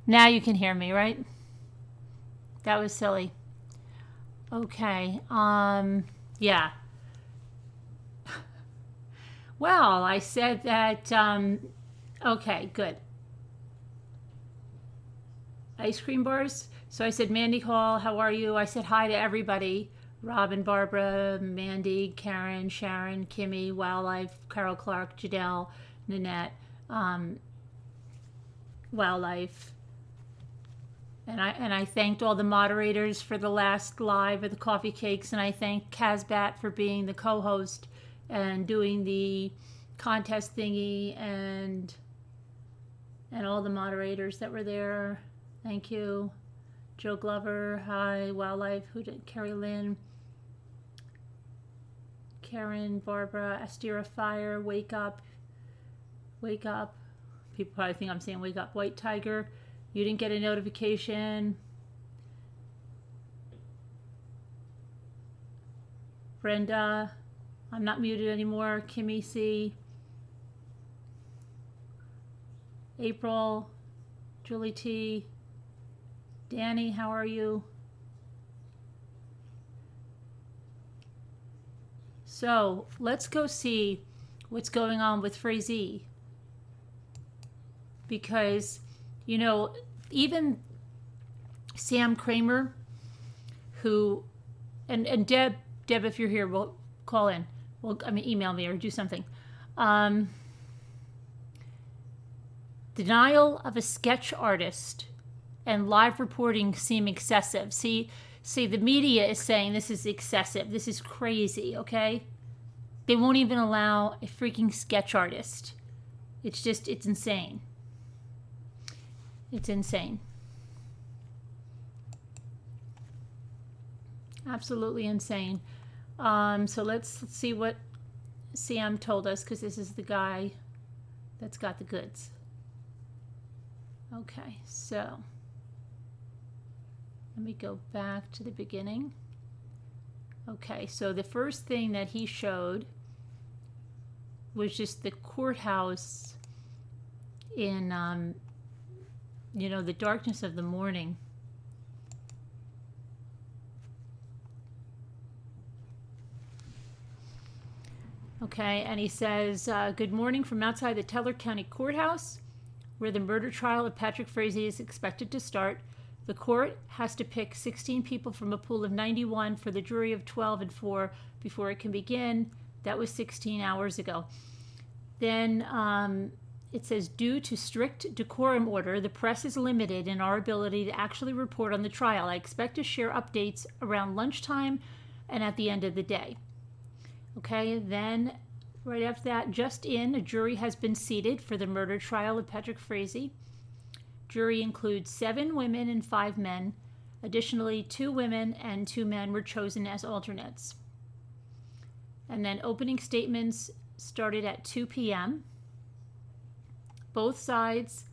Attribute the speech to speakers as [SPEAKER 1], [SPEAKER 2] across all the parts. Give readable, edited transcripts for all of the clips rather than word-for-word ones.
[SPEAKER 1] Now you can hear me, right? That was silly. Okay. Yeah. Well, I said that. Okay, good. Ice cream bars. So I said, Mandy Hall, how are you? I said hi to everybody. Robin, Barbara, Mandy, Karen, Sharon, Kimmy, Wildlife, Carol Clark, Jadelle, Nanette, um, Wildlife. And I thanked all the moderators for the last live of the coffee cakes, and I thanked Casbat for being the co-host and doing the contest thingy, and all the moderators that were there. Thank you. Joe Glover, hi. Wildlife, who did? Carrie Lynn, Karen, Barbara, Astera Fire, Wake Up, Wake Up. People probably think I'm saying Wake Up. White Tiger, you didn't get a notification. Brenda, I'm not muted anymore. Kimmy C. April, Julie T. Danny, how are you? So let's go see what's going on with Frazeee. Because, you know, even Sam Kramer, who, and Deb, if you're here, we'll call in. Well, I mean, email me or do something. Denial of a sketch artist and live reporting seem excessive. See, the media is saying this is excessive. This is crazy, okay? They won't even allow a freaking sketch artist. It's insane. It's insane. Absolutely insane. So let's see what Sam told us, because this is the guy that's got the goods. Okay, so let me go back to the beginning. Okay, so the first thing that he showed was just the courthouse in, the darkness of the morning. Okay, and he says, good morning from outside the Teller County Courthouse, where the murder trial of Patrick Frazee is expected to start. The court has to pick 16 people from a pool of 91 for the jury of 12 and 4 before it can begin. That was 16 hours ago. Then it says, due to strict decorum order, the press is limited in our ability to actually report on the trial. I expect to share updates around lunchtime and at the end of the day. Okay, then right after that, just in, a jury has been seated for the murder trial of Patrick Frazee. Jury includes 7 women and 5 men. Additionally, 2 women and 2 men were chosen as alternates. And then opening statements started at 2 p.m. Both sides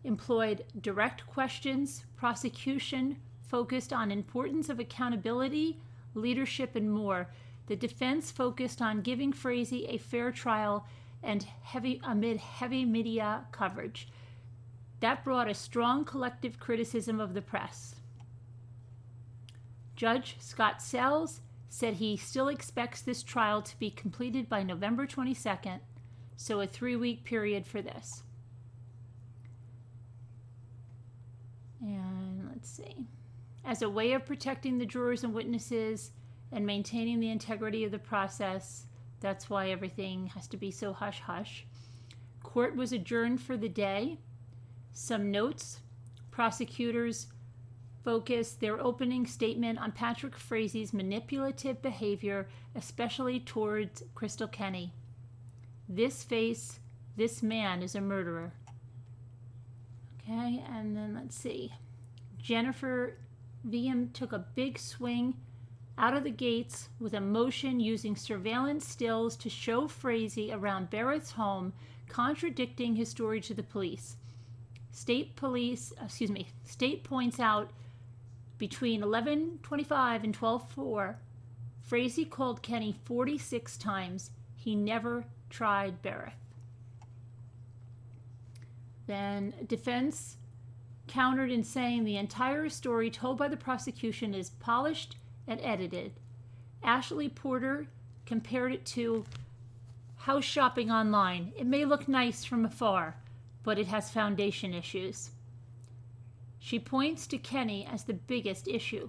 [SPEAKER 1] employed direct questions. Prosecution focused on importance of accountability, leadership, and more. The defense focused on giving Frazeee a fair trial and amid heavy media coverage. That brought a strong collective criticism of the press. Judge Scott Sells said he still expects this trial to be completed by November 22nd, so a 3-week period for this. And let's see. As a way of protecting the jurors and witnesses and maintaining the integrity of the process, that's why everything has to be so hush-hush. Court was adjourned for the day. Some notes. Prosecutors focused their opening statement on Patrick Frazee's manipulative behavior, especially towards Crystal Kenny. This man is a murderer. Okay, and then let's see. Jennifer VM took a big swing out of the gates with emotion, using surveillance stills to show Frazeee around Barrett's home, contradicting his story to the police. State points out between 11:25 and 12:04, Frazeee called Kenny 46 times. He never tried Barrett. Then defense countered in saying the entire story told by the prosecution is polished and edited. Ashley Porter compared it to house shopping online. It may look nice from afar, but it has foundation issues. She points to Kenny as the biggest issue.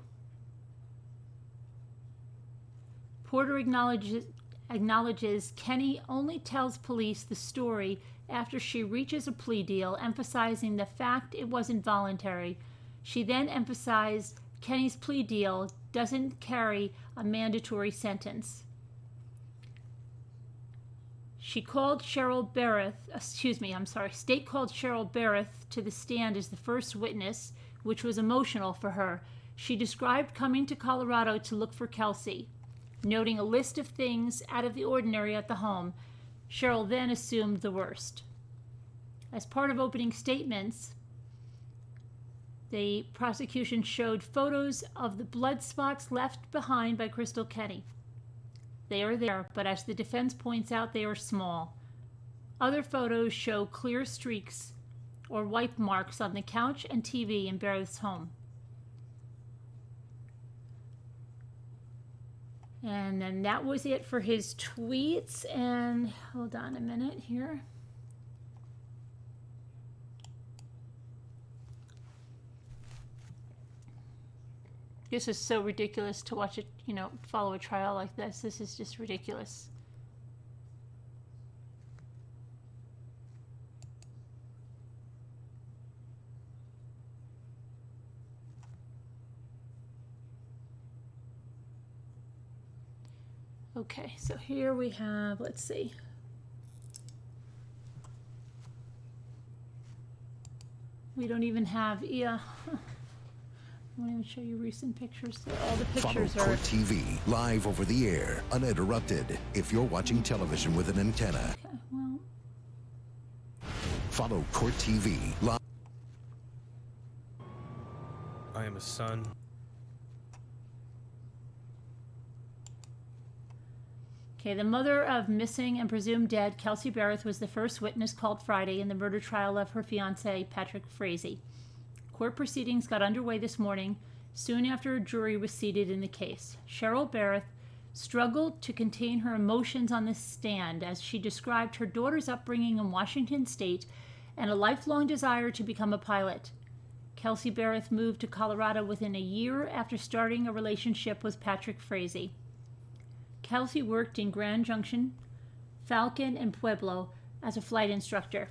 [SPEAKER 1] Porter acknowledges Kenny only tells police the story after she reaches a plea deal, emphasizing the fact it wasn't voluntary. She then emphasized Kenny's plea deal doesn't carry a mandatory sentence. State called Cheryl Barrett to the stand as the first witness, which was emotional for her. She described coming to Colorado to look for Kelsey, noting a list of things out of the ordinary at the home. Cheryl then assumed the worst. As part of opening statements, the prosecution showed photos of the blood spots left behind by Crystal Kenny. They are there, but as the defense points out, they are small. Other photos show clear streaks or wipe marks on the couch and TV in Barrett's home. And then that was it for his tweets. And hold on a minute here. This is so ridiculous to watch it, follow a trial like this. This is just ridiculous. Okay, so here we have, let's see. We don't even have, I won't even show you recent pictures. All the pictures
[SPEAKER 2] Follow Court TV live over the air, uninterrupted, if you're watching television with an antenna.
[SPEAKER 1] Okay, well.
[SPEAKER 2] Follow Court TV live.
[SPEAKER 3] I am a son.
[SPEAKER 1] Okay, the mother of missing and presumed dead Kelsey Barrett was the first witness called Friday in the murder trial of her fiancé, Patrick Frazeee. Court proceedings got underway this morning, soon after a jury was seated in the case. Cheryl Barrett struggled to contain her emotions on the stand as she described her daughter's upbringing in Washington State and a lifelong desire to become a pilot. Kelsey Barrett moved to Colorado within a year after starting a relationship with Patrick Frazeee. Kelsey worked in Grand Junction, Falcon, and Pueblo as a flight instructor.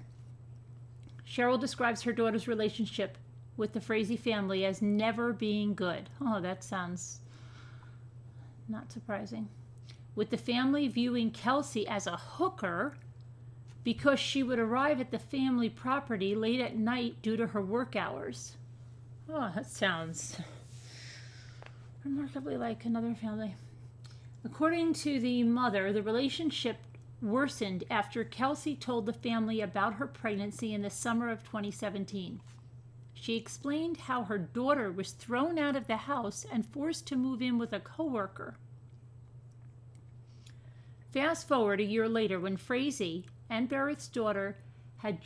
[SPEAKER 1] Cheryl describes her daughter's relationship with the Frazeee family as never being good. Oh, that sounds not surprising. With the family viewing Kelsey as a hooker because she would arrive at the family property late at night due to her work hours. Oh, that sounds remarkably like another family. According to the mother, the relationship worsened after Kelsey told the family about her pregnancy in the summer of 2017. She explained how her daughter was thrown out of the house and forced to move in with a coworker. Fast forward a year later when Frazeee and Barrett's daughter had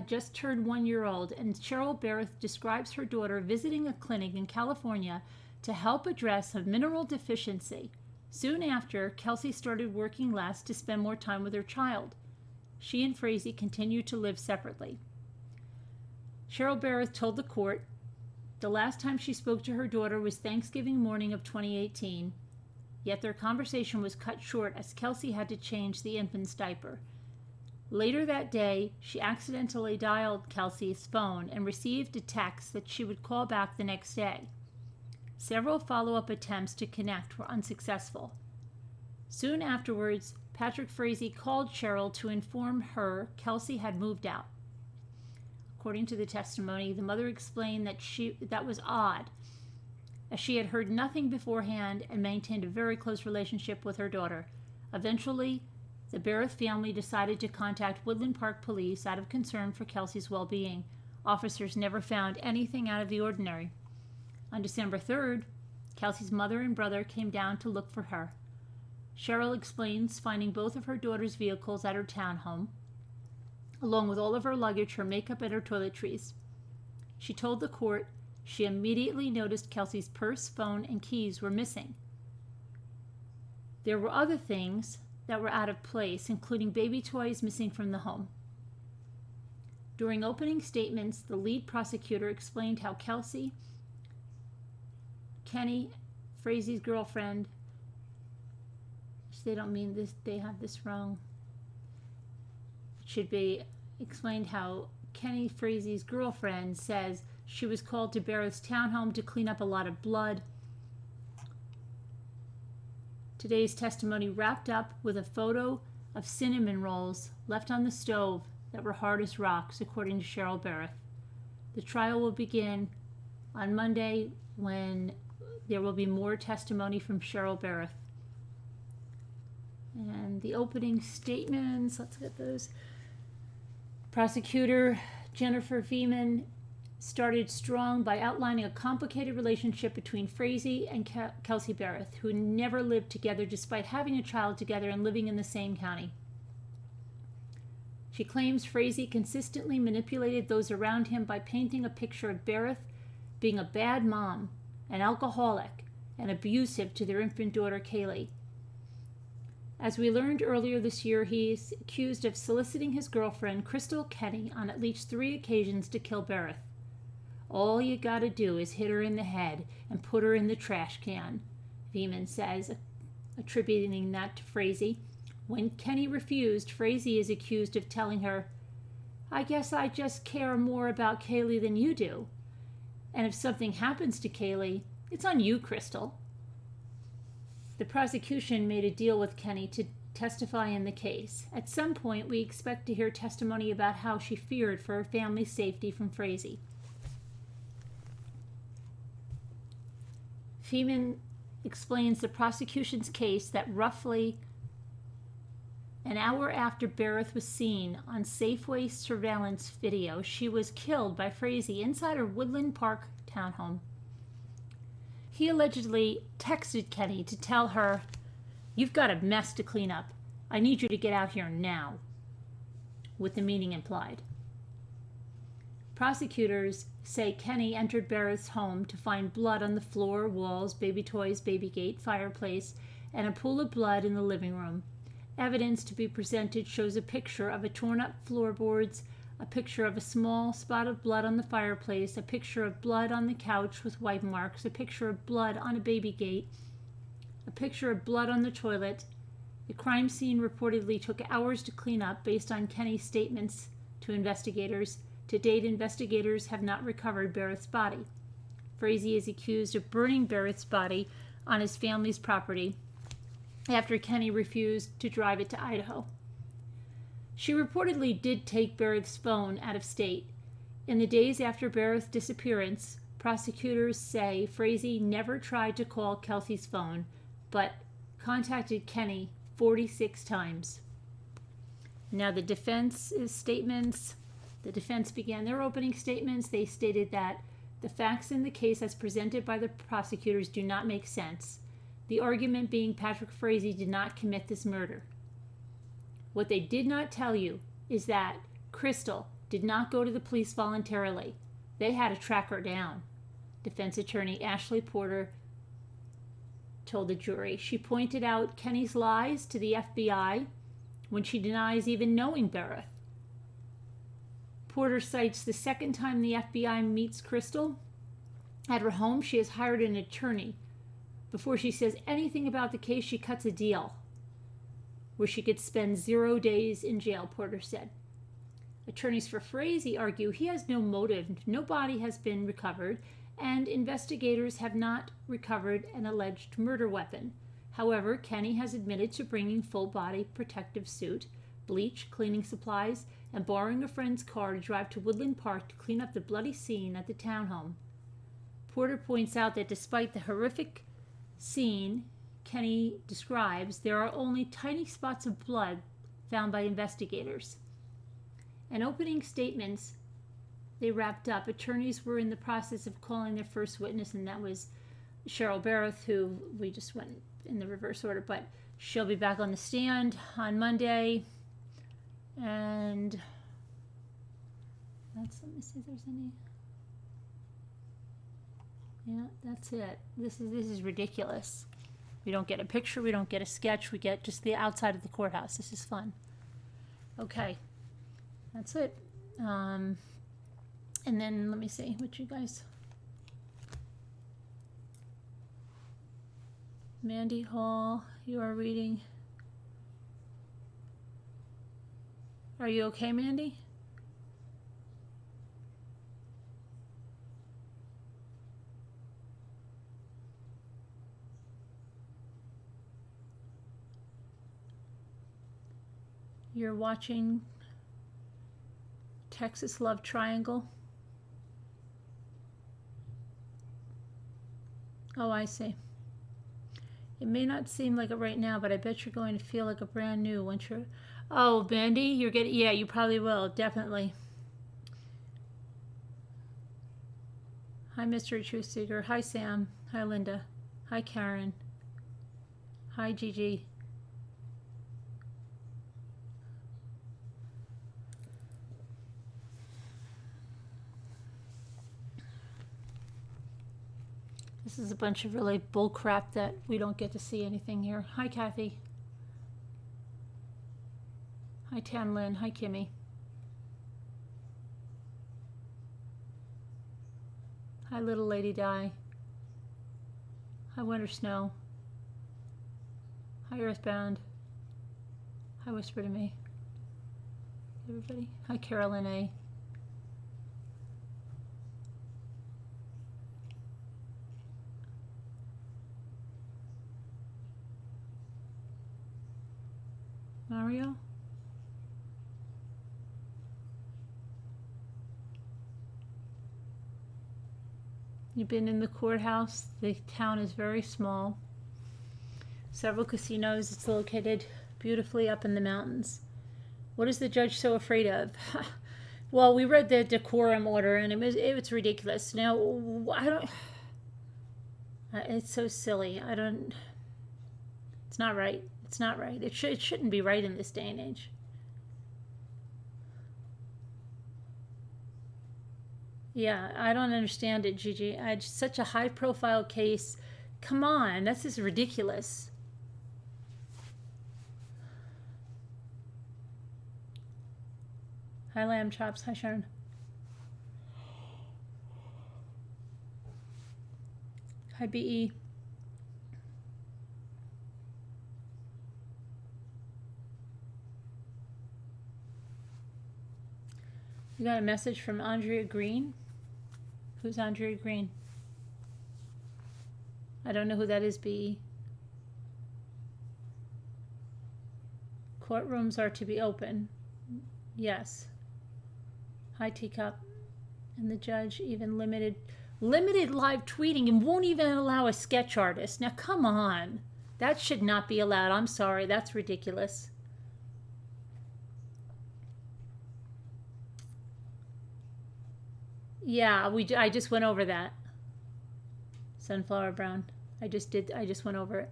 [SPEAKER 1] just turned 1 year old, and Cheryl Barrett describes her daughter visiting a clinic in California to help address a mineral deficiency. Soon after, Kelsey started working less to spend more time with her child. She and Frazeee continued to live separately. Cheryl Barrett told the court the last time she spoke to her daughter was Thanksgiving morning of 2018, yet their conversation was cut short as Kelsey had to change the infant's diaper. Later that day, she accidentally dialed Kelsey's phone and received a text that she would call back the next day. Several follow-up attempts to connect were unsuccessful. Soon afterwards, Patrick Frazeee called Cheryl to inform her Kelsey had moved out. According to the testimony, the mother explained that was odd, as she had heard nothing beforehand and maintained a very close relationship with her daughter. Eventually, the Barrett family decided to contact Woodland Park Police out of concern for Kelsey's well-being. Officers never found anything out of the ordinary. On December 3rd, Kelsey's mother and brother came down to look for her. Cheryl explains finding both of her daughter's vehicles at her townhome, along with all of her luggage, her makeup, and her toiletries. She told the court she immediately noticed Kelsey's purse, phone, and keys were missing. There were other things that were out of place, including baby toys missing from the home. During opening statements, the lead prosecutor explained how Kelsey, Kenny, Frazee's girlfriend, they don't mean this, they have this wrong. It should be explained how Kenny, Frazee's girlfriend, says she was called to Barrett's townhome to clean up a lot of blood. Today's testimony wrapped up with a photo of cinnamon rolls left on the stove that were hard as rocks, according to Cheryl Barrett. The trial will begin on Monday when there will be more testimony from Cheryl Barrett. And the opening statements, let's get those. Prosecutor Jennifer Feeman started strong by outlining a complicated relationship between Frazeee and Kelsey Barrett, who never lived together despite having a child together and living in the same county. She claims Frazeee consistently manipulated those around him by painting a picture of Barrett being a bad mom, an alcoholic, and abusive to their infant daughter Kaylee. As we learned earlier this year, he is accused of soliciting his girlfriend, Crystal Kenny, on at least 3 occasions to kill Barrett. All you gotta do is hit her in the head and put her in the trash can, Feeman says, attributing that to Frazeee. When Kenny refused, Frazeee is accused of telling her, "I guess I just care more about Kaylee than you do. And if something happens to Kaylee, it's on you, Crystal." The prosecution made a deal with Kenny to testify in the case. At some point, we expect to hear testimony about how she feared for her family's safety from Frazeee. Feeman explains the prosecution's case that roughly an hour after Barrett was seen on Safeway surveillance video, she was killed by Frazeee inside her Woodland Park townhome. He allegedly texted Kenny to tell her, "You've got a mess to clean up. I need you to get out here now," with the meaning implied. Prosecutors say Kenny entered Barrett's home to find blood on the floor, walls, baby toys, baby gate, fireplace, and a pool of blood in the living room. Evidence to be presented shows a picture of a torn-up floorboards, a picture of a small spot of blood on the fireplace, a picture of blood on the couch with wipe marks, a picture of blood on a baby gate, a picture of blood on the toilet. The crime scene reportedly took hours to clean up based on Kenny's statements to investigators. To date, investigators have not recovered Barrett's body. Frazeee is accused of burning Barrett's body on his family's property after Kenny refused to drive it to Idaho. She reportedly did take Barrett's phone out of state. In the days after Barrett's disappearance, prosecutors say Frazeee never tried to call Kelsey's phone, but contacted Kenny 46 times. Now the defense's statements. The defense began their opening statements. They stated that the facts in the case as presented by the prosecutors do not make sense. The argument being Patrick Frazeee did not commit this murder. What they did not tell you is that Crystal did not go to the police voluntarily. They had to track her down, defense attorney Ashley Porter told the jury. She pointed out Kenny's lies to the FBI when she denies even knowing Barrett. Porter cites the second time the FBI meets Crystal at her home, she has hired an attorney. Before she says anything about the case, she cuts a deal where she could spend 0 days in jail, Porter said. Attorneys for Frazeee argue he has no motive, no body has been recovered, and investigators have not recovered an alleged murder weapon. However, Kenny has admitted to bringing full-body protective suit, bleach, cleaning supplies, and borrowing a friend's car to drive to Woodland Park to clean up the bloody scene at the townhome. Porter points out that despite the horrific scene Kenny describes, there are only tiny spots of blood found by investigators. In opening statements, they wrapped up. Attorneys were in the process of calling their first witness, and that was Cheryl Barrett, who we just went in the reverse order, but she'll be back on the stand on Monday. And let me see if there's any. Yeah, that's it. This is ridiculous. We don't get a picture, we don't get a sketch, we get just the outside of the courthouse. This is fun. Okay, that's it. And then let me see what you guys. Mandy Hall, you are reading. Are you okay, Mandy? You're watching Texas Love Triangle. Oh, I see. It may not seem like it right now, but I bet you're going to feel like a brand new once you're... Oh, Mandy, you're getting... Yeah, you probably will. Definitely. Hi, Mr. Truth Seeker. Hi, Sam. Hi, Linda. Hi, Karen. Hi, Gigi. This is a bunch of really bull crap that we don't get to see anything here. Hi, Kathy. Hi, Tamlin. Hi, Kimmy. Hi, Little Lady Di. Hi, Winter Snow. Hi, Earthbound. Hi, Whisper to Me. Everybody. Hi, Carolyn A. Mario? You've been in the courthouse. The town is very small. Several casinos. It's located beautifully up in the mountains. What is the judge so afraid of? Well, we read the decorum order, and it was ridiculous. Now, I don't... It's so silly. I don't... It's not right. It's not right. It shouldn't be right in this day and age. Yeah, I don't understand it, Gigi. It's such a high-profile case. Come on, this is ridiculous. Hi, Lamb Chops. Hi, Sharon. Hi, BE. You got a message from Andrea Green? Who's Andrea Green? I don't know who that is, BE. Courtrooms are to be open. Yes. Hi, Teacup. And the judge even limited live tweeting and won't even allow a sketch artist. Now, come on. That should not be allowed. I'm sorry. That's ridiculous. Yeah, I just went over that. Sunflower Brown. I just went over it.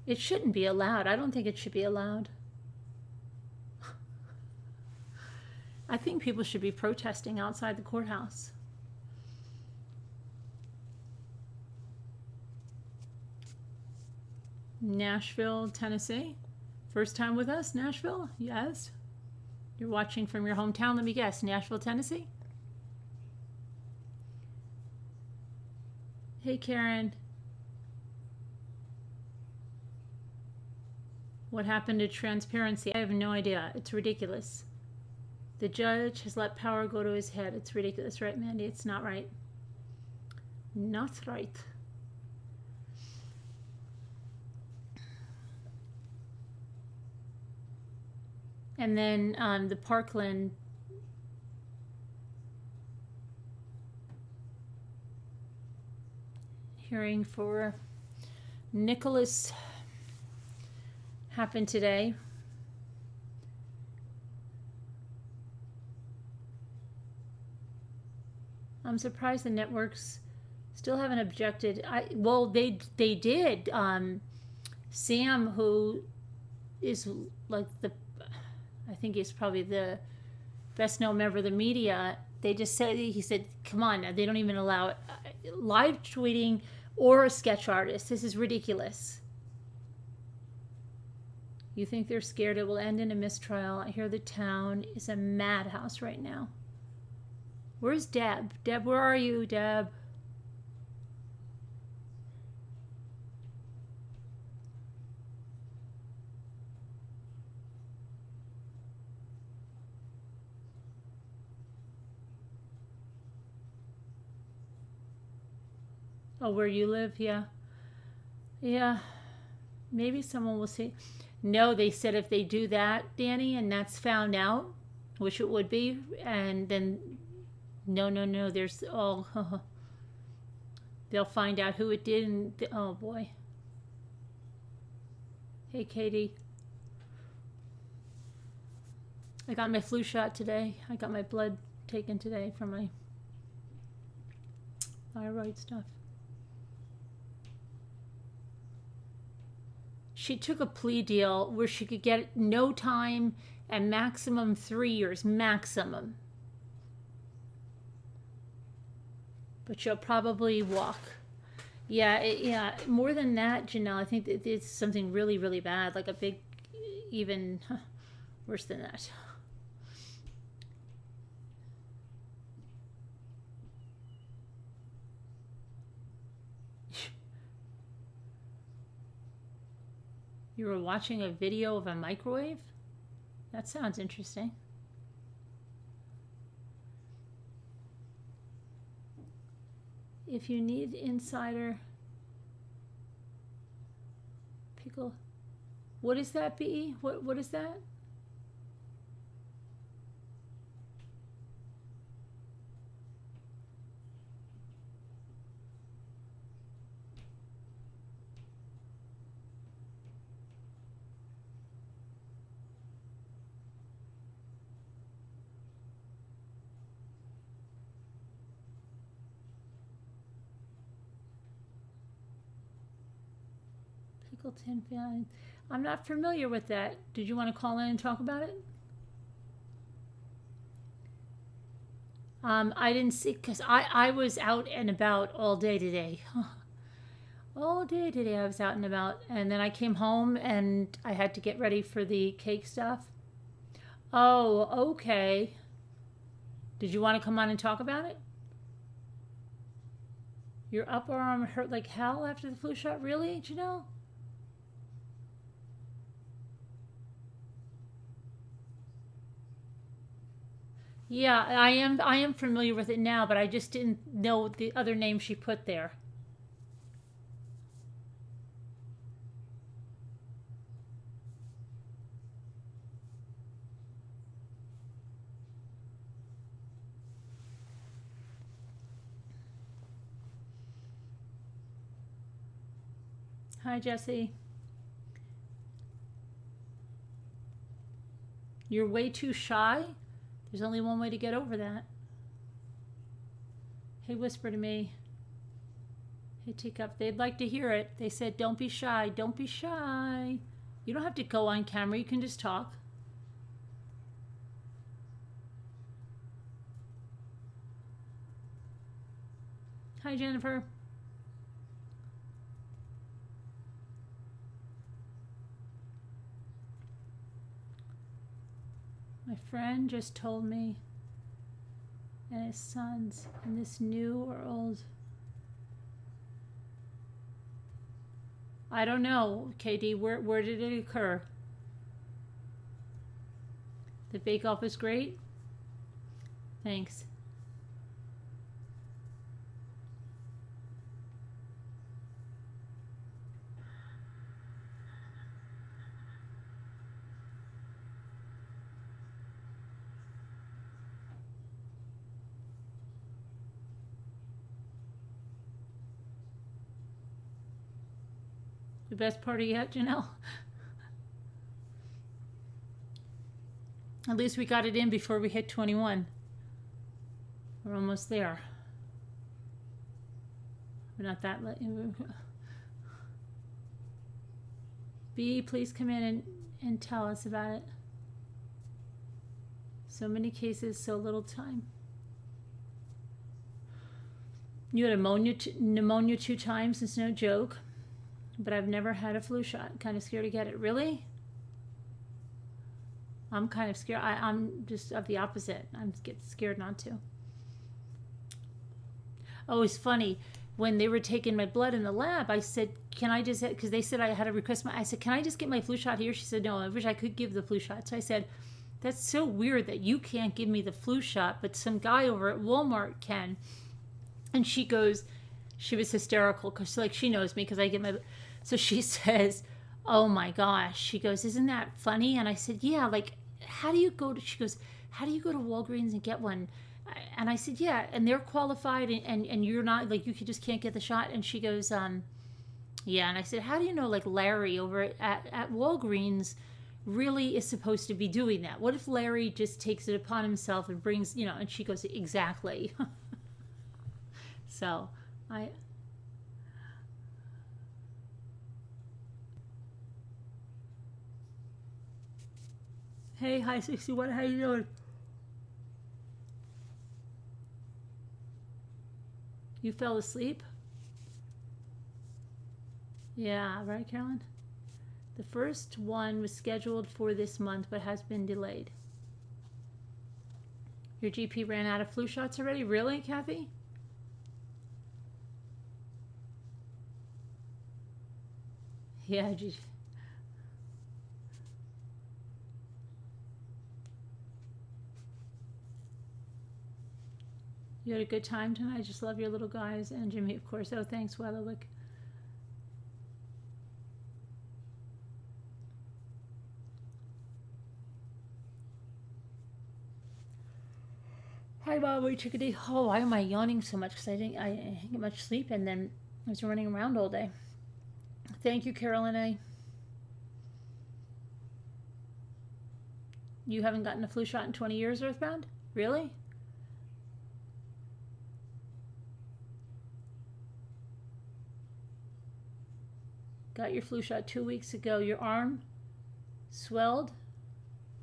[SPEAKER 1] It shouldn't be allowed. I don't think it should be allowed. I think people should be protesting outside the courthouse. Nashville, Tennessee. First time with us, Nashville? Yes. You're watching from your hometown, let me guess. Nashville, Tennessee? Hey, Karen. What happened to transparency? I have no idea. It's ridiculous. The judge has let power go to his head. It's ridiculous, right, Mandy? It's not right. Not right. And then the Parkland hearing for Nicholas happened today. I'm surprised the networks still haven't objected. Well, they did. Sam, who is like I think he's probably the best known member of the media, they just said, he said, come on, they don't even allow live tweeting or a sketch artist. This is ridiculous. You think they're scared it will end in a mistrial? I hear the town is a madhouse right now. Where's Deb? Deb, where are you, Deb? Oh, where you live? Yeah. Yeah. Maybe someone will see. No, they said if they do that, Danny, and that's found out, which it would be, and then no, there's all they'll find out who it did, and oh boy. Hey, Katie. I got my flu shot today. I got my blood taken today for my thyroid stuff. She took a plea deal where she could get no time and maximum 3 years, maximum. But she'll probably walk. Yeah, more than that, Janelle, I think that it's something really, really bad, like a big, even worse than that. You were watching a video of a microwave? That sounds interesting. If you need insider pickle, what is that, BE? What is that? Piketon fan. I'm not familiar with that. Did you want to call in and talk about it? I didn't see, because I was out and about all day today. All day today I was out and about, and then I came home and I had to get ready for the cake stuff. Oh, okay. Did you want to come on and talk about it? Your upper arm hurt like hell after the flu shot? Really, Janelle? Yeah, I am familiar with it now, but I just didn't know the other name she put there. Hi, Jesse. You're way too shy? There's only one way to get over that. Hey, whisper to me. Hey, Teacup. They'd like to hear it. They said, don't be shy. Don't be shy. You don't have to go on camera. You can just talk. Hi, Jennifer. My friend just told me, and his sons, and this new or old. I don't know, KD. Where did it occur? The bake-off was great? Thanks. The best party yet, Janelle? At least we got it in before we hit 21. We're almost there. We're not that late. B, please come in and tell us about it. So many cases, so little time. You had pneumonia 2 times. It's no joke. But I've never had a flu shot. Kind of scared to get it. Really? I'm kind of scared. I'm just of the opposite. I'm scared not to. Oh, it's funny. When they were taking my blood in the lab, I said, can I just, because they said I had to request I said, can I just get my flu shot here? She said, no, I wish I could give the flu shot. So I said, that's so weird that you can't give me the flu shot, but some guy over at Walmart can. And she goes, she was hysterical because like she knows me because I get my, so she says, oh my gosh. She goes, isn't that funny? And I said, yeah, like, how do you go to, she goes, how do you go to Walgreens and get one? And I said, yeah, and they're qualified and you're not, like, you just can't get the shot. And she goes, yeah. And I said, how do you know, like, Larry over at Walgreens really is supposed to be doing that? What if Larry just takes it upon himself and brings, you know, and she goes, exactly. So, hey, hi, 61, how you doing? You fell asleep? Yeah, right, Carolyn? The first one was scheduled for this month, but has been delayed. Your GP ran out of flu shots already? Really, Kathy? Yeah, you had a good time tonight? I just love your little guys. And Jimmy, of course. Oh, thanks, Weatherwick. Hi, Bobby Chickadee. Oh, why am I yawning so much? Because I didn't get much sleep, and then I was running around all day. Thank you, Carolyn A. You haven't gotten a flu shot in 20 years, Earthbound? Really? Got your flu shot 2 weeks ago. Your arm swelled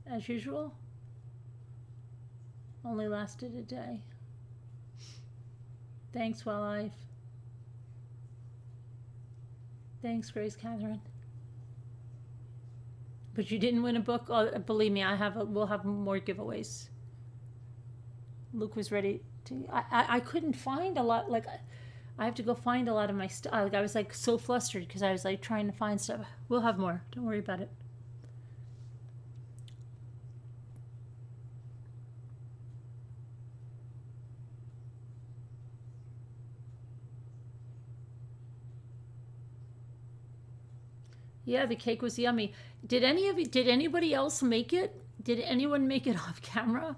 [SPEAKER 1] as usual? Only lasted a day. Thanks, Wildlife. Thanks, Grace Catherine. But you didn't win a book? Oh, believe me, we'll have more giveaways. Luke was ready to. I couldn't find a lot. Like, I have to go find a lot of my stuff. Like, I was like so flustered because I was like trying to find stuff. We'll have more. Don't worry about it. Yeah, the cake was yummy. Did anybody else make it? Did anyone make it off camera?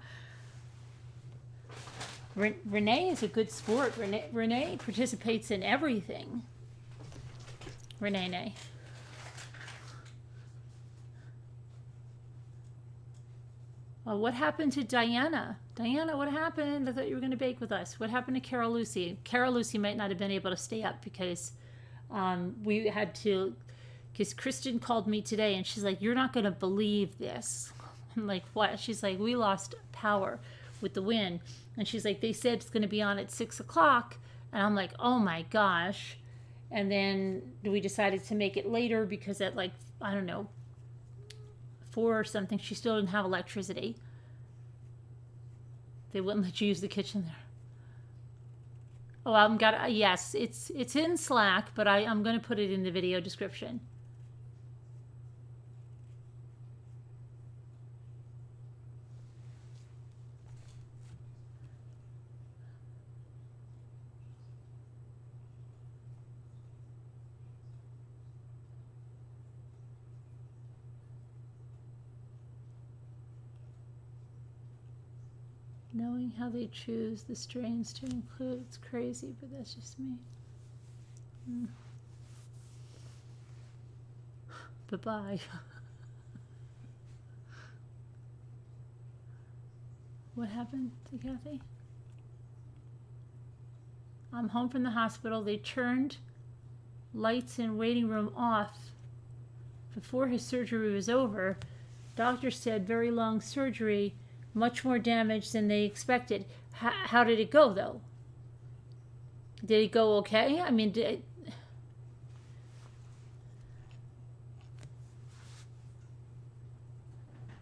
[SPEAKER 1] Renee is a good sport. Renee participates in everything. Renee. Well, what happened to Diana? Diana, what happened? I thought you were going to bake with us. What happened to Carol Lucy? Carol Lucy might not have been able to stay up because we had to... Because Kristen called me today and she's like, you're not going to believe this. I'm like, what? She's like, we lost power with the wind. And she's like, they said it's going to be on at 6 o'clock. And I'm like, oh my gosh. And then we decided to make it later because at like, I don't know, 4 or something, she still didn't have electricity. They wouldn't let you use the kitchen there. Oh, yes, it's in Slack, but I'm going to put it in the video description. Knowing how they choose the strains to include, it's crazy, but that's just me. Bye-bye. What happened to Kathy? I'm home from the hospital. They turned lights in waiting room off before his surgery was over. Doctor said very long surgery. Much more damage than they expected. How did it go, though? Did it go okay? I mean,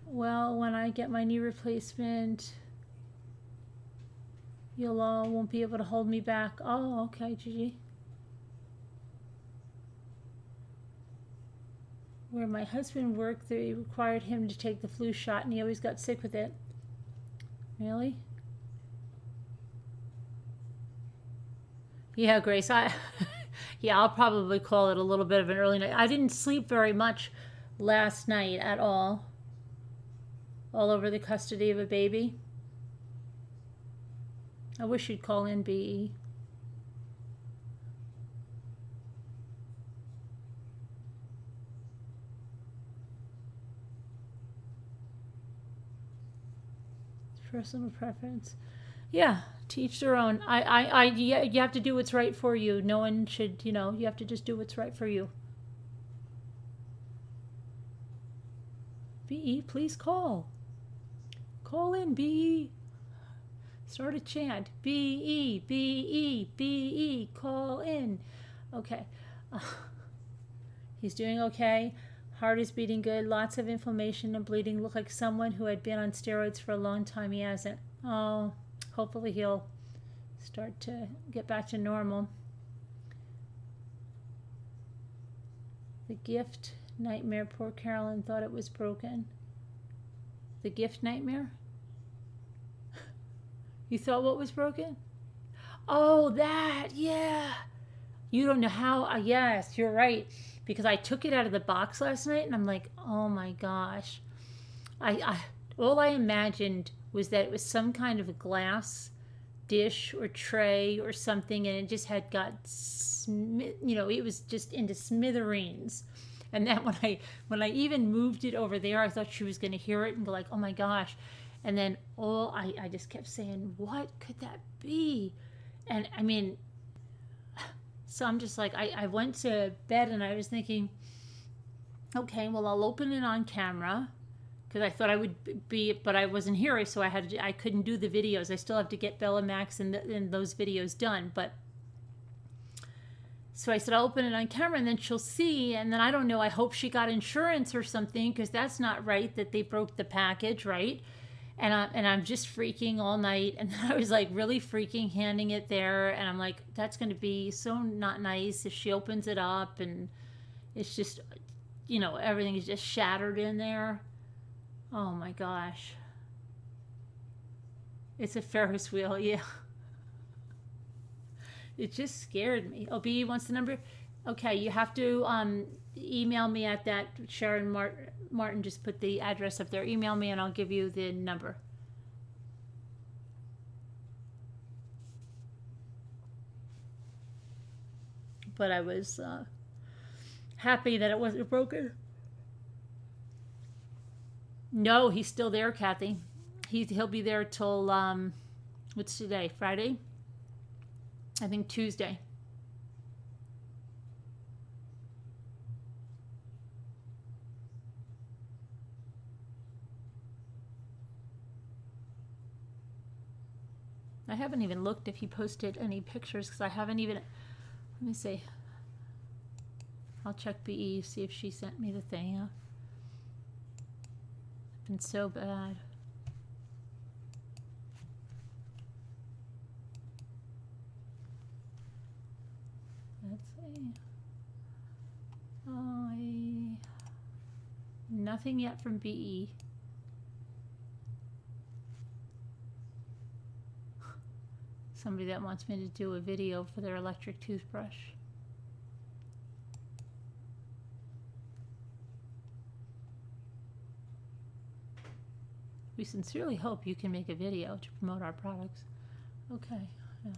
[SPEAKER 1] well, when I get my knee replacement, you all won't be able to hold me back. Oh, okay, Gigi. Where my husband worked, they required him to take the flu shot, and he always got sick with it. Really? Yeah, Grace, yeah, I'll probably call it a little bit of an early night. I didn't sleep very much last night at all over the custody of a baby. I wish you'd call in, BE. Personal preference. Yeah, to each their own. You have to do what's right for you. No one should, you have to just do what's right for you. BE, please call. Call in, BE. Start a chant. BE, BE, BE, call in. Okay. He's doing okay. Heart is beating good. Lots of inflammation and bleeding. Look like someone who had been on steroids for a long time. He hasn't. Oh, hopefully he'll start to get back to normal. The gift nightmare. Poor Carolyn thought it was broken. The gift nightmare? You thought what was broken? Oh, that. Yeah. You don't know how. Yes, you're right. Because I took it out of the box last night, and I'm like, oh my gosh. All I imagined was that it was some kind of a glass dish or tray or something, and it just had got, it was just into smithereens. And then when I even moved it over there, I thought she was going to hear it and go like, oh my gosh. And then I just kept saying, what could that be? And I mean, so I'm just like, I went to bed and I was thinking, okay, well, I'll open it on camera because I thought I would be, but I wasn't here, so I couldn't do the videos. I still have to get Bella Max and those videos done. But so I said, I'll open it on camera and then she'll see. And then I don't know, I hope she got insurance or something because that's not right that they broke the package, right? And I'm just freaking all night. And then I was like really freaking handing it there. And I'm like, that's going to be so not nice if she opens it up and it's just, everything is just shattered in there. Oh my gosh. It's a Ferris wheel, yeah. It just scared me. Oh, B wants the number? Okay, you have to email me at that. Sharon Martin just put the address up there. Email me and I'll give you the number. But I was happy that it wasn't broken. No, he's still there, Kathy. He'll be there till, what's today? Friday? I think Tuesday. I haven't even looked if he posted any pictures because I haven't even, let me see. I'll check BE, see if she sent me the thing. Yeah. It's been so bad. Let's see. Nothing yet from BE. Somebody that wants me to do a video for their electric toothbrush. We sincerely hope you can make a video to promote our products. Okay, yeah.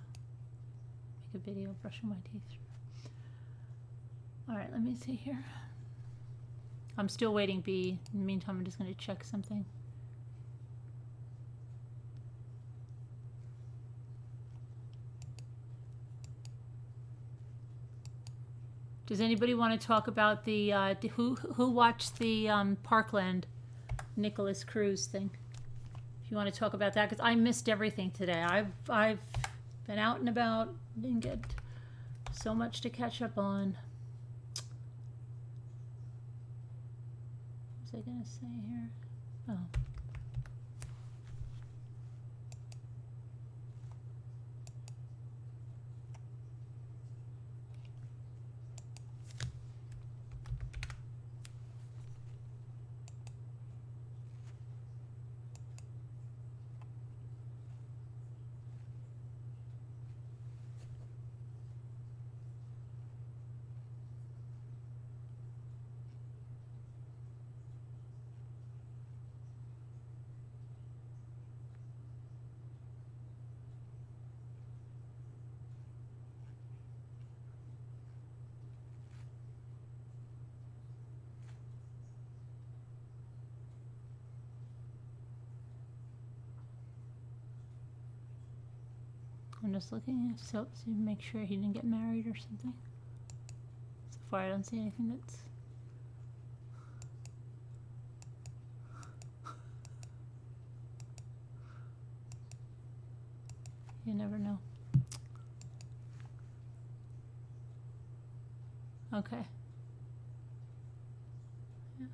[SPEAKER 1] Make a video brushing my teeth. All right, let me see here. I'm still waiting, B. In the meantime, I'm just going to check something. Does anybody want to talk about the who watched the Parkland Nicholas Cruz thing? If you want to talk about that, because I missed everything today. I've been out and about, didn't get so much to catch up on. What was I gonna say here? Oh. I'm just looking to make sure he didn't get married or something. So far, I don't see anything that's... You never know. Okay. Yeah.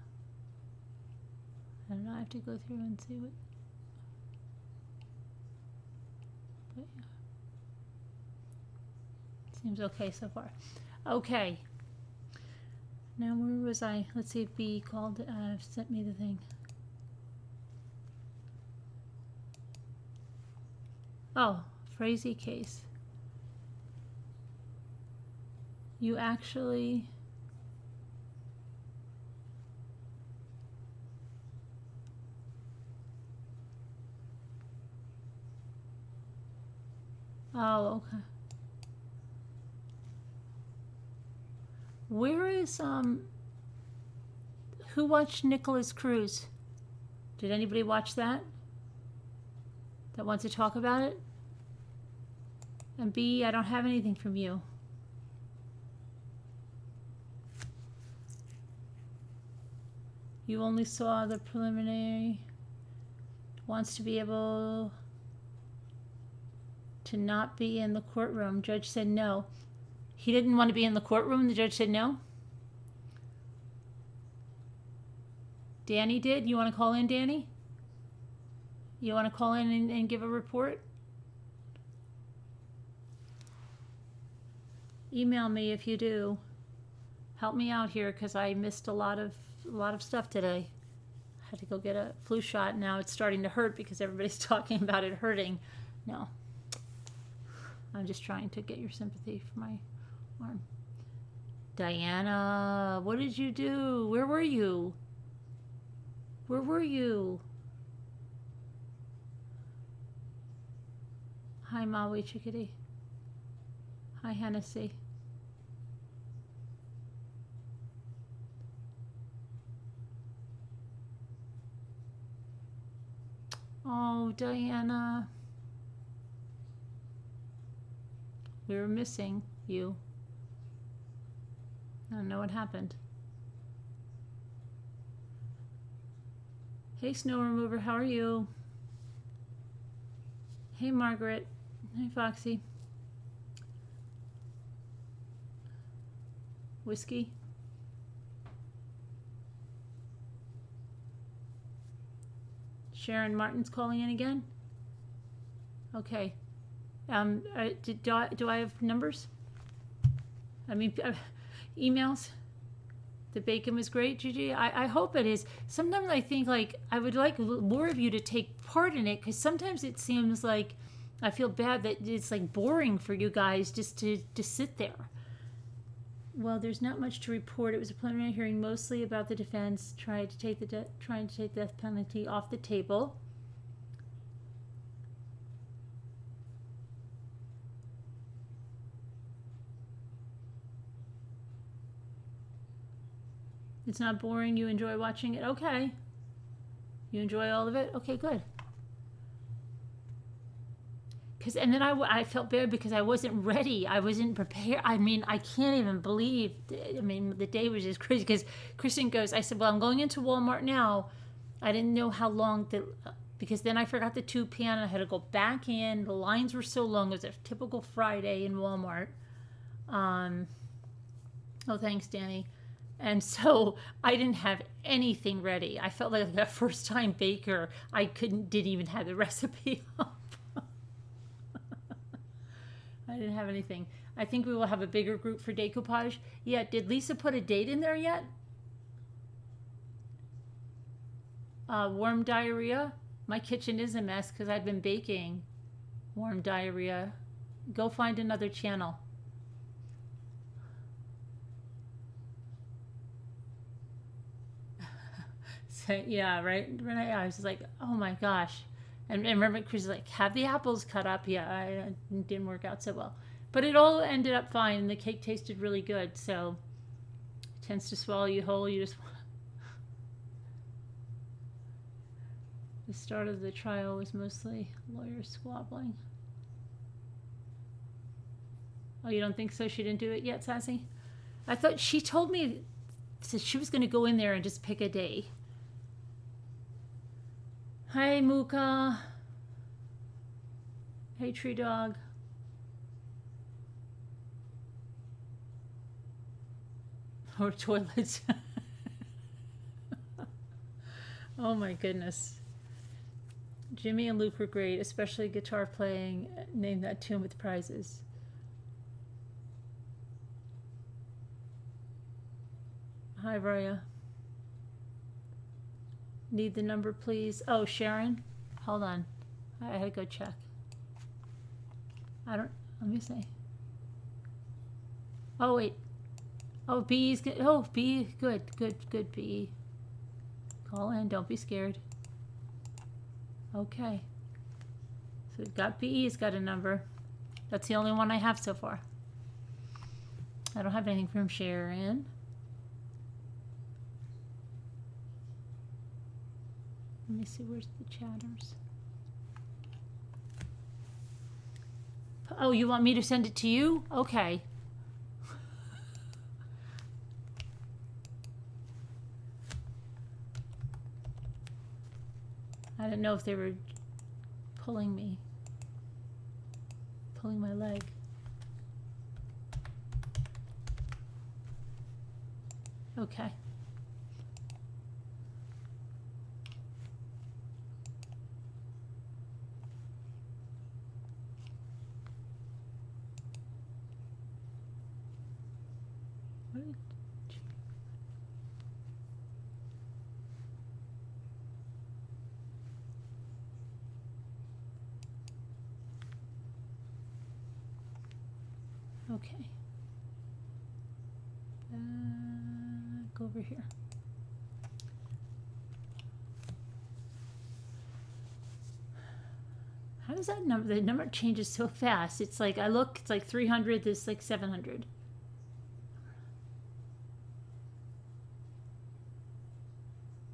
[SPEAKER 1] I don't know, I have to go through and see what... But yeah. Seems okay so far. Okay. Now where was I? Let's see if B called, sent me the thing. Oh, Frazeee case. You actually... Oh, okay. Where is, who watched Nicholas Cruz? Did anybody watch that? That wants to talk about it? And B, I don't have anything from you. You only saw the preliminary. Wants to be able to not be in the courtroom. Judge said no. He didn't want to be in the courtroom. The judge said no. Danny did. You want to call in, Danny? You want to call in and give a report? Email me if you do. Help me out here because I missed a lot of stuff today. I had to go get a flu shot. Now it's starting to hurt because everybody's talking about it hurting. No. I'm just trying to get your sympathy for my arm. Diana, what did you do? Where were you? Where were you? Hi, Maui Chickadee. Hi, Hennessy. Oh, Diana. We were missing you. I don't know what happened. Hey, Snow Remover, how are you? Hey, Margaret. Hey, Foxy. Whiskey. Sharon Martin's calling in again? Okay. Do I have numbers? I mean, emails? The bacon was great, Gigi. I hope it is. Sometimes I think like I would like more of you to take part in it because sometimes it seems like I feel bad that it's like boring for you guys just to sit there. Well, there's not much to report. It was a preliminary hearing mostly about the defense trying to take the death penalty off the table. It's not boring. You enjoy watching it. Okay. You enjoy all of it? Okay, good. And then I felt bad because I wasn't ready. I wasn't prepared. I mean, I can't even believe. I mean, the day was just crazy because Kristen goes, I said, well, I'm going into Walmart now. I didn't know how long because then I forgot the 2 pan and I had to go back in. The lines were so long. It was a typical Friday in Walmart. Oh, thanks, Danny. And so I didn't have anything ready. I felt like a first-time baker. I didn't even have the recipe up. I didn't have anything. I think we will have a bigger group for decoupage. Yeah, did Lisa put a date in there yet? Worm diarrhea. My kitchen is a mess because I've been baking. Worm diarrhea. Go find another channel. So, yeah, right? I was like, oh my gosh. And remember, Chris was like, have the apples cut up. Yeah, it didn't work out so well. But it all ended up fine, and the cake tasted really good. So it tends to swallow you whole. You just... The start of the trial was mostly lawyers squabbling. Oh, you don't think so? She didn't do it yet, Sassy? I thought she told me that she was going to go in there and just pick a day. Hi, Mooka. Hey, Tree Dog. Or toilets. Oh my goodness. Jimmy and Luke were great, especially guitar playing. Name that tune with prizes. Hi, Raya. Need the number, please? Oh, Sharon? Hold on. I had to go check. Let me see. Oh, wait. Oh, B's good. Oh, B, good, B. Call in, don't be scared. Okay. So we've got BE's got a number. That's the only one I have so far. I don't have anything from Sharon. Let me see, where's the chatters? Oh, you want me to send it to you? Okay. I didn't know if they were pulling my leg. Okay. Okay. Go over here. How does that number? The number changes so fast. It's like it's like 300. This like 700.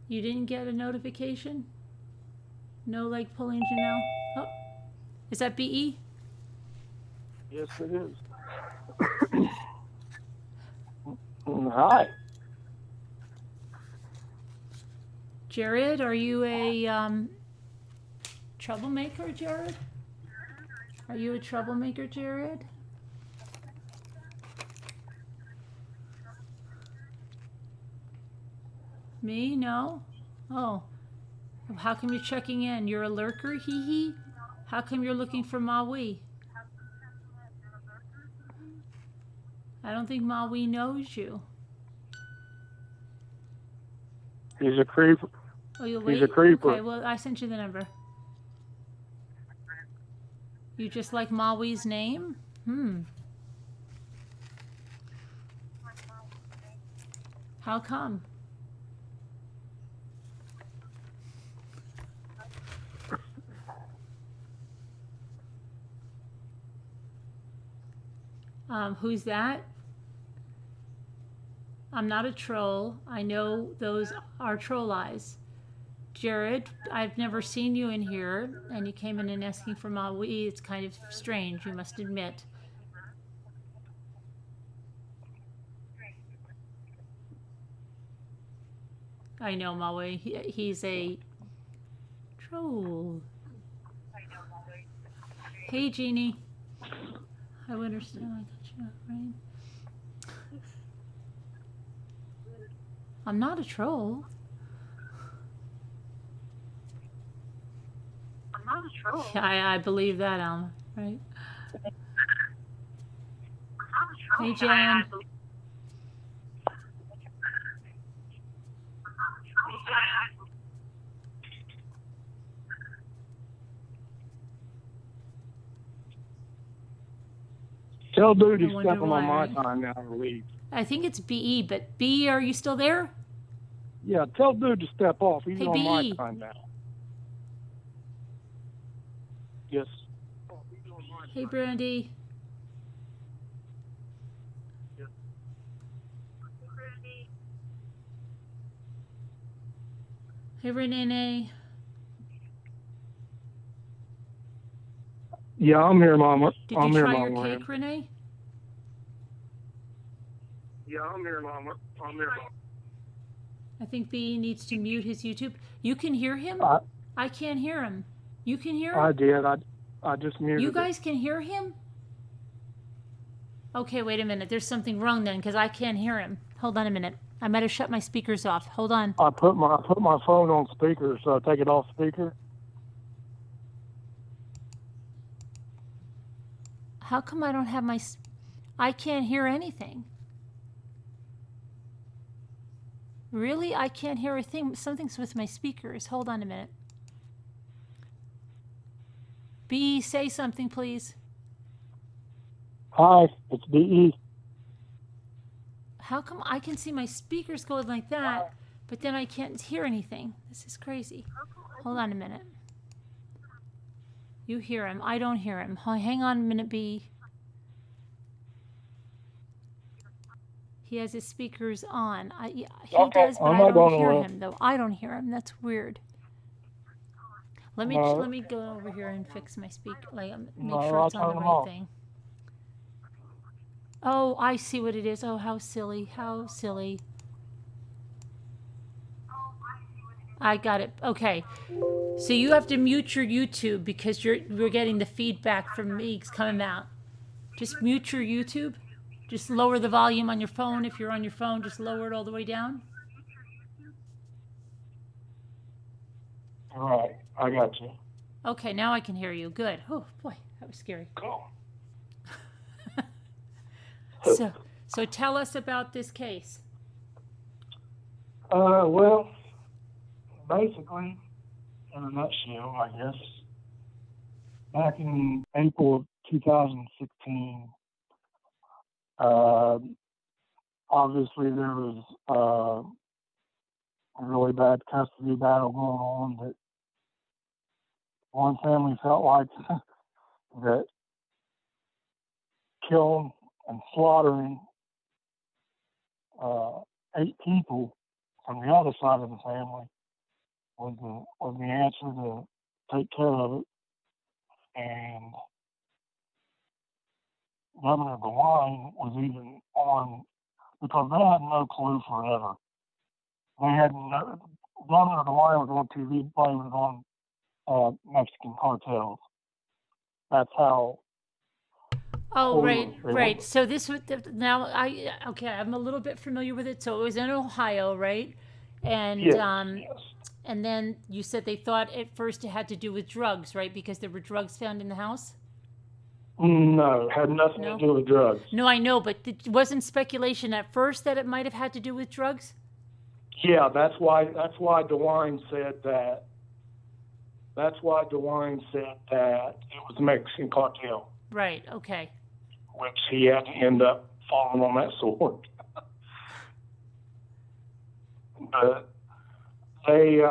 [SPEAKER 1] You didn't get a notification? No leg pulling, Janelle? Oh, is that BE?
[SPEAKER 4] Yes, it is. Hi.
[SPEAKER 1] Jared, are you a troublemaker, Jared? Are you a troublemaker, Jared? Me? No? Oh. How come you're checking in? You're a lurker? Hee hee? How come you're looking for Maui? I don't think Maui knows you.
[SPEAKER 4] He's a creeper.
[SPEAKER 1] Oh, you'll wait?
[SPEAKER 4] He's a creeper.
[SPEAKER 1] Okay, well, I sent you the number. You just like Maui's name? How come? Who's that? I'm not a troll. I know those are troll eyes. Jared, I've never seen you in here, and you came in and asking for Maui. It's kind of strange, you must admit. I know Maui. He's a troll. Hey, Jeannie. I understand. I got you, right? I'm not a troll. Yeah, I believe that, Alma. Right? Hey, Jen.
[SPEAKER 4] Tell dude
[SPEAKER 1] I
[SPEAKER 4] he's
[SPEAKER 1] wonder
[SPEAKER 4] stepping on
[SPEAKER 1] why,
[SPEAKER 4] my
[SPEAKER 1] right?
[SPEAKER 4] time now to leave.
[SPEAKER 1] I think it's BE, but BE, are you still there?
[SPEAKER 4] Yeah, tell dude to step off. He's
[SPEAKER 1] Hey,
[SPEAKER 4] on my
[SPEAKER 1] BE.
[SPEAKER 4] time now. Yes.
[SPEAKER 1] Hey, Brandy. Hey, Renee.
[SPEAKER 4] Yeah, I'm here, Mama.
[SPEAKER 1] Did
[SPEAKER 4] I'm
[SPEAKER 1] you
[SPEAKER 4] here,
[SPEAKER 1] try your
[SPEAKER 4] Mama.
[SPEAKER 1] cake, Renee?
[SPEAKER 4] Yeah, I'm here, Mama. I'm here, Mama.
[SPEAKER 1] I think BE needs to mute his YouTube. You can hear him? I can't hear him. You can hear him?
[SPEAKER 4] I did. I just muted
[SPEAKER 1] You
[SPEAKER 4] it.
[SPEAKER 1] guys can hear him? Okay, wait a minute. There's something wrong then, because I can't hear him. Hold on a minute. I might have shut my speakers off. Hold on.
[SPEAKER 4] I put my phone on speaker, so I take it off speaker.
[SPEAKER 1] How come I don't have my... I can't hear anything. Really? I can't hear a thing. Something's with my speakers. Hold on a minute. B, say something, please.
[SPEAKER 4] Hi, it's BE.
[SPEAKER 1] How come I can see my speakers going like that, but then I can't hear anything? This is crazy. Hold on a minute. You hear him. I don't hear him. Hang on a minute, B. He has his speakers on. He does, but I don't hear him, though. I don't hear him. That's weird. Let me go over here and fix my speaker. Like, make sure it's on the right thing. Oh, I see what it is. Oh, how silly. How silly. I got it. Okay. So you have to mute your YouTube because we're getting the feedback from me coming out. Just mute your YouTube. Just lower the volume on your phone. If you're on your phone, just lower it all the way down.
[SPEAKER 4] All right, I got you.
[SPEAKER 1] Okay, now I can hear you. Good. Oh, boy, that was scary.
[SPEAKER 4] Cool.
[SPEAKER 1] So tell us about this case.
[SPEAKER 4] Well, basically, in a nutshell, I guess, back in April of 2016, obviously there was a really bad custody battle going on that one family felt like that killing and slaughtering 8 people from the other side of the family was the answer to take care of it. And Governor DeWine was even on, because they had no clue forever. They had no, Governor DeWine was on TV blaming it on Mexican cartels. That's how.
[SPEAKER 1] Oh, right. So this was now I'm a little bit familiar with it. So it was in Ohio, right? And
[SPEAKER 4] Yes.
[SPEAKER 1] and then you said they thought at first it had to do with drugs, right? Because there were drugs found in the house.
[SPEAKER 4] No, had nothing to do with drugs.
[SPEAKER 1] No, I know, but wasn't speculation at first that it might have had to do with drugs?
[SPEAKER 4] Yeah, that's why DeWine said that. That's why DeWine said that it was a Mexican cartel.
[SPEAKER 1] Right. Okay.
[SPEAKER 4] Which he had to end up falling on that sword. But they, they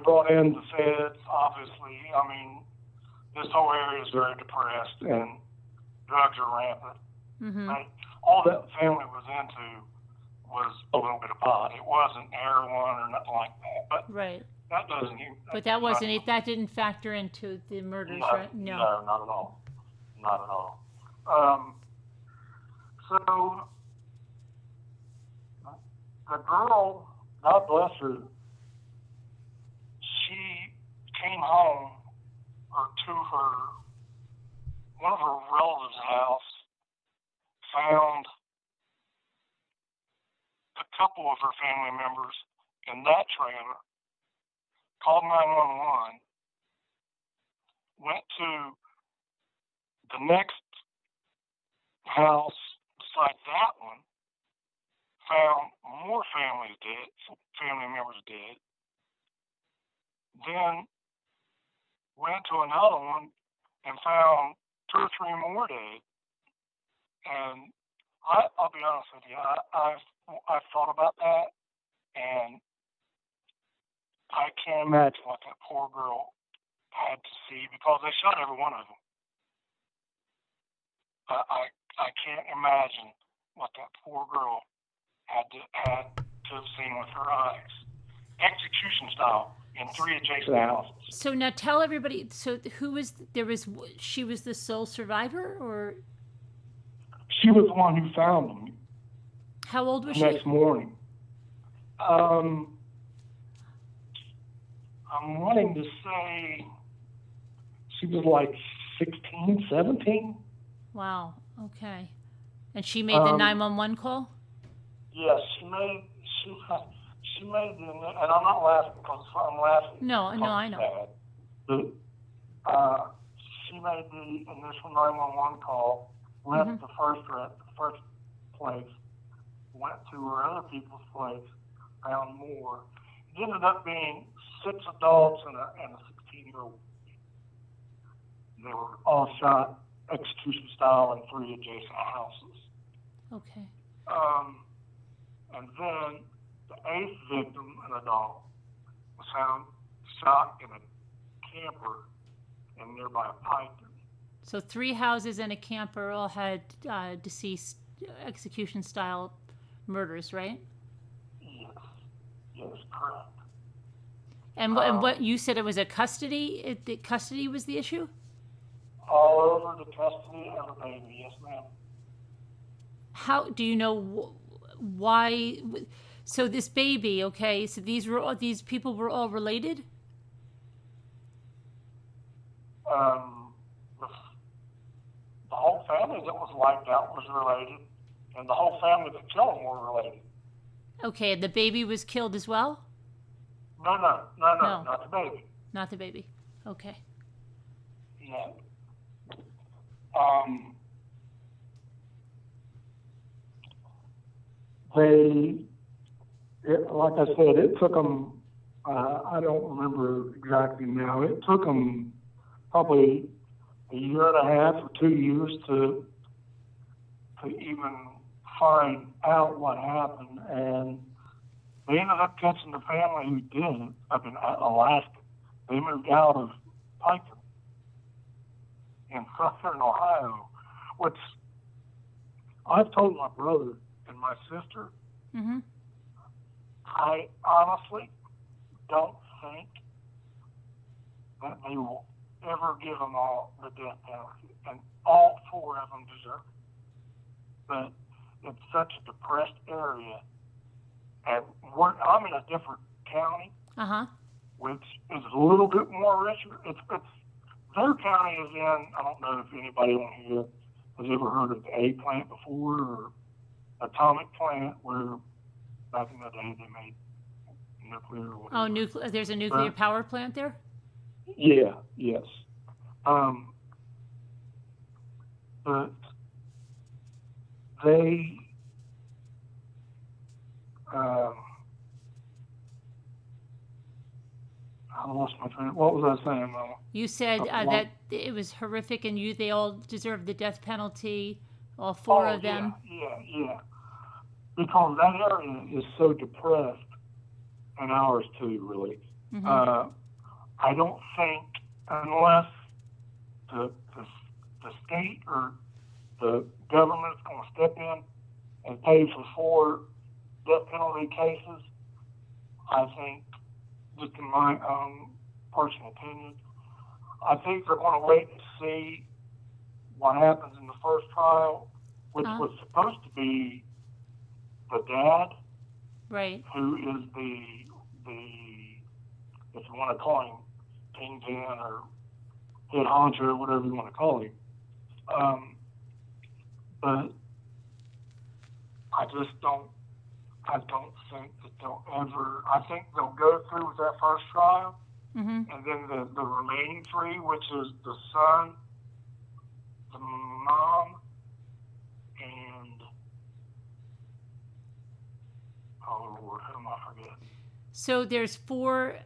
[SPEAKER 4] brought in the feds. Obviously, I mean, this whole area is very depressed and drugs are rampant.
[SPEAKER 1] Mm-hmm.
[SPEAKER 4] All that family was into was a little bit of pot. It wasn't heroin or nothing like that. But
[SPEAKER 1] right.
[SPEAKER 4] That doesn't.
[SPEAKER 1] But that wasn't it. That didn't factor into the murders, right?
[SPEAKER 4] No, not at all. Not at all. So the girl, God bless her, came home or to one of her relatives' house, found a couple of her family members in that trailer, called 911, went to the next house beside that one, found more family members dead, then went to another one and found 2 or 3 more dead. And I'll be honest with you, I've thought about that, and I can't imagine what that poor girl had to see, because they shot every one of them. I can't imagine what that poor girl had to have seen with her eyes. Execution style in 3 adjacent houses.
[SPEAKER 1] So now tell everybody. So she was the sole survivor, or
[SPEAKER 4] She was the one who found them.
[SPEAKER 1] how old was she?
[SPEAKER 4] Next morning. I'm wanting to say she was like 16, 17.
[SPEAKER 1] Wow. Okay. And she made the 911 call?
[SPEAKER 4] Yes, she made the, and I'm not laughing because I'm laughing.
[SPEAKER 1] No, I know.
[SPEAKER 4] But she made the initial 911 call, left the first place, went to her other people's place, found more. It ended up being 6 adults and a 16-year-old. They were all shot execution style in 3 adjacent houses.
[SPEAKER 1] Okay.
[SPEAKER 4] And then the 8th victim, an adult, was found shot in a camper in nearby Piketon.
[SPEAKER 1] So 3 houses and a camper all had deceased execution style murders, right?
[SPEAKER 4] Yes, correct.
[SPEAKER 1] And what you said, it was a custody? The custody was the issue?
[SPEAKER 4] All over the custody of the baby, yes, ma'am.
[SPEAKER 1] How do you know why? So this baby, okay? So these people were all related?
[SPEAKER 4] The whole family that was wiped out was related, and the whole family that killed them were related.
[SPEAKER 1] Okay, the baby was killed as well?
[SPEAKER 4] No, not the baby.
[SPEAKER 1] Not the baby. Okay.
[SPEAKER 4] No. Like I said, it took them, I don't remember exactly now, it took them probably a year and a half or 2 years to even find out what happened. And they ended up catching the family who did it up in Alaska. They moved out of Piketon in southern Ohio, which I've told my brother and my sister.
[SPEAKER 1] Mm-hmm.
[SPEAKER 4] I honestly don't think that they will ever give them all the death penalty, and all 4 of them deserve it. But it's such a depressed area, and I'm in a different county, which is a little bit more richer. It's their county is in. I don't know if anybody on here has ever heard of the A plant before, or atomic plant, where back in the day they made nuclear. Or whatever.
[SPEAKER 1] Oh, there's a nuclear power plant there?
[SPEAKER 4] Yeah. Yes. But they. I lost my train. What was I saying, Mama?
[SPEAKER 1] You said that it was horrific, and they all deserved the death penalty, all 4 of them.
[SPEAKER 4] Yeah. Because that area is so depressed, and ours too, really.
[SPEAKER 1] Mm-hmm.
[SPEAKER 4] I don't think, unless the state or the government is going to step in and pay for 4 death penalty cases, I think, just in my own personal opinion, I think they're going to wait and see what happens in the first trial, which was supposed to be the dad,
[SPEAKER 1] right?
[SPEAKER 4] Who is the if you want to call him kingpin or head honcho, whatever you want to call him. But I don't think that they'll ever, I think they'll go through with that first trial, and then the remaining three, which is the son, the mom, and, oh Lord, who am I forgetting?
[SPEAKER 1] So there's four,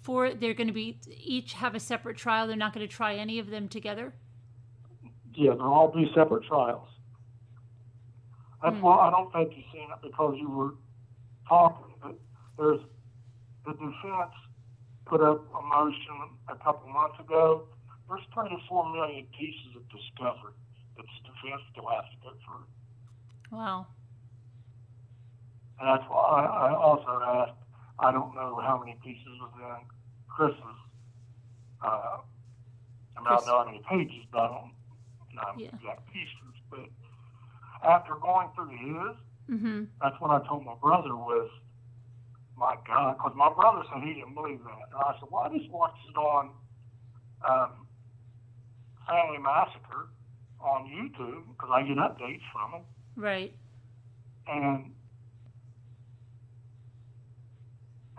[SPEAKER 1] they're going to be, each have a separate trial. They're not going to try any of them together?
[SPEAKER 4] Yeah, they'll all be separate trials. That's why I don't think you've seen it, because you were talking. But there's the defense put up a motion a couple months ago. There's 3 to 4 million pieces of discovery that the defense still has to go through.
[SPEAKER 1] Wow.
[SPEAKER 4] And that's why I also asked, I don't know how many pieces was in Chris's. I don't know how many pages, but I don't know exact pieces. But after going through his, that's what I told my brother was, my God, because my brother said he didn't believe that. And I said, well, I just watched it on Family Massacre on YouTube, because I get updates from him.
[SPEAKER 1] Right.
[SPEAKER 4] And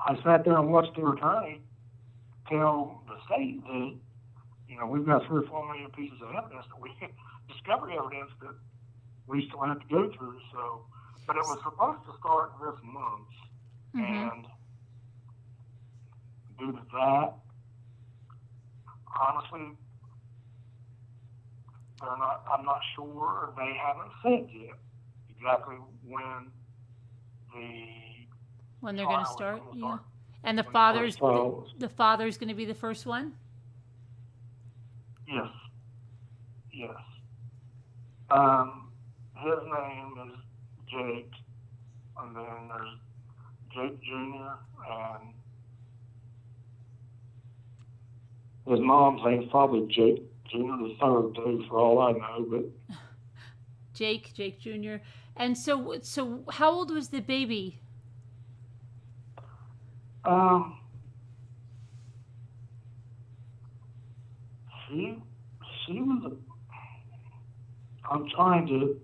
[SPEAKER 4] I sat there and watched the attorney tell the state that, we've got 3 or 4 million pieces of evidence that we discovery evidence that we still have to go through. So, but it was supposed to start this month, and due to that, honestly, I'm not sure. They haven't said yet exactly when
[SPEAKER 1] they're going to start. Yeah. And the father's going to be the first one?
[SPEAKER 4] Yes. Yes. His name is Jake, and then there's Jake Jr., and his mom's name's probably Jake Jr. the third, too, for all I know, but...
[SPEAKER 1] Jake Jr. And so how old was the baby?
[SPEAKER 4] She was I'm trying to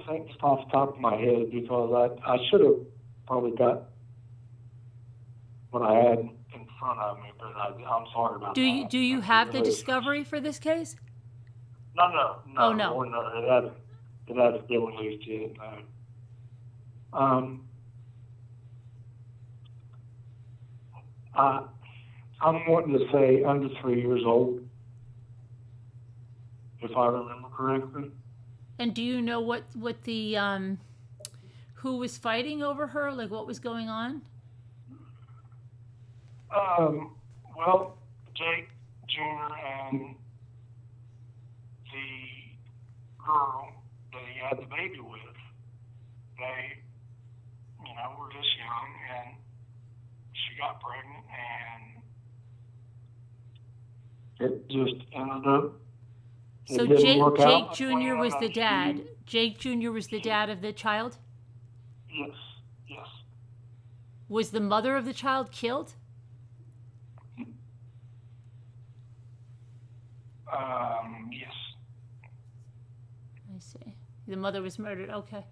[SPEAKER 4] think just off the top of my head, because I should have probably got what I had in front of me, but I'm sorry about that.
[SPEAKER 1] Do you have the discovery for this case?
[SPEAKER 4] No.
[SPEAKER 1] Oh, no.
[SPEAKER 4] It hasn't been released yet, no. I'm wanting to say under 3 years old, if I remember correctly.
[SPEAKER 1] And do you know what the who was fighting over her? Like, what was going on?
[SPEAKER 4] Well, Jake Jr. and the girl that he had the baby with, they, were just young, and she got pregnant, and it just ended up.
[SPEAKER 1] So Jake Jr. was the dad. Jake Jr. was the dad of the child?
[SPEAKER 4] Yes.
[SPEAKER 1] Was the mother of the child killed?
[SPEAKER 4] Yes.
[SPEAKER 1] I see. The mother was murdered. Okay.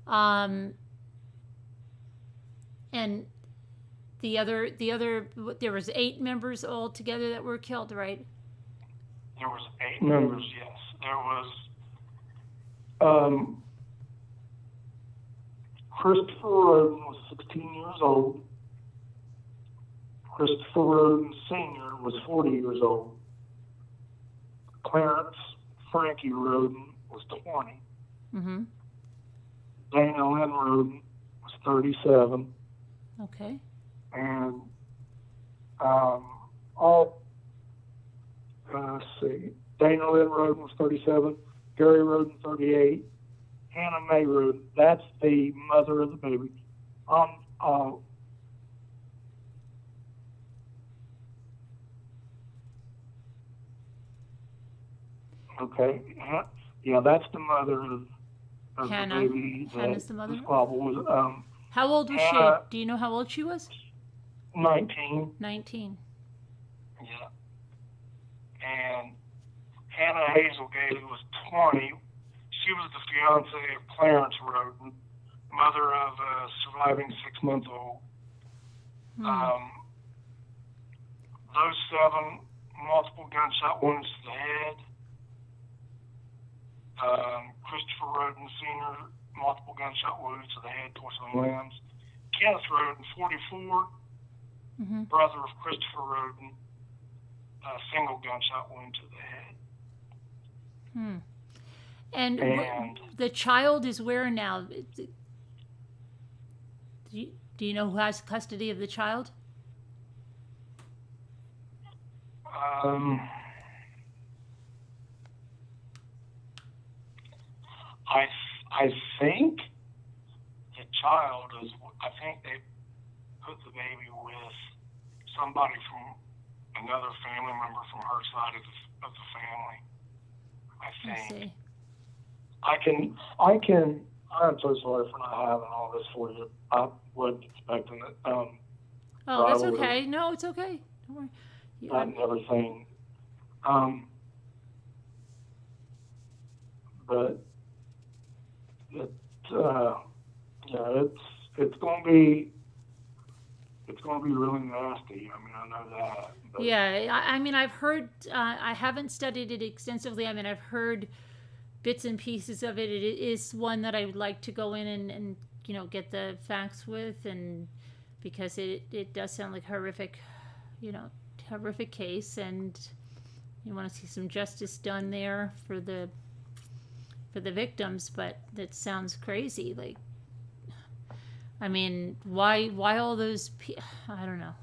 [SPEAKER 1] And the other, there was 8 members all together that were killed, right?
[SPEAKER 4] There was 8 members, yes. There was, Christopher Roden was 16 years old. Christopher Roden Sr. was 40 years old. Clarence Frankie Roden was 20.
[SPEAKER 1] Mm-hmm.
[SPEAKER 4] Dana Lynn Roden was 37.
[SPEAKER 1] Okay.
[SPEAKER 4] And let's see, Dana Lynn Roden was 37, Gary Roden 38, Hannah Mae Roden, that's the mother of the baby. Okay, yeah, that's the mother of
[SPEAKER 1] Hannah.
[SPEAKER 4] the baby.
[SPEAKER 1] Hannah's the mother?
[SPEAKER 4] Was,
[SPEAKER 1] how old was
[SPEAKER 4] Hannah,
[SPEAKER 1] she? Do you know how old she was?
[SPEAKER 4] 19.
[SPEAKER 1] 19.
[SPEAKER 4] Yeah. And Hannah Hazelgate was 20. She was the fiance of Clarence Roden, mother of a surviving 6-month-old. Those 7 multiple gunshot wounds to the head. Christopher Roden Sr., multiple gunshot wounds to the head, torso, and limbs. Kenneth Roden, 44, brother of Christopher Roden, single gunshot wound to the head.
[SPEAKER 1] And the child is where now? Do you know who has custody of the child?
[SPEAKER 4] I think the child is. I think they put the baby with somebody from another family member from her side of the family. I think. I can. I'm so sorry for not having all this for you. I wasn't expecting it.
[SPEAKER 1] Oh, that's okay. No, it's okay. Don't worry.
[SPEAKER 4] And everything. But it's going to be really nasty. I mean, I know that. But.
[SPEAKER 1] Yeah, I mean, I've heard. I haven't studied it extensively. I mean, I've heard bits and pieces of it. It is one that I would like to go in and get the facts with, and because it does sound like horrific case, and you want to see some justice done there for the victims. But that sounds crazy. Like, I mean, why all those? I don't know.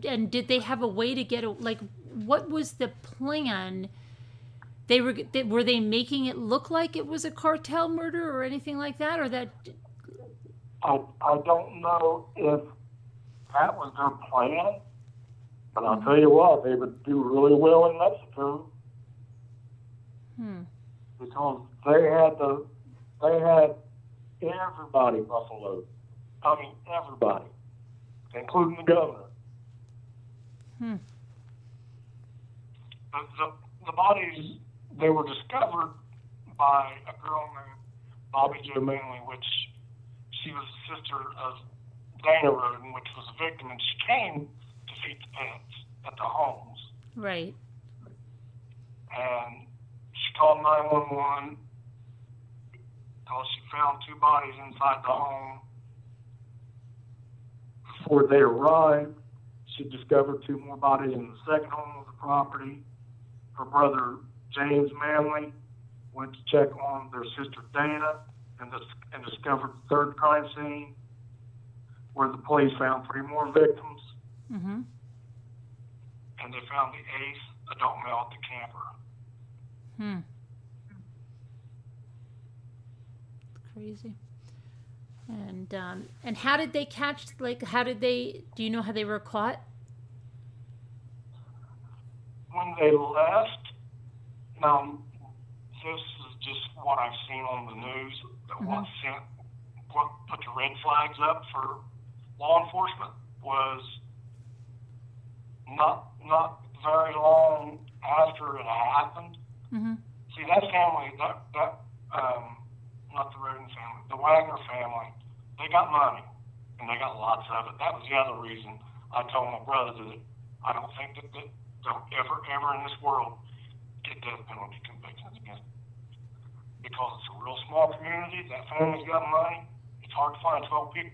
[SPEAKER 1] And did they have a way to get what was the plan? Were they making it look like it was a cartel murder or anything like that, or that?
[SPEAKER 4] I don't know if that was their plan, but I'll tell you what, they would do really well in Mexico. Because they had everybody buffaloed. I mean, everybody, including the governor. The bodies, they were discovered by a girl named Bobby Jo Manley, which she was the sister of Dana Roden, which was a victim, and she came to feed the pets at the homes.
[SPEAKER 1] Right.
[SPEAKER 4] And she called 911 because she found 2 bodies inside the home. Before they arrived, she discovered 2 more bodies in the second home of the property. Her brother, James Manley, went to check on their sister Dana and discovered the 3rd crime scene where the police found 3 more victims. And they found the 8th adult male at the camper.
[SPEAKER 1] Crazy. And how did they catch? Do you know how they were caught?
[SPEAKER 4] When they left, now this is just what I've seen on the news. What put the red flags up for law enforcement was not very long after it happened. See, that family, not the Roden family, the Wagner family, they got money, and they got lots of it. That was the other reason I told my brother that I don't think that they'll ever in this world get death penalty convictions again. Because it's a real small community, that family's got money, it's hard to find 12 people.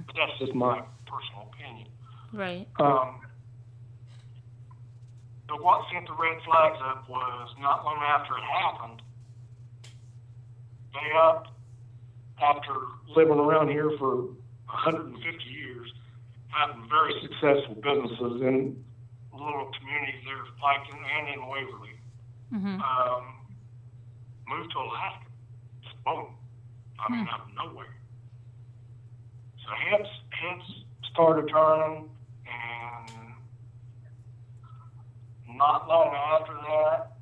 [SPEAKER 4] But that's just my personal opinion.
[SPEAKER 1] Right.
[SPEAKER 4] But what sent the red flags up was not long after it happened, they after living around here for 150 years, having very successful businesses in little communities there of Piketon and in Waverly, moved to Alaska. Just boom. I mean, out of nowhere. So heads started turning, and not long after that,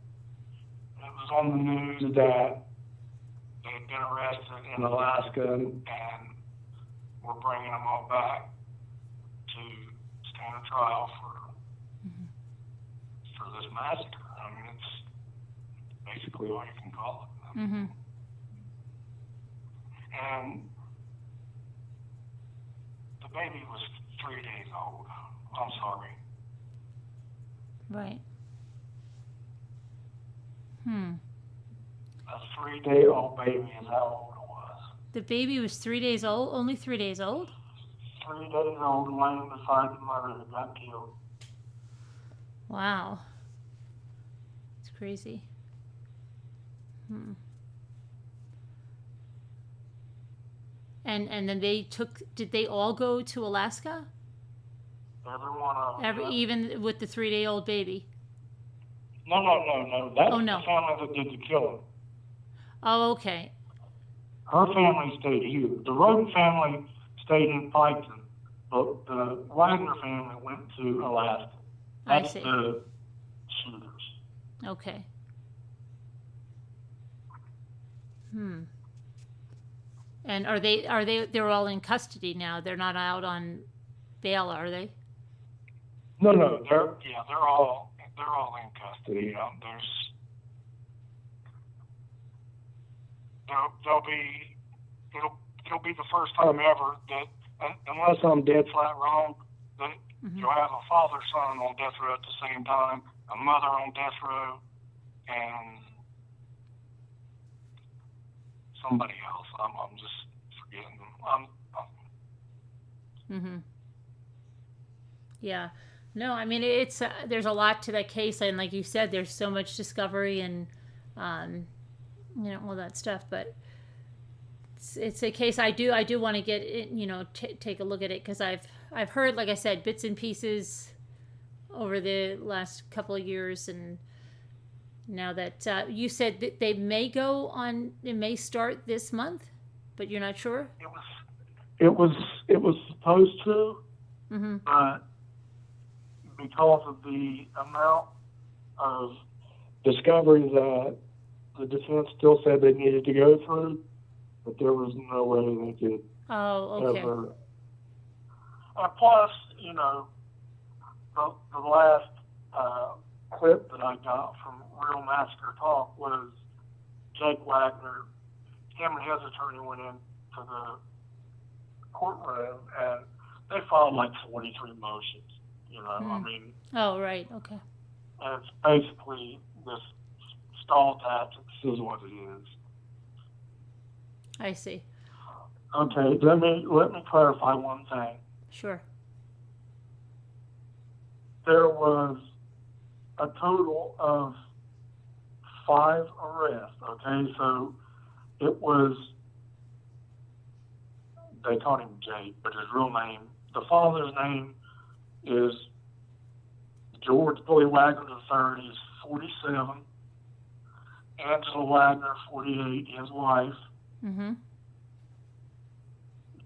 [SPEAKER 4] it was on the news that they had been arrested in Alaska and were bringing them all back. stand trial for this massacre. I mean, it's basically all you can call it.
[SPEAKER 1] Mm-hmm.
[SPEAKER 4] And the baby was 3 days old. I'm sorry.
[SPEAKER 1] Right.
[SPEAKER 4] A 3-day-old baby is how old it was.
[SPEAKER 1] The baby was 3 days old? Only 3 days old?
[SPEAKER 4] 3 days old, laying beside the mother that got killed.
[SPEAKER 1] Wow. It's crazy. And then did they all go to Alaska?
[SPEAKER 4] Every one of them. Yeah.
[SPEAKER 1] Even with the 3-day-old baby?
[SPEAKER 4] No. That's
[SPEAKER 1] Oh, no.
[SPEAKER 4] the family that did the killing.
[SPEAKER 1] Oh, okay.
[SPEAKER 4] Her family stayed here. The Roden family stayed in Piketon, but the Wagner family went to Alaska. That's
[SPEAKER 1] I see.
[SPEAKER 4] the shooters.
[SPEAKER 1] Okay. And they're all in custody now? They're not out on bail, are they?
[SPEAKER 4] No, they're all in custody. It'll be the first time ever that, unless I'm dead flat wrong, that you'll have a father-son on death row at the same time, a mother on death row, and somebody else. I'm just forgetting them.
[SPEAKER 1] Yeah. No, I mean, it's there's a lot to that case, and like you said, there's so much discovery and all that stuff. But it's a case I do want to get it, take a look at it, because I've heard, like I said, bits and pieces over the last couple of years, and now that you said that it may start this month, but you're not sure.
[SPEAKER 4] It was supposed to, but because of the amount of discovery that the defense still said they needed to go through, but there was no way they could ever. And plus, the last clip that I got from Real Massacre Talk was Jake Wagner. Him and his attorney went into the courtroom and they filed like 43 motions. I mean.
[SPEAKER 1] Oh, right. Okay.
[SPEAKER 4] And it's basically this stall tactics is what it is.
[SPEAKER 1] I see.
[SPEAKER 4] Okay, let me clarify one thing.
[SPEAKER 1] Sure.
[SPEAKER 4] There was a total of 5 arrests. Okay, so it was, they called him Jake, but his real name, the father's name is George Billy Wagner III. He's 47. Angela Wagner, 48, his wife.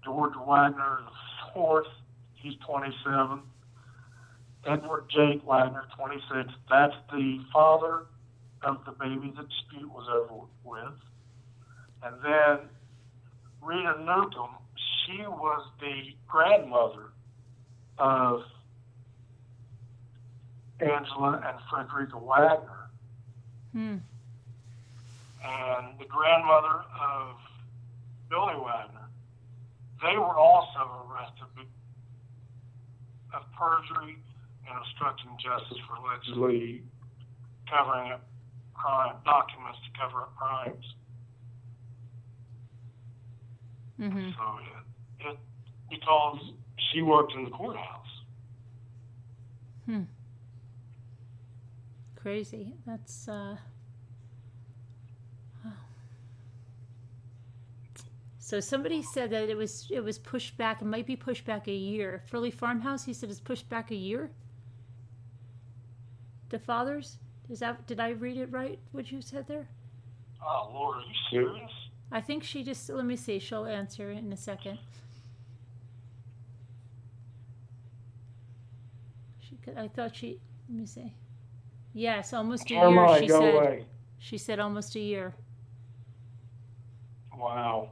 [SPEAKER 4] George Wagner IV, he's 27. Edward Jake Wagner, 26. That's the father of the baby the dispute was over with. And then Rita Newcomb, she was the grandmother of Angela and Frederica Wagner. And the grandmother of Billy Wagner, they were also arrested of perjury and obstructing justice for allegedly covering up documents to cover up crimes. So it because she worked in the courthouse.
[SPEAKER 1] Crazy. That's So somebody said that it was pushed back. It might be pushed back a year. Frilly Farmhouse, he said it's pushed back a year. The fathers? Did I read it right? What you said there?
[SPEAKER 4] Oh Lord, are you serious?
[SPEAKER 1] I think she just. Let me see. She'll answer in a second. I thought she. Let me see. Yes, almost a year. She said.
[SPEAKER 4] Away.
[SPEAKER 1] She said almost a year.
[SPEAKER 4] Wow.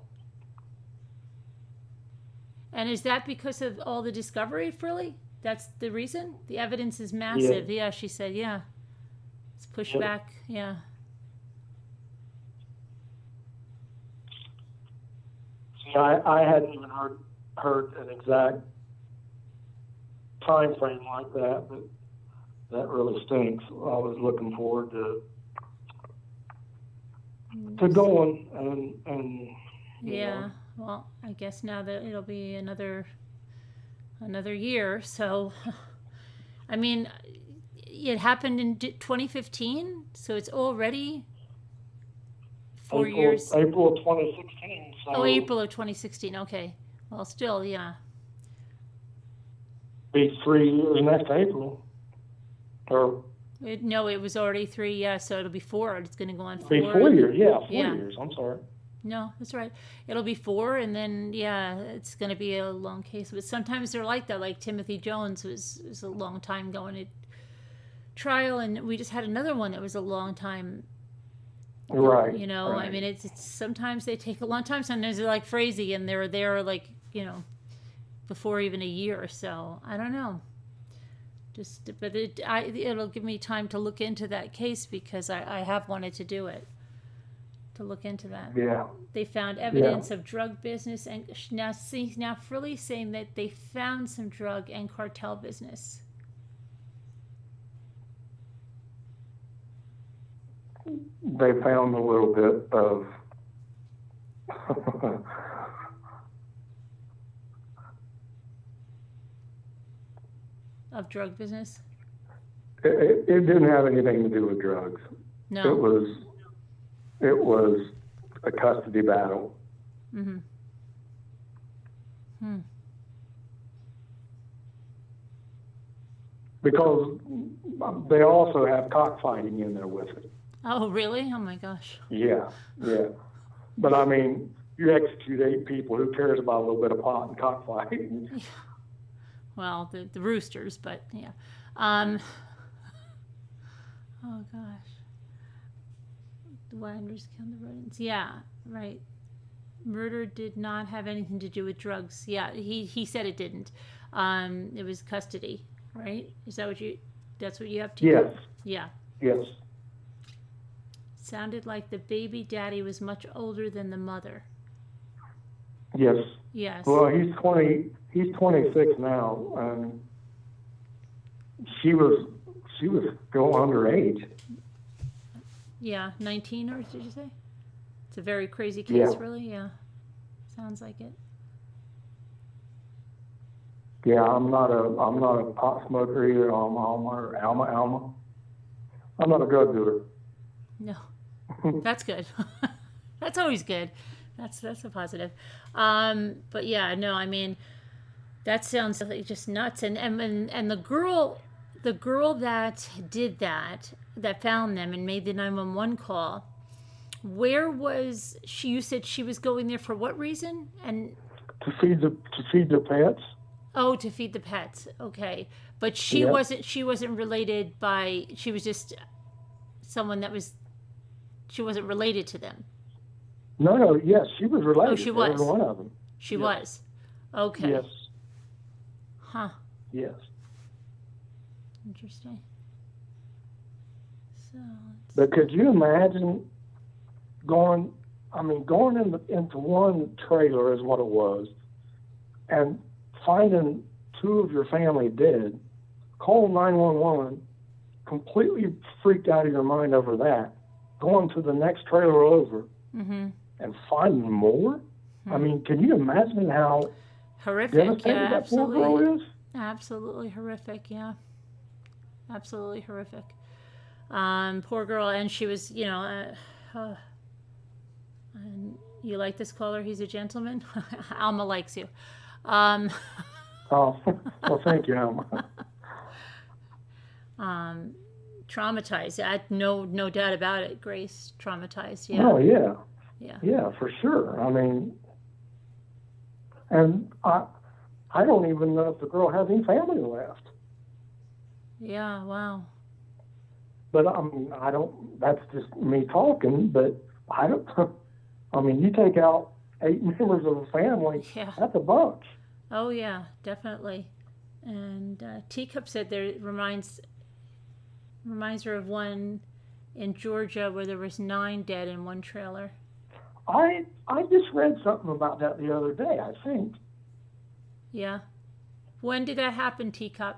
[SPEAKER 1] And is that because of all the discovery, Frilly? That's the reason? The evidence is massive. Yeah, she said, yeah. It's pushed back, yeah.
[SPEAKER 4] See, I hadn't even heard an exact time frame like that, but that really stinks. I was looking forward to going and
[SPEAKER 1] yeah. Well, I guess now that it'll be another year. So, I mean, it happened in 2015, so it's already 4 years.
[SPEAKER 4] April of 2016. So
[SPEAKER 1] Oh, April of 2016. Okay. Well, still, yeah.
[SPEAKER 4] Be 3 years next April. Or
[SPEAKER 1] No, it was already 3. Yeah, so it'll be 4. It's going to go on 4.
[SPEAKER 4] be 4 years. Yeah, 4
[SPEAKER 1] Yeah.
[SPEAKER 4] years. I'm sorry.
[SPEAKER 1] No, that's right. It'll be 4, and then it's going to be a long case. But sometimes they're like that. Like Timothy Jones was a long time going to trial, and we just had another one that was a long time.
[SPEAKER 4] Right.
[SPEAKER 1] Right. I mean, it's sometimes they take a long time. Sometimes they're like Frazeee, and they're there like before even a year or so. I don't know. But it'll give me time to look into that case because I have wanted to do it. To look into that.
[SPEAKER 4] Yeah.
[SPEAKER 1] They found evidence of drug business, and now Frilly's saying that they found some drug and cartel business.
[SPEAKER 4] They found a little bit of
[SPEAKER 1] Of drug business?
[SPEAKER 4] it didn't have anything to do with drugs.
[SPEAKER 1] No.
[SPEAKER 4] It was a custody battle.
[SPEAKER 1] Mm-hmm.
[SPEAKER 4] Because they also have cockfighting in there with it.
[SPEAKER 1] Oh, really? Oh, my gosh.
[SPEAKER 4] Yeah. But I mean, you execute 8 people. Who cares about a little bit of pot and cockfighting?
[SPEAKER 1] Well, the roosters, but yeah. Oh, gosh. The winders killed the rodents. Yeah, right. Murder did not have anything to do with drugs. Yeah, he said it didn't. It was custody, right? Is that that's what you have to do?
[SPEAKER 4] Yes.
[SPEAKER 1] Yeah.
[SPEAKER 4] Yes.
[SPEAKER 1] Sounded like the baby daddy was much older than the mother.
[SPEAKER 4] Yes.
[SPEAKER 1] Yes.
[SPEAKER 4] Well, he's 26 now, and she was still underage.
[SPEAKER 1] Yeah, 19, or did you say? It's a very crazy case,
[SPEAKER 4] Yeah.
[SPEAKER 1] really. Yeah, sounds like it.
[SPEAKER 4] Yeah, I'm not a pot smoker either. Alma. I'm not a drug dealer.
[SPEAKER 1] No, that's good. That's always good. That's a positive. But yeah, no, I mean, that sounds like just nuts. And the girl that did that found them and made the 911 call. Where was she? You said she was going there for what reason? And
[SPEAKER 4] to feed the pets.
[SPEAKER 1] Oh, to feed the pets. Okay, but she wasn't. She wasn't related she was just someone that was. She wasn't related to them.
[SPEAKER 4] No. Yes, she was related.
[SPEAKER 1] Oh, she was.
[SPEAKER 4] Every one of them.
[SPEAKER 1] She was. Okay.
[SPEAKER 4] Yes.
[SPEAKER 1] Huh.
[SPEAKER 4] Yes.
[SPEAKER 1] Interesting. So.
[SPEAKER 4] But could you imagine going into one trailer is what it was, and finding 2 of your family dead, call 911, completely freaked out of your mind over that, going to the next trailer over,
[SPEAKER 1] Mm-hmm.
[SPEAKER 4] and finding more? I mean, can you imagine how
[SPEAKER 1] horrific?
[SPEAKER 4] devastated
[SPEAKER 1] Yeah,
[SPEAKER 4] that poor
[SPEAKER 1] absolutely.
[SPEAKER 4] girl is?
[SPEAKER 1] Absolutely horrific. Yeah. Absolutely horrific. Poor girl, and she was, and you like this caller? He's a gentleman. Alma likes you.
[SPEAKER 4] Oh, well, thank you, Alma.
[SPEAKER 1] Traumatized. No doubt about it. Grace traumatized. Yeah.
[SPEAKER 4] Oh, yeah.
[SPEAKER 1] Yeah.
[SPEAKER 4] Yeah, for sure. I mean, and I don't even know if the girl has any family left.
[SPEAKER 1] Yeah. Wow.
[SPEAKER 4] But I mean, that's just me talking, but I don't, I mean, you take out 8 members of a family,
[SPEAKER 1] Yeah.
[SPEAKER 4] that's a bunch.
[SPEAKER 1] Oh yeah, definitely. And Teacup said there reminds her of one in Georgia where there was 9 dead in one trailer.
[SPEAKER 5] I just read something about that the other day, I think.
[SPEAKER 1] Yeah. When did that happen, Teacup?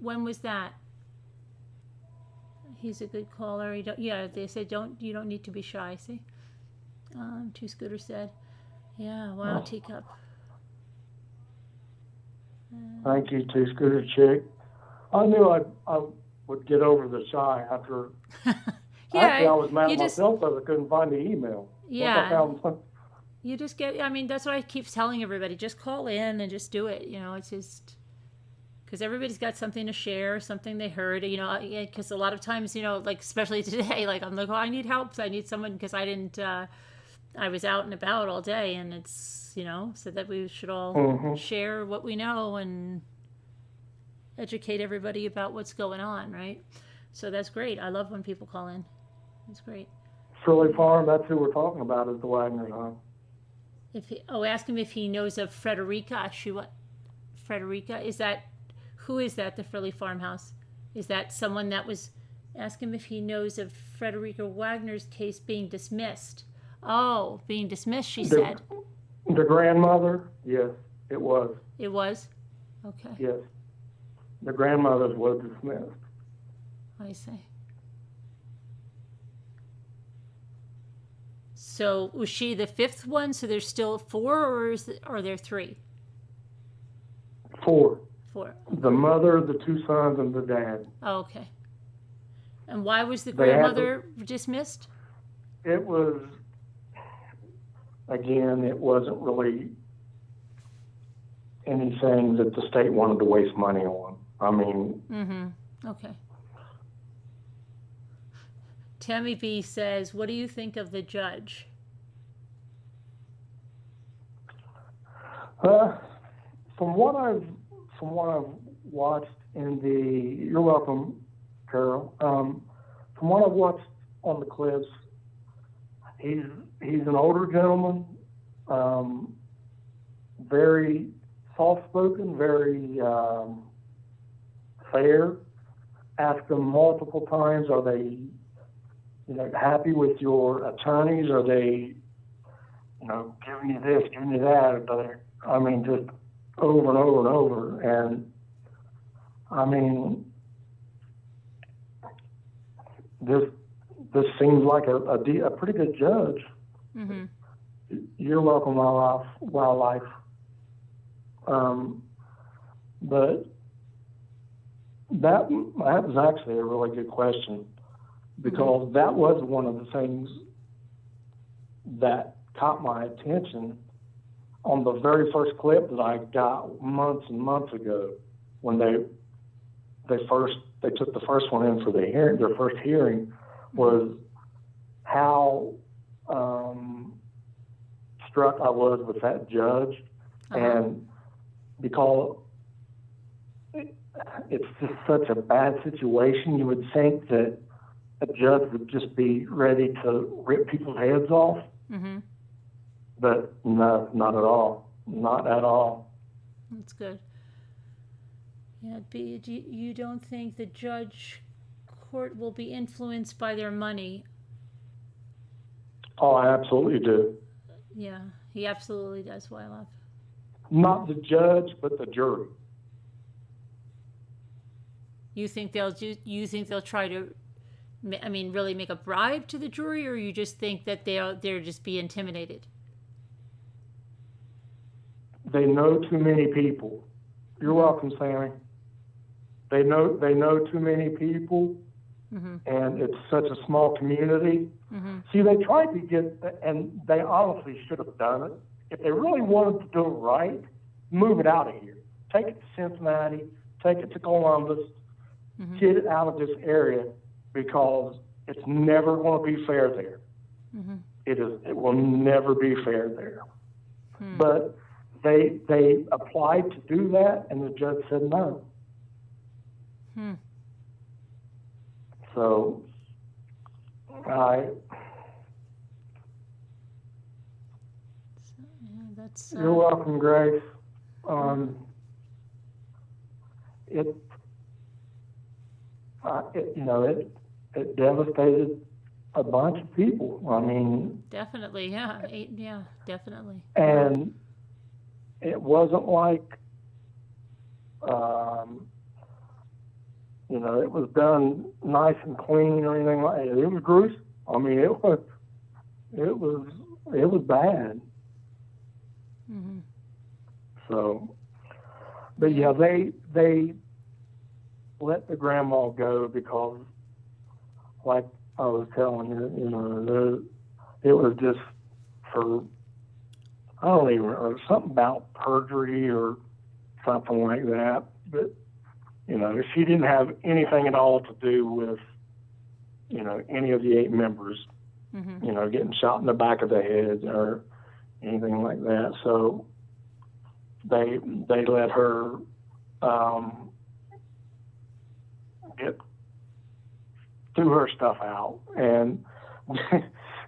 [SPEAKER 1] When was that? He's a good caller. They said you don't need to be shy. See, Two Scooter said, yeah. Wow, Teacup.
[SPEAKER 5] Thank you, Two Scooter Chick. I knew I would get over the shy after.
[SPEAKER 1] Yeah,
[SPEAKER 5] actually, I was mad at myself because I couldn't find the email.
[SPEAKER 1] Yeah. You just get. I mean, that's what I keep telling everybody. Just call in and just do it. It's just. Because everybody's got something to share, something they heard, because a lot of times, like especially today, like I'm like, oh, I need help. So I need someone because I was out and about all day, and it's, so that we should all share what we know and educate everybody about what's going on, right? So that's great. I love when people call in. That's great.
[SPEAKER 5] Shirley Farm, that's who we're talking about, is the Wagner's, huh?
[SPEAKER 1] Ask him if he knows of Frederica. Frederica, who is that, the Frilly Farmhouse? Is that someone that was... Ask him if he knows of Frederica Wagner's case being dismissed. Oh, being dismissed, she said.
[SPEAKER 5] The grandmother? Yes, it was.
[SPEAKER 1] It was? Okay.
[SPEAKER 5] Yes. The grandmother's was dismissed.
[SPEAKER 1] I see. So was she the 5th one? So there's still 4, or are there 3?
[SPEAKER 5] 4.
[SPEAKER 1] 4.
[SPEAKER 5] The mother, the 2 sons, and the dad.
[SPEAKER 1] Oh, okay. And why was the grandmother dismissed?
[SPEAKER 5] It was, again, it wasn't really anything that the state wanted to waste money on. I mean...
[SPEAKER 1] Okay. Tammy B says, what do you think of the judge?
[SPEAKER 5] From what I've watched in the... You're welcome, Carol. From what I've watched on the clips, he's an older gentleman, very soft-spoken, very fair. Asked them multiple times, are they happy with your attorneys? Are they, giving you this, giving you that? Just over and over and over. And I mean, this seems like a pretty good judge. You're welcome, wildlife. But that was actually a really good question, because that was one of the things that caught my attention on the very first clip that I got months and months ago, when they took the first one in for their first hearing, was how struck I was with that judge. And because it's just such a bad situation, you would think that a judge would just be ready to rip people's heads off. But no, not at all. Not at all.
[SPEAKER 1] That's good. Yeah, you don't think the judge court will be influenced by their money?
[SPEAKER 5] Oh, I absolutely do.
[SPEAKER 1] Yeah, he absolutely does, Wildlife.
[SPEAKER 5] Not the judge, but the jury.
[SPEAKER 1] You think they'll try to, really make a bribe to the jury, or you just think that they'll just be intimidated?
[SPEAKER 5] They know too many people. You're welcome, Sammy. They know too many people, and it's such a small community. See, they tried to get, and they honestly should have done it. If they really wanted to do it right, move it out of here. Take it to Cincinnati, take it to Columbus, get it out of this area, because it's never going to be fair there. It will never be fair there. But they applied to do that, and the judge said no. So you're welcome, Grace. it devastated a bunch of people. I mean,
[SPEAKER 1] definitely, yeah, definitely.
[SPEAKER 5] And it wasn't like, it was done nice and clean or anything like that. It was gruesome. I mean, it was bad.
[SPEAKER 1] Mm-hmm.
[SPEAKER 5] So, but yeah, they let the grandma go because, like I was telling you, it was just for, I don't even, or something about perjury or something like that. But, she didn't have anything at all to do with, any of the 8 members,
[SPEAKER 1] mm-hmm.
[SPEAKER 5] Getting shot in the back of the head or anything like that. So they let her threw her stuff out, and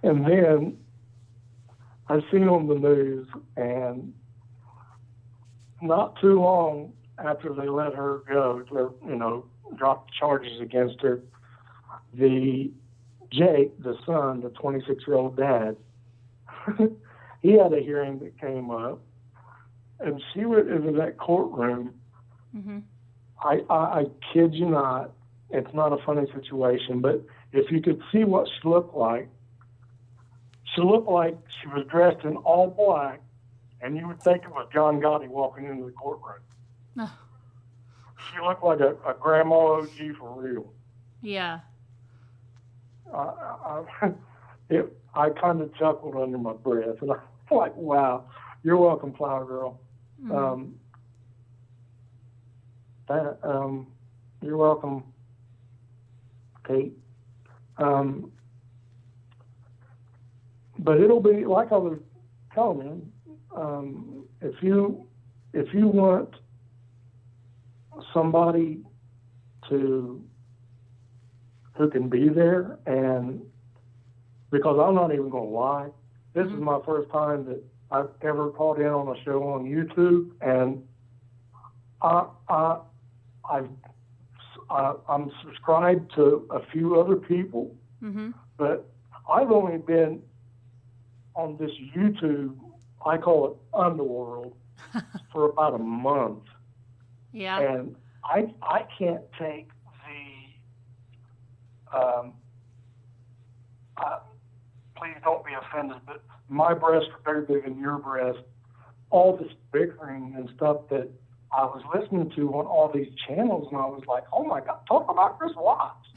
[SPEAKER 5] and then I seen on the news, and not too long after they let her go, dropped charges against her, Jake, the son, the 26-year-old dad, he had a hearing that came up, and she went into that courtroom.
[SPEAKER 1] Mm-hmm.
[SPEAKER 5] I kid you not, it's not a funny situation, but if you could see what she looked like she was dressed in all black, and you would think it was John Gotti walking into the courtroom.
[SPEAKER 1] Oh.
[SPEAKER 5] She looked like a grandma OG for real.
[SPEAKER 1] Yeah.
[SPEAKER 5] I kind of chuckled under my breath, and I'm like, wow, you're welcome, Flower Girl.
[SPEAKER 1] Mm-hmm.
[SPEAKER 5] You're welcome, Kate. But it'll be like I was telling you. If you want somebody who can be there, and because I'm not even going to lie, this is my first time that I've ever called in on a show on YouTube, and I'm subscribed to a few other people, but I've only been on this YouTube, I call it Underworld, for about a month.
[SPEAKER 1] Yeah.
[SPEAKER 5] And I can't take please don't be offended, but my breasts are very big than your breast. All this bickering and stuff that I was listening to on all these channels, and I was like, oh my God, talk about Chris Watts.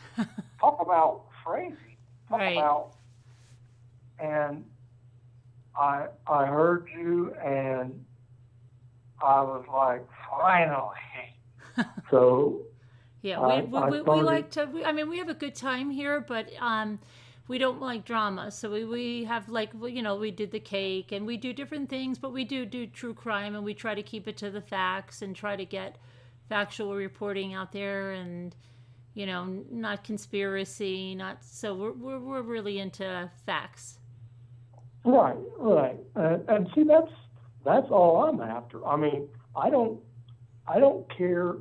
[SPEAKER 5] Talk about Frazeee. Talk about, and I heard you, and I was like, finally. So
[SPEAKER 1] yeah, we like to. We have a good time here, but we don't like drama. So we have we did the cake, and we do different things, but we do true crime, and we try to keep it to the facts and try to get factual reporting out there, and not conspiracy, not so we're really into facts.
[SPEAKER 5] Right, and see, that's all I'm after. I mean, I don't care.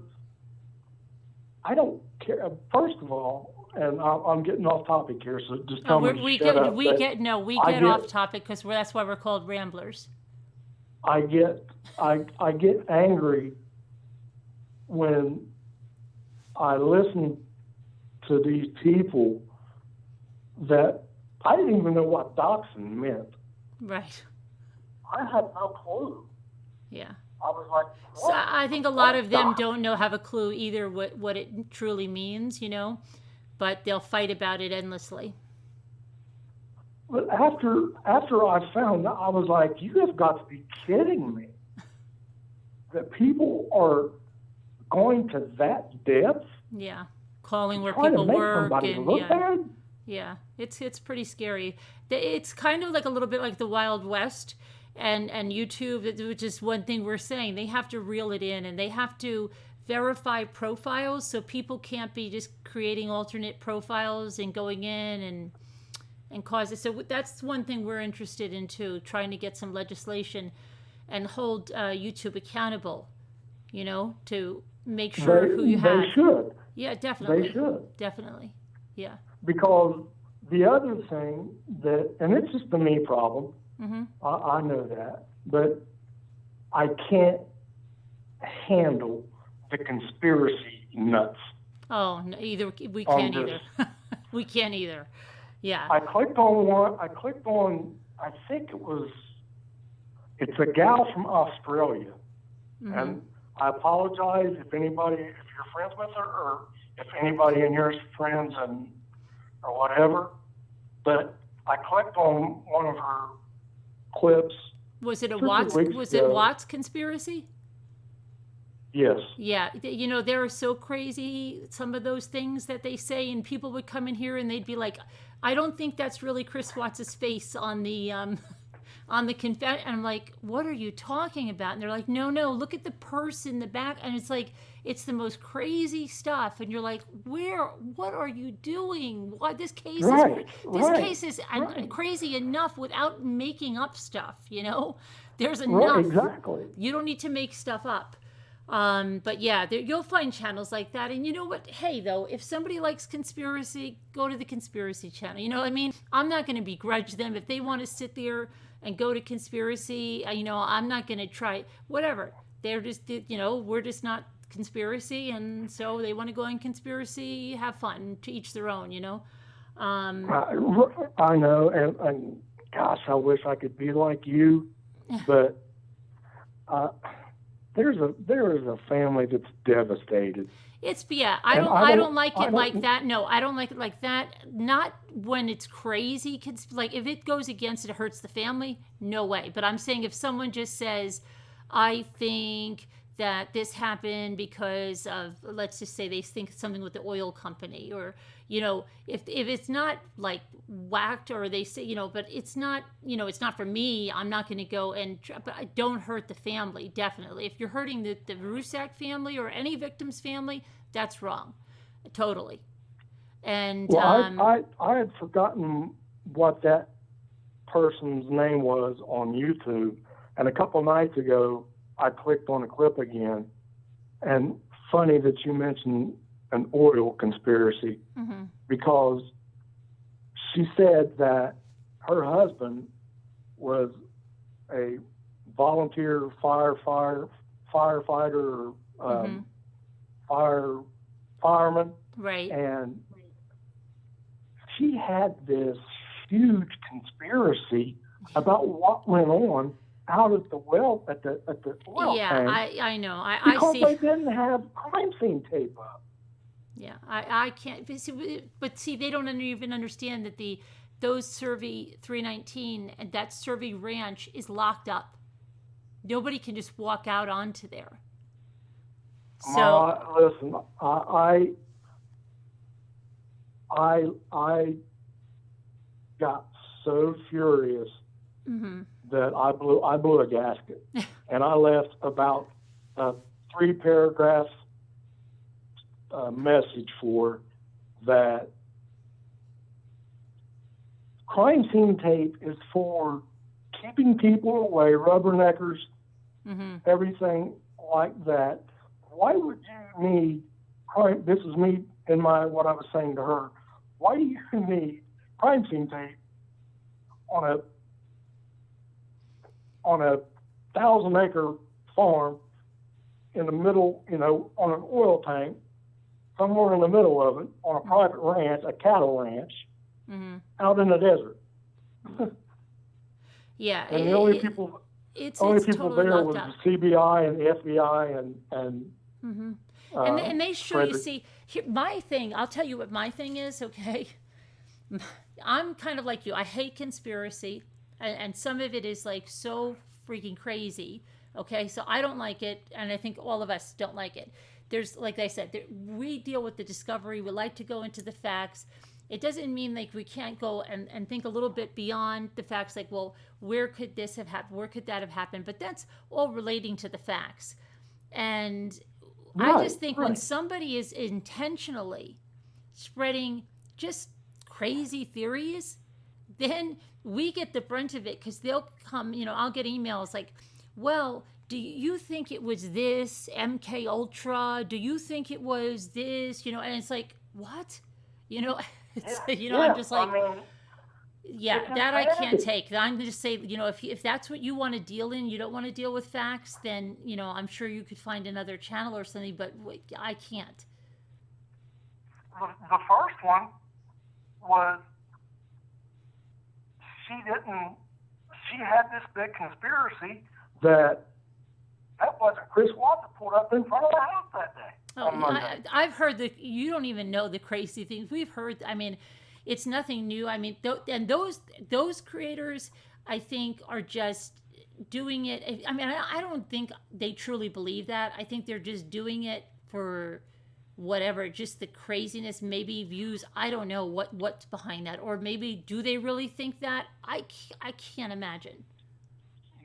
[SPEAKER 5] First of all, and I'm getting off topic here, so just tell me to shut up.
[SPEAKER 1] We get off topic because that's why we're called ramblers.
[SPEAKER 5] I get angry when I listen to these people that I didn't even know what doxing meant.
[SPEAKER 1] Right.
[SPEAKER 5] I had no clue.
[SPEAKER 1] Yeah.
[SPEAKER 5] I was like, what?
[SPEAKER 1] So I think a lot of them don't have a clue either what it truly means, but they'll fight about it endlessly.
[SPEAKER 5] But after I found out, I was like, you have got to be kidding me. That people are going to that depth?
[SPEAKER 1] Yeah. Calling where people work and
[SPEAKER 5] bad?
[SPEAKER 1] Yeah, it's pretty scary. It's kind of like a little bit like the Wild West, and YouTube, which is one thing we're saying. They have to reel it in, and they have to verify profiles, so people can't be just creating alternate profiles and going in and cause it. So that's one thing we're interested in too, trying to get some legislation and hold YouTube accountable to make sure who you have.
[SPEAKER 5] They should.
[SPEAKER 1] Yeah, definitely.
[SPEAKER 5] They should.
[SPEAKER 1] Definitely. Yeah.
[SPEAKER 5] Because the other thing and it's just a me problem,
[SPEAKER 1] Mm-hmm.
[SPEAKER 5] I know that, but I can't handle the conspiracy nuts.
[SPEAKER 1] Oh, no, we
[SPEAKER 5] on
[SPEAKER 1] can't
[SPEAKER 5] this.
[SPEAKER 1] either. We can't either. Yeah.
[SPEAKER 5] I clicked on one. I think it's a gal from Australia.
[SPEAKER 1] Mm-hmm.
[SPEAKER 5] And I apologize if you're friends with her, or if anybody in here is friends or whatever. But I clicked on one of her clips.
[SPEAKER 1] Was it a
[SPEAKER 5] 2
[SPEAKER 1] Watts?
[SPEAKER 5] weeks
[SPEAKER 1] Was
[SPEAKER 5] ago.
[SPEAKER 1] it Watts conspiracy?
[SPEAKER 5] Yes.
[SPEAKER 1] Yeah, they are so crazy, some of those things that they say, and people would come in here and they'd be like, I don't think that's really Chris Watts' face on the confetti. And I'm like, what are you talking about? And they're like, no, look at the purse in the back. And it's like, it's the most crazy stuff. And you're like, what are you doing? Why this case is crazy enough without making up stuff, There's enough.
[SPEAKER 5] Right, exactly.
[SPEAKER 1] You don't need to make stuff up. But yeah, you'll find channels like that. And you know what? Hey, though, if somebody likes conspiracy, go to the conspiracy channel. You know what I mean? I'm not going to begrudge them if they want to sit there and go to conspiracy. I'm not going to try whatever. They're just, we're just not conspiracy. And so they want to go on conspiracy, have fun, to each their own,
[SPEAKER 5] I know. And gosh, I wish I could be like you, but, there is a family that's devastated.
[SPEAKER 1] I don't like it like that. No, I don't like it like that. Not when it's crazy. Like if it goes against it, hurts the family. No way. But I'm saying if someone just says, I think that this happened because of, let's just say they think something with the oil company, or if it's not like whacked, or they say but it's not it's not for me, I'm not going to go but I don't hurt the family. Definitely, if you're hurting the Rusak family or any victim's family, that's wrong, totally. And
[SPEAKER 5] I had forgotten what that person's name was on YouTube, and a couple nights ago I clicked on a clip again, and funny that you mentioned an oil conspiracy,
[SPEAKER 1] mm-hmm.
[SPEAKER 5] because she said that her husband was a volunteer firefighter,
[SPEAKER 1] mm-hmm.
[SPEAKER 5] fireman,
[SPEAKER 1] right,
[SPEAKER 5] and she had this huge conspiracy about what went on out at the well at the oil tank.
[SPEAKER 1] I know.
[SPEAKER 5] Because
[SPEAKER 1] I see.
[SPEAKER 5] they didn't have crime scene tape up.
[SPEAKER 1] Yeah, I can't. But see, they don't even understand that those Frazeee 319 and that Frazeee ranch is locked up. Nobody can just walk out onto there. So
[SPEAKER 5] listen, I got so furious.
[SPEAKER 1] Mm-hmm.
[SPEAKER 5] That I blew a gasket, and I left about a 3-paragraph message for that. Crime scene tape is for keeping people away, rubberneckers,
[SPEAKER 1] mm-hmm.
[SPEAKER 5] everything like that. Why would you need crime? This is me in what I was saying to her. Why do you need crime scene tape on a 1,000-acre farm in the middle, on an oil tank, somewhere in the middle of it, on a private ranch, a cattle ranch,
[SPEAKER 1] mm-hmm.
[SPEAKER 5] out in the desert?
[SPEAKER 1] Yeah,
[SPEAKER 5] and the only people
[SPEAKER 1] totally
[SPEAKER 5] there was
[SPEAKER 1] up.
[SPEAKER 5] the CBI and the FBI and
[SPEAKER 1] mm-hmm. And they show you. See, my thing. I'll tell you what my thing is. Okay, I'm kind of like you. I hate conspiracy. And some of it is like so freaking crazy. Okay, so I don't like it, and I think all of us don't like it. There's, like I said, we deal with the discovery. We like to go into the facts. It doesn't mean like we can't go and think a little bit beyond the facts, like, well, where could this have happened? Where could that have happened? But that's all relating to the facts. And I just think when somebody is intentionally spreading just crazy theories, then we get the brunt of it, because they'll come, I'll get emails like, well, do you think it was this MK Ultra? Do you think it was this? You know, and it's like, what? You know, I'm just like, yeah, that I can't take. I'm just say, if that's what you want to deal in, you don't want to deal with facts, then, I'm sure you could find another channel or something, but I can't.
[SPEAKER 4] The first one was she had this big conspiracy that wasn't Chris Watts that pulled up in front of the house that day.
[SPEAKER 1] Oh, I've heard you don't even know the crazy things we've heard. I mean, it's nothing new. I mean, and those creators, I think, are just doing it. I mean, I don't think they truly believe that. I think they're just doing it for whatever, just the craziness, maybe views. I don't know what's behind that, or maybe do they really think that? I can't imagine.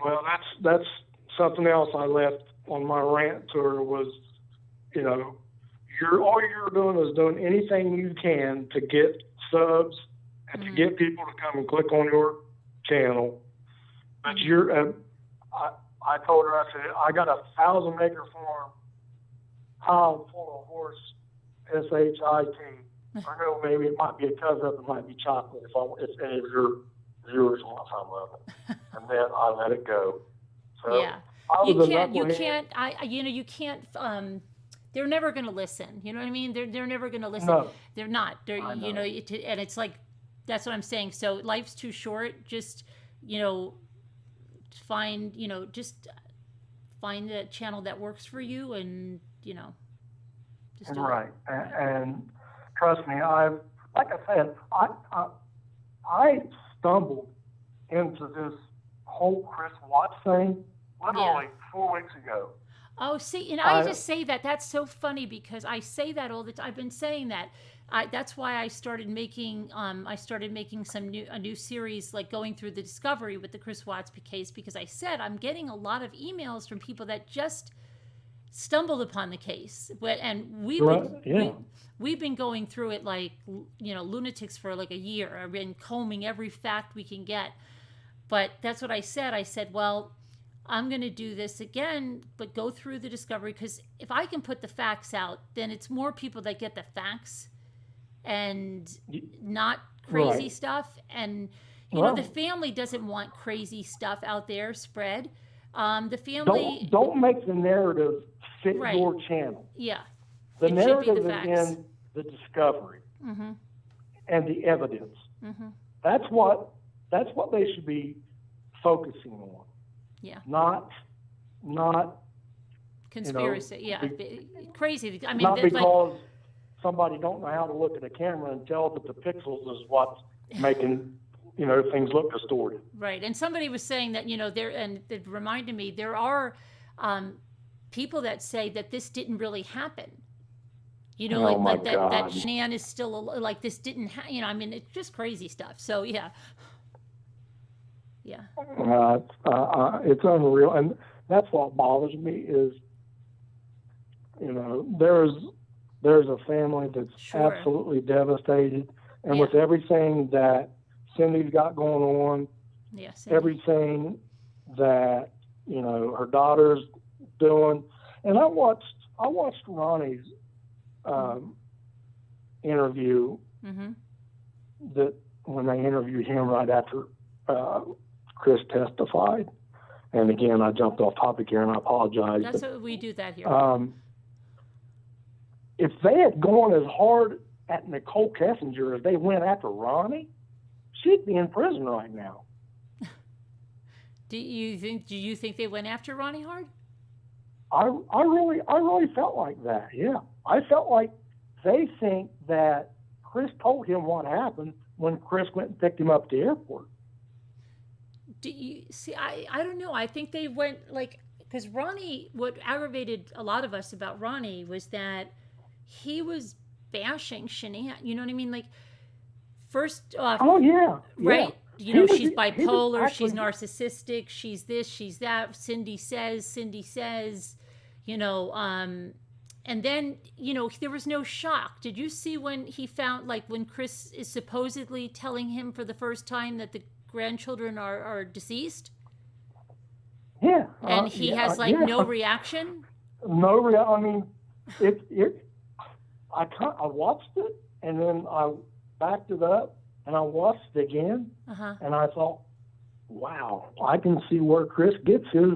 [SPEAKER 5] Well, that's something else I left on my rant tour was, all you're doing is doing anything you can to get subs and to get people to come and click on your channel. But I told her, I said, I got a 1,000-acre farm, pile full of horse, SHIT. I know maybe it might be a cover-up, it might be chocolate if any of your viewers want some of it. And then I let it go. So
[SPEAKER 1] yeah. You can't, they're never going to listen. You know what I mean? They're never going to listen.
[SPEAKER 5] No.
[SPEAKER 1] They're not. And it's like, that's what I'm saying. So life's too short. Just, find the channel that works for you and, just do
[SPEAKER 4] right.
[SPEAKER 1] it.
[SPEAKER 4] And trust me, like I said, I stumbled into this whole Chris Watts thing literally 4 weeks ago.
[SPEAKER 1] Oh, see, I just say that. That's so funny because I say that all the time. I've been saying that. That's why I started making a new series, like going through the discovery with the Chris Watts case, because I said I'm getting a lot of emails from people that just stumbled upon the case, and we've been going through it like lunatics for like a year. I've been combing every fact we can get, but that's what I said. I said, well, I'm going to do this again, but go through the discovery, because if I can put the facts out, then it's more people that get the facts and not crazy stuff. And, the family doesn't want crazy stuff out there spread. The family...
[SPEAKER 5] Don't make the narrative fit your channel.
[SPEAKER 1] Yeah.
[SPEAKER 5] The narrative is in the discovery and the evidence. That's what they should be focusing on.
[SPEAKER 1] Yeah.
[SPEAKER 5] Not
[SPEAKER 1] conspiracy. Crazy. I mean,
[SPEAKER 5] not because somebody don't know how to look at a camera and tell that the pixels is what's making things look distorted.
[SPEAKER 1] Right. And somebody was saying that and it reminded me there are people that say that this didn't really happen. That Shan is still like this didn't. I mean, it's just crazy stuff. So yeah. Yeah.
[SPEAKER 5] It's unreal, and that's what bothers me is, there's a family that's absolutely devastated, and with everything that Cindy's got going on, everything that her daughter's doing, and I watched Ronnie's interview that when they interviewed him right after Chris testified, and again I jumped off topic here and I apologize.
[SPEAKER 1] That's what we do that here.
[SPEAKER 5] If they had gone as hard at Nicole Kessinger as they went after Ronnie, she'd be in prison right now.
[SPEAKER 1] Do you think they went after Ronnie hard?
[SPEAKER 5] I really felt like that. Yeah, I felt like they think that Chris told him what happened when Chris went and picked him up at the airport.
[SPEAKER 1] Do you see? I don't know. I think they went because Ronnie. What aggravated a lot of us about Ronnie was that he was bashing Shanann. You know what I mean? Like, first off, right? She's bipolar. She's narcissistic. She's this. She's that. Cindy says. And then, there was no shock. Did you see when he found, when Chris is supposedly telling him for the first time that the grandchildren are deceased?
[SPEAKER 5] Yeah.
[SPEAKER 1] And he has like
[SPEAKER 5] yeah.
[SPEAKER 1] no reaction?
[SPEAKER 5] I mean, I watched it, and then I backed it up, and I watched it again, and I thought, wow, I can see where Chris gets his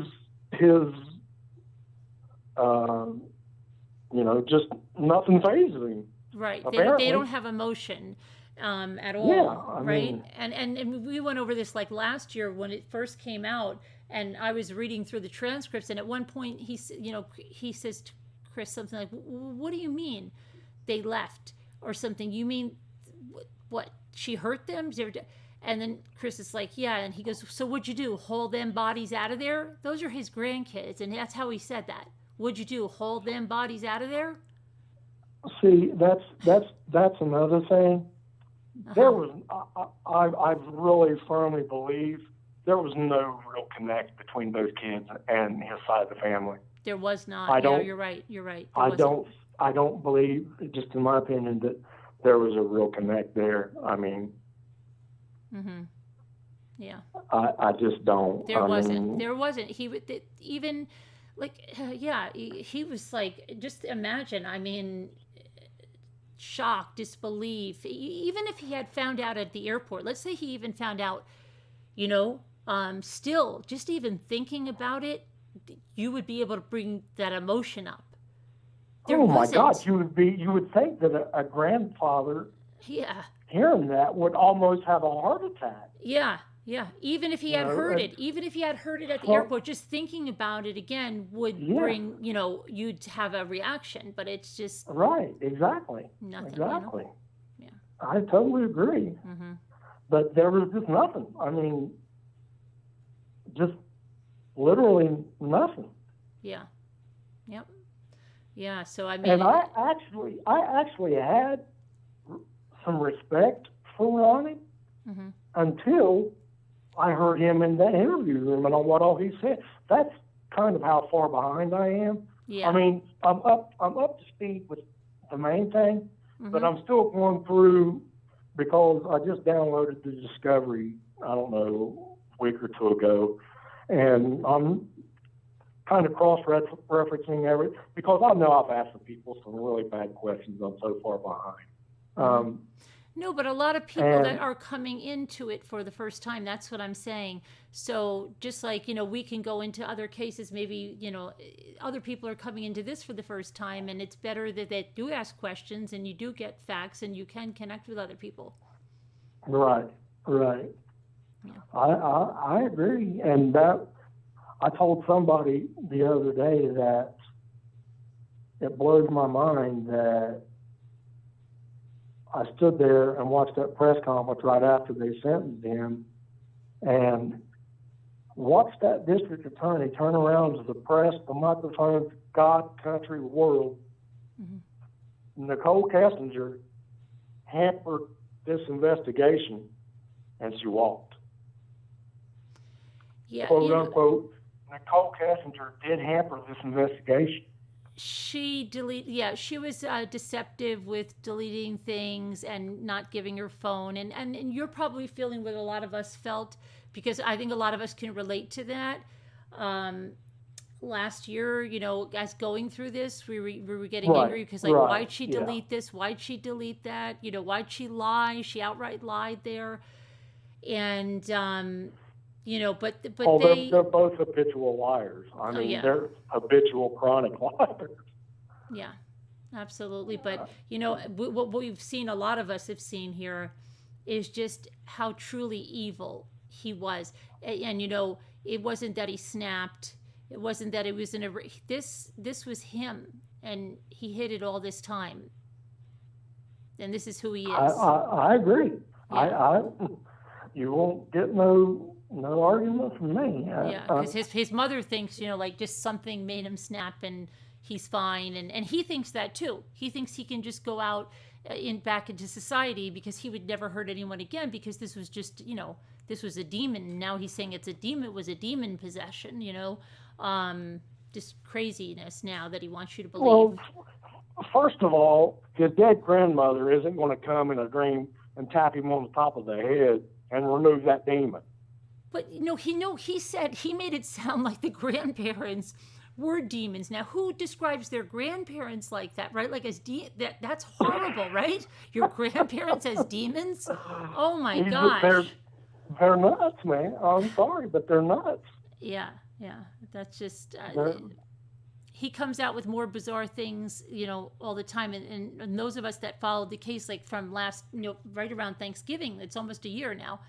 [SPEAKER 5] just nothing phases him.
[SPEAKER 1] Right.
[SPEAKER 5] Apparently.
[SPEAKER 1] They don't have emotion at all.
[SPEAKER 5] Yeah,
[SPEAKER 1] right?
[SPEAKER 5] mean,
[SPEAKER 1] and we went over this like last year when it first came out, and I was reading through the transcripts, and at one point he says to Chris something like, "What do you mean they left?" or something. "You mean what? She hurt them?" And then Chris is like, "Yeah," and he goes, "So what'd you do? Haul them bodies out of there?" Those are his grandkids, and that's how he said that. "What'd you do? Haul them bodies out of there?"
[SPEAKER 5] See, that's another thing. There was, I really firmly believe there was no real connect between those kids and his side of the family.
[SPEAKER 1] There was not. You're right.
[SPEAKER 5] I don't believe, just in my opinion, that there was a real connect there. I mean,
[SPEAKER 1] yeah.
[SPEAKER 5] I just don't.
[SPEAKER 1] There wasn't. He would even like, he was like, just imagine. I mean, shock, disbelief. Even if he had found out at the airport, let's say he even found out, still, just even thinking about it, you would be able to bring that emotion up.
[SPEAKER 5] My God, you would think that a grandfather, hearing that, would almost have a heart attack.
[SPEAKER 1] Yeah. Even if he had heard it, at the airport, just thinking about it again would bring, you'd have a reaction. But it's just
[SPEAKER 5] right, exactly,
[SPEAKER 1] nothing.
[SPEAKER 5] Exactly.
[SPEAKER 1] Yeah,
[SPEAKER 5] I totally agree. But there was just nothing. I mean, just literally nothing.
[SPEAKER 1] Yeah. Yep. Yeah. So I mean,
[SPEAKER 5] and I actually had some respect for Ronnie until I heard him in that interview room and on what all he said. That's kind of how far behind I am.
[SPEAKER 1] Yeah.
[SPEAKER 5] I mean, I'm up to speed with the main thing, but I'm still going through because I just downloaded the Discovery, I don't know, a week or two ago, and I'm kind of cross-referencing everything because I know I've asked the people some really bad questions. I'm so far behind.
[SPEAKER 1] No, but a lot of people that are coming into it for the first time, that's what I'm saying. So just like, we can go into other cases, maybe, other people are coming into this for the first time, and it's better that they do ask questions and you do get facts and you can connect with other people.
[SPEAKER 5] Right. Yeah. I agree. And that, I told somebody the other day that it blows my mind that I stood there and watched that press conference right after they sentenced him and watched that district attorney turn around to the press, the microphone, God, country, world. Nicole Kessinger hampered this investigation and she walked.
[SPEAKER 1] Yeah,
[SPEAKER 5] quote unquote, Nicole Kessinger did hamper this investigation.
[SPEAKER 1] She was deceptive with deleting things and not giving her phone. And you're probably feeling what a lot of us felt, because I think a lot of us can relate to that. Last year, guys going through this, we were getting angry because why'd she delete this? Why'd she delete that? Why'd she lie? She outright lied there. And, but
[SPEAKER 5] they're both habitual liars. I mean, they're habitual chronic liars.
[SPEAKER 1] Yeah, absolutely. But, what we've seen, a lot of us have seen here, is just how truly evil he was. And, it wasn't that he snapped. It wasn't that it was this was him, and he hid it all this time. And this is who he is.
[SPEAKER 5] I agree.
[SPEAKER 1] Yeah.
[SPEAKER 5] You won't get no argument from me.
[SPEAKER 1] Because his mother thinks, just something made him snap and he's fine. And he thinks that too. He thinks he can just go out back into society because he would never hurt anyone again, because this was just, this was a demon. Now he's saying it was a demon possession, just craziness now that he wants you to believe.
[SPEAKER 5] Well, first of all, his dead grandmother isn't going to come in a dream and tap him on the top of the head and remove that demon.
[SPEAKER 1] But he said he made it sound like the grandparents were demons. Now, who describes their grandparents like that, right? Like as that's horrible, right? Your grandparents as demons? Oh my gosh.
[SPEAKER 5] They're nuts, man. I'm sorry, but they're nuts.
[SPEAKER 1] Yeah. That's just he comes out with more bizarre things, all the time. And those of us that followed the case, like from last, right around Thanksgiving, it's almost a year now.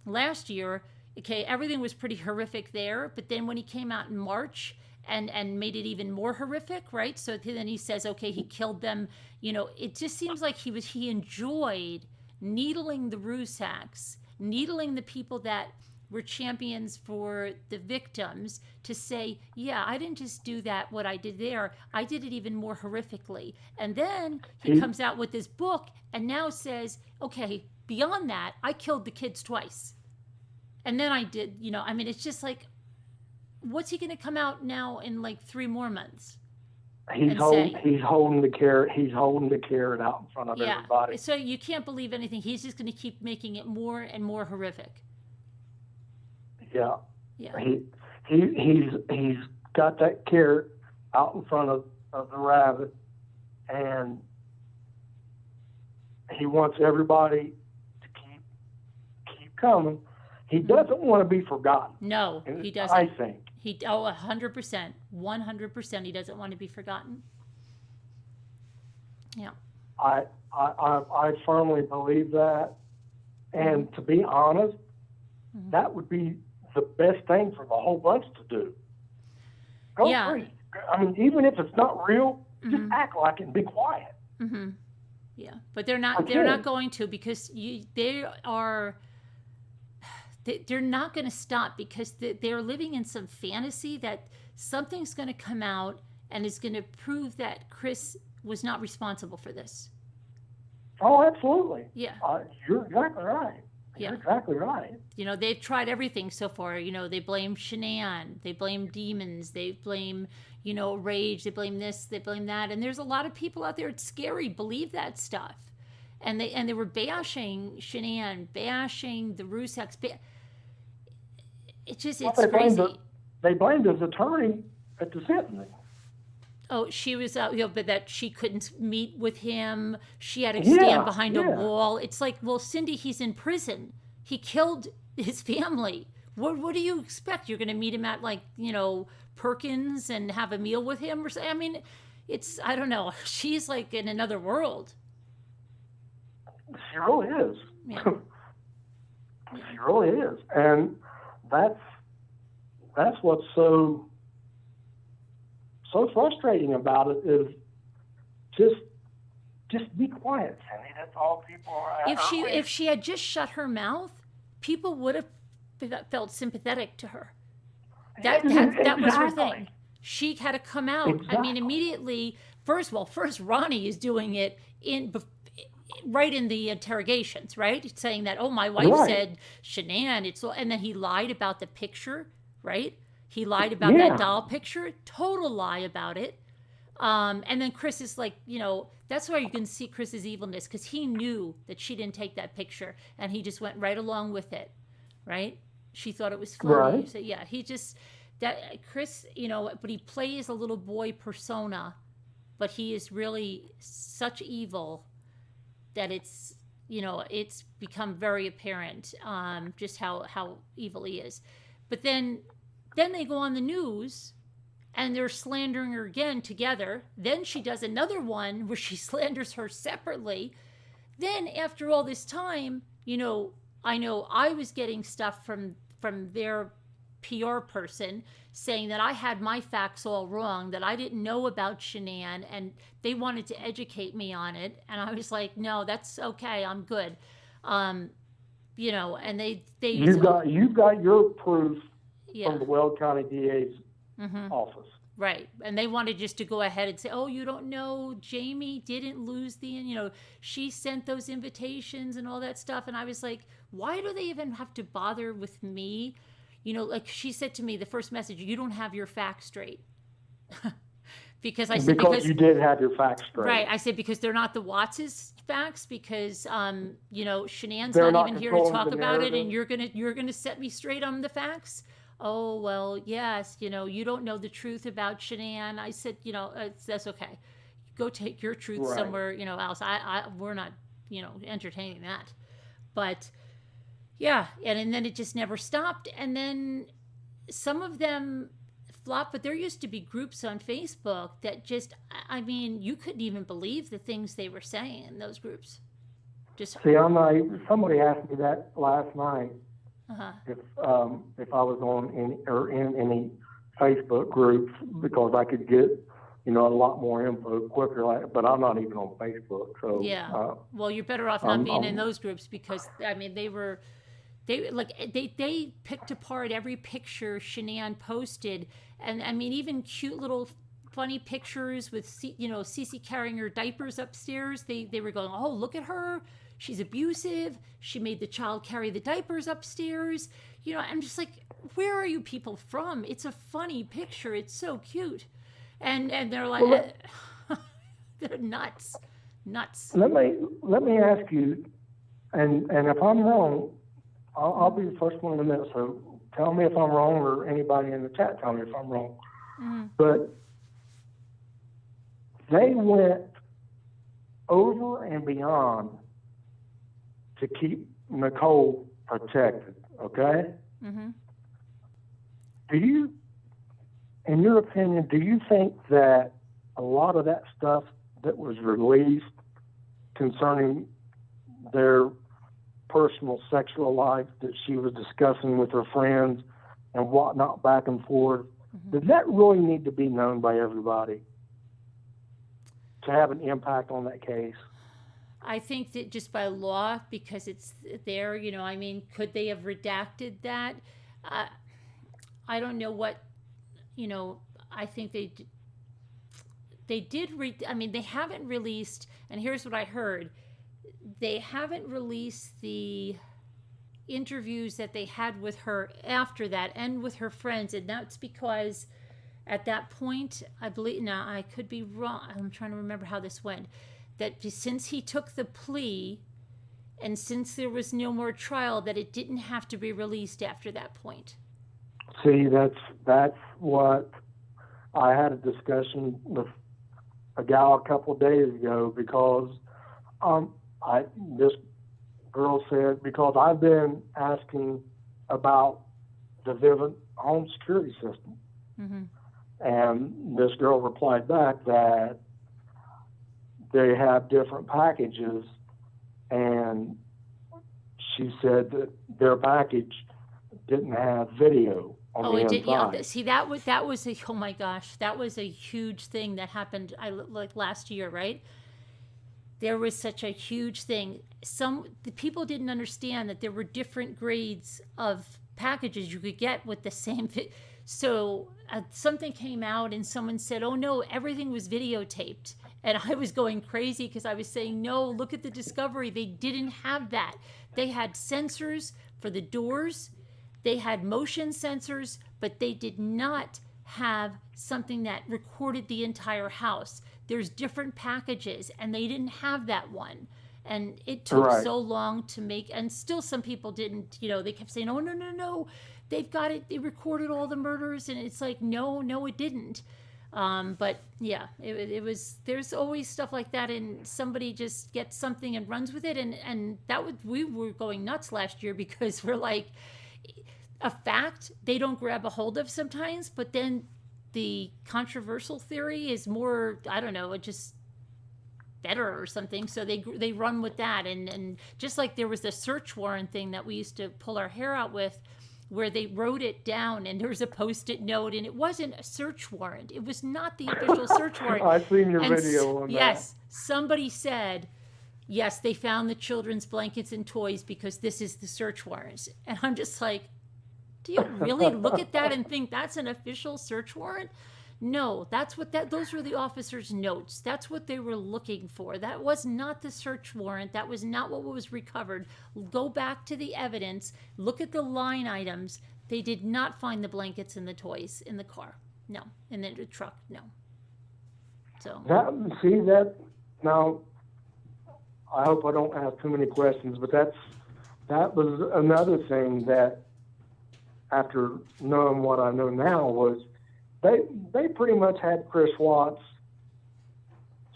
[SPEAKER 1] Last year, okay, everything was pretty horrific there. But then when he came out in March and made it even more horrific, right? So then he says, okay, he killed them. It just seems like he enjoyed needling the Rusaks, needling the people that were champions for the victims, to say, yeah, I didn't just do that, what I did there, I did it even more horrifically. And then he comes out with this book and now says, okay, beyond that, I killed the kids twice. And then I did, it's just like, what's he going to come out now in like 3 more months?
[SPEAKER 5] He's holding the carrot out in front of everybody.
[SPEAKER 1] So you can't believe anything. He's just going to keep making it more and more horrific.
[SPEAKER 5] Yeah. He's got that carrot out in front of the rabbit, and he wants everybody to keep coming. He doesn't want to be forgotten.
[SPEAKER 1] No, he doesn't.
[SPEAKER 5] I think.
[SPEAKER 1] 100%. 100% he doesn't want to be forgotten. Yeah.
[SPEAKER 5] I firmly believe that. And to be honest, that would be the best thing for the whole bunch to do. Go free. I mean, even if it's not real, just act like it and be quiet.
[SPEAKER 1] Mm-hmm. Yeah, but they're not. They're not going to, because they're not going to stop, because they're living in some fantasy that something's going to come out and is going to prove that Chris was not responsible for this.
[SPEAKER 5] Oh, absolutely.
[SPEAKER 1] Yeah.
[SPEAKER 5] You're exactly right.
[SPEAKER 1] Yeah.
[SPEAKER 5] You're exactly right.
[SPEAKER 1] They've tried everything so far. They blame Shanann. They blame demons. They blame, rage. They blame this. They blame that. And there's a lot of people out there, it's scary, believe that stuff. And they were bashing Shanann, bashing the Rusaks. It's crazy.
[SPEAKER 5] They blamed his attorney at the sentencing.
[SPEAKER 1] Oh, she was but that she couldn't meet with him. She had to stand behind a wall. It's like, well, Cindy, he's in prison. He killed his family. What do you expect? You're going to meet him at Perkins and have a meal with him or something? I mean, I don't know. She's like in another world.
[SPEAKER 5] She really is.
[SPEAKER 1] Yeah.
[SPEAKER 5] She really is, and that's what's so frustrating about it, is just be quiet, Cindy. That's all people are.
[SPEAKER 1] If she had just shut her mouth, people would have felt sympathetic to her. That was her thing. She had to come out.
[SPEAKER 5] Exactly.
[SPEAKER 1] I mean, immediately. First Ronnie is doing it right in the interrogations, right? Saying that, my wife said Shanann. And then he lied about the picture, right? He lied about that doll picture. Total lie about it. And then Chris is like, that's where you can see Chris's evilness, because he knew that she didn't take that picture, and he just went right along with it, right? She thought it was funny.
[SPEAKER 5] Right.
[SPEAKER 1] So yeah, Chris, but he plays a little boy persona, but he is really such evil that it's become very apparent, just how evil he is. But then they go on the news and they're slandering her again together. Then she does another one where she slanders her separately. Then after all this time, I know I was getting stuff from their PR person saying that I had my facts all wrong, that I didn't know about Shanann, and they wanted to educate me on it. And I was like, no, that's okay. I'm good. And they
[SPEAKER 5] you've got your proof from the Weld County DA's office.
[SPEAKER 1] Right. And they wanted just to go ahead and say, oh, you don't know, Jamie didn't lose she sent those invitations and all that stuff. And I was like, why do they even have to bother with me? Like she said to me, the first message, you don't have your facts straight. Because I said
[SPEAKER 5] because you did have your facts straight.
[SPEAKER 1] Right. I said because they're not the Watts' facts, because Shanann's
[SPEAKER 5] They're
[SPEAKER 1] not
[SPEAKER 5] not
[SPEAKER 1] even here to
[SPEAKER 5] controlling
[SPEAKER 1] talk
[SPEAKER 5] the
[SPEAKER 1] about it,
[SPEAKER 5] narrative.
[SPEAKER 1] and you're gonna set me straight on the facts. Oh well, yes, you don't know the truth about Shanann. I said, that's okay. Go take your truth
[SPEAKER 5] Right.
[SPEAKER 1] somewhere, else. We're not, entertaining that. But yeah, and then it just never stopped. And then some of them flop, but there used to be groups on Facebook that just, I mean, you couldn't even believe the things they were saying in those groups. Just
[SPEAKER 5] See, somebody asked me that last night,
[SPEAKER 1] uh-huh.
[SPEAKER 5] if I was on in any Facebook groups, because I could get a lot more info quicker. But I'm not even on Facebook, so
[SPEAKER 1] Yeah. Well, you're better off not being in those groups, because I mean they picked apart every picture Shanann posted, and I mean even cute little funny pictures with Cece carrying her diapers upstairs. They were going, oh, look at her, she's abusive, she made the child carry the diapers upstairs. I'm just like, where are you people from? It's a funny picture, it's so cute, and they're like, they're nuts.
[SPEAKER 5] Let me ask you, and if I'm wrong, I'll be the first one to admit. So tell me if I'm wrong, or anybody in the chat tell me if I'm wrong.
[SPEAKER 1] Mm-hmm.
[SPEAKER 5] But they went over and beyond to keep Nicole protected. Okay.
[SPEAKER 1] Mm-hmm.
[SPEAKER 5] In your opinion, do you think that a lot of that stuff that was released concerning their personal sexual life that she was discussing with her friends and whatnot back and forth, does that really need to be known by everybody to have an impact on that case?
[SPEAKER 1] I think that just by law, because it's there, I mean, could they have redacted that? I don't know what, I think they did I mean, they haven't released, and here's what I heard. They haven't released the interviews that they had with her after that and with her friends, and that's because at that point, I believe, now I could be wrong, I'm trying to remember how this went, that since he took the plea and since there was no more trial, that it didn't have to be released after that point.
[SPEAKER 5] See, that's what I had a discussion with a gal a couple of days ago, because this girl said, because I've been asking about the Vivint home security system.
[SPEAKER 1] Mm-hmm.
[SPEAKER 5] And this girl replied back that they have different packages, and she said that their package didn't have video on the inside.
[SPEAKER 1] Yeah. See, that was oh my gosh, that was a huge thing that happened like last year, right? There was such a huge thing. The people didn't understand that there were different grades of packages you could get with the same so something came out and someone said, oh no, everything was videotaped. And I was going crazy because I was saying, no, look at the discovery. They didn't have that. They had sensors for the doors. They had motion sensors, but they did not have something that recorded the entire house. There's different packages, and they didn't have that one. And it took so long to make, and still some people didn't, they kept saying, oh, no, they've got it, they recorded all the murders, and it's like, no, it didn't. But yeah, it was, there's always stuff like that, and somebody just gets something and runs with it, and we were going nuts last year, because we're like, a fact they don't grab a hold of sometimes, but then the controversial theory is more, I don't know, it just better or something, so they run with that, and just like there was the search warrant thing that we used to pull our hair out with, where they wrote it down and there was a post-it note, and it wasn't a search warrant, it was not the official search warrant.
[SPEAKER 5] I've seen your video on that.
[SPEAKER 1] Yes, somebody said, yes, they found the children's blankets and toys because this is the search warrant, and I'm just like, do you really look at that and think that's an official search warrant? No, those were the officers' notes. That's what they were looking for. That was not the search warrant. That was not what was recovered. Go back to the evidence. Look at the line items. They did not find the blankets and the toys in the car. No. In the truck. No. So
[SPEAKER 5] now, I hope I don't ask too many questions, but that was another thing that, after knowing what I know now, was they pretty much had Chris Watts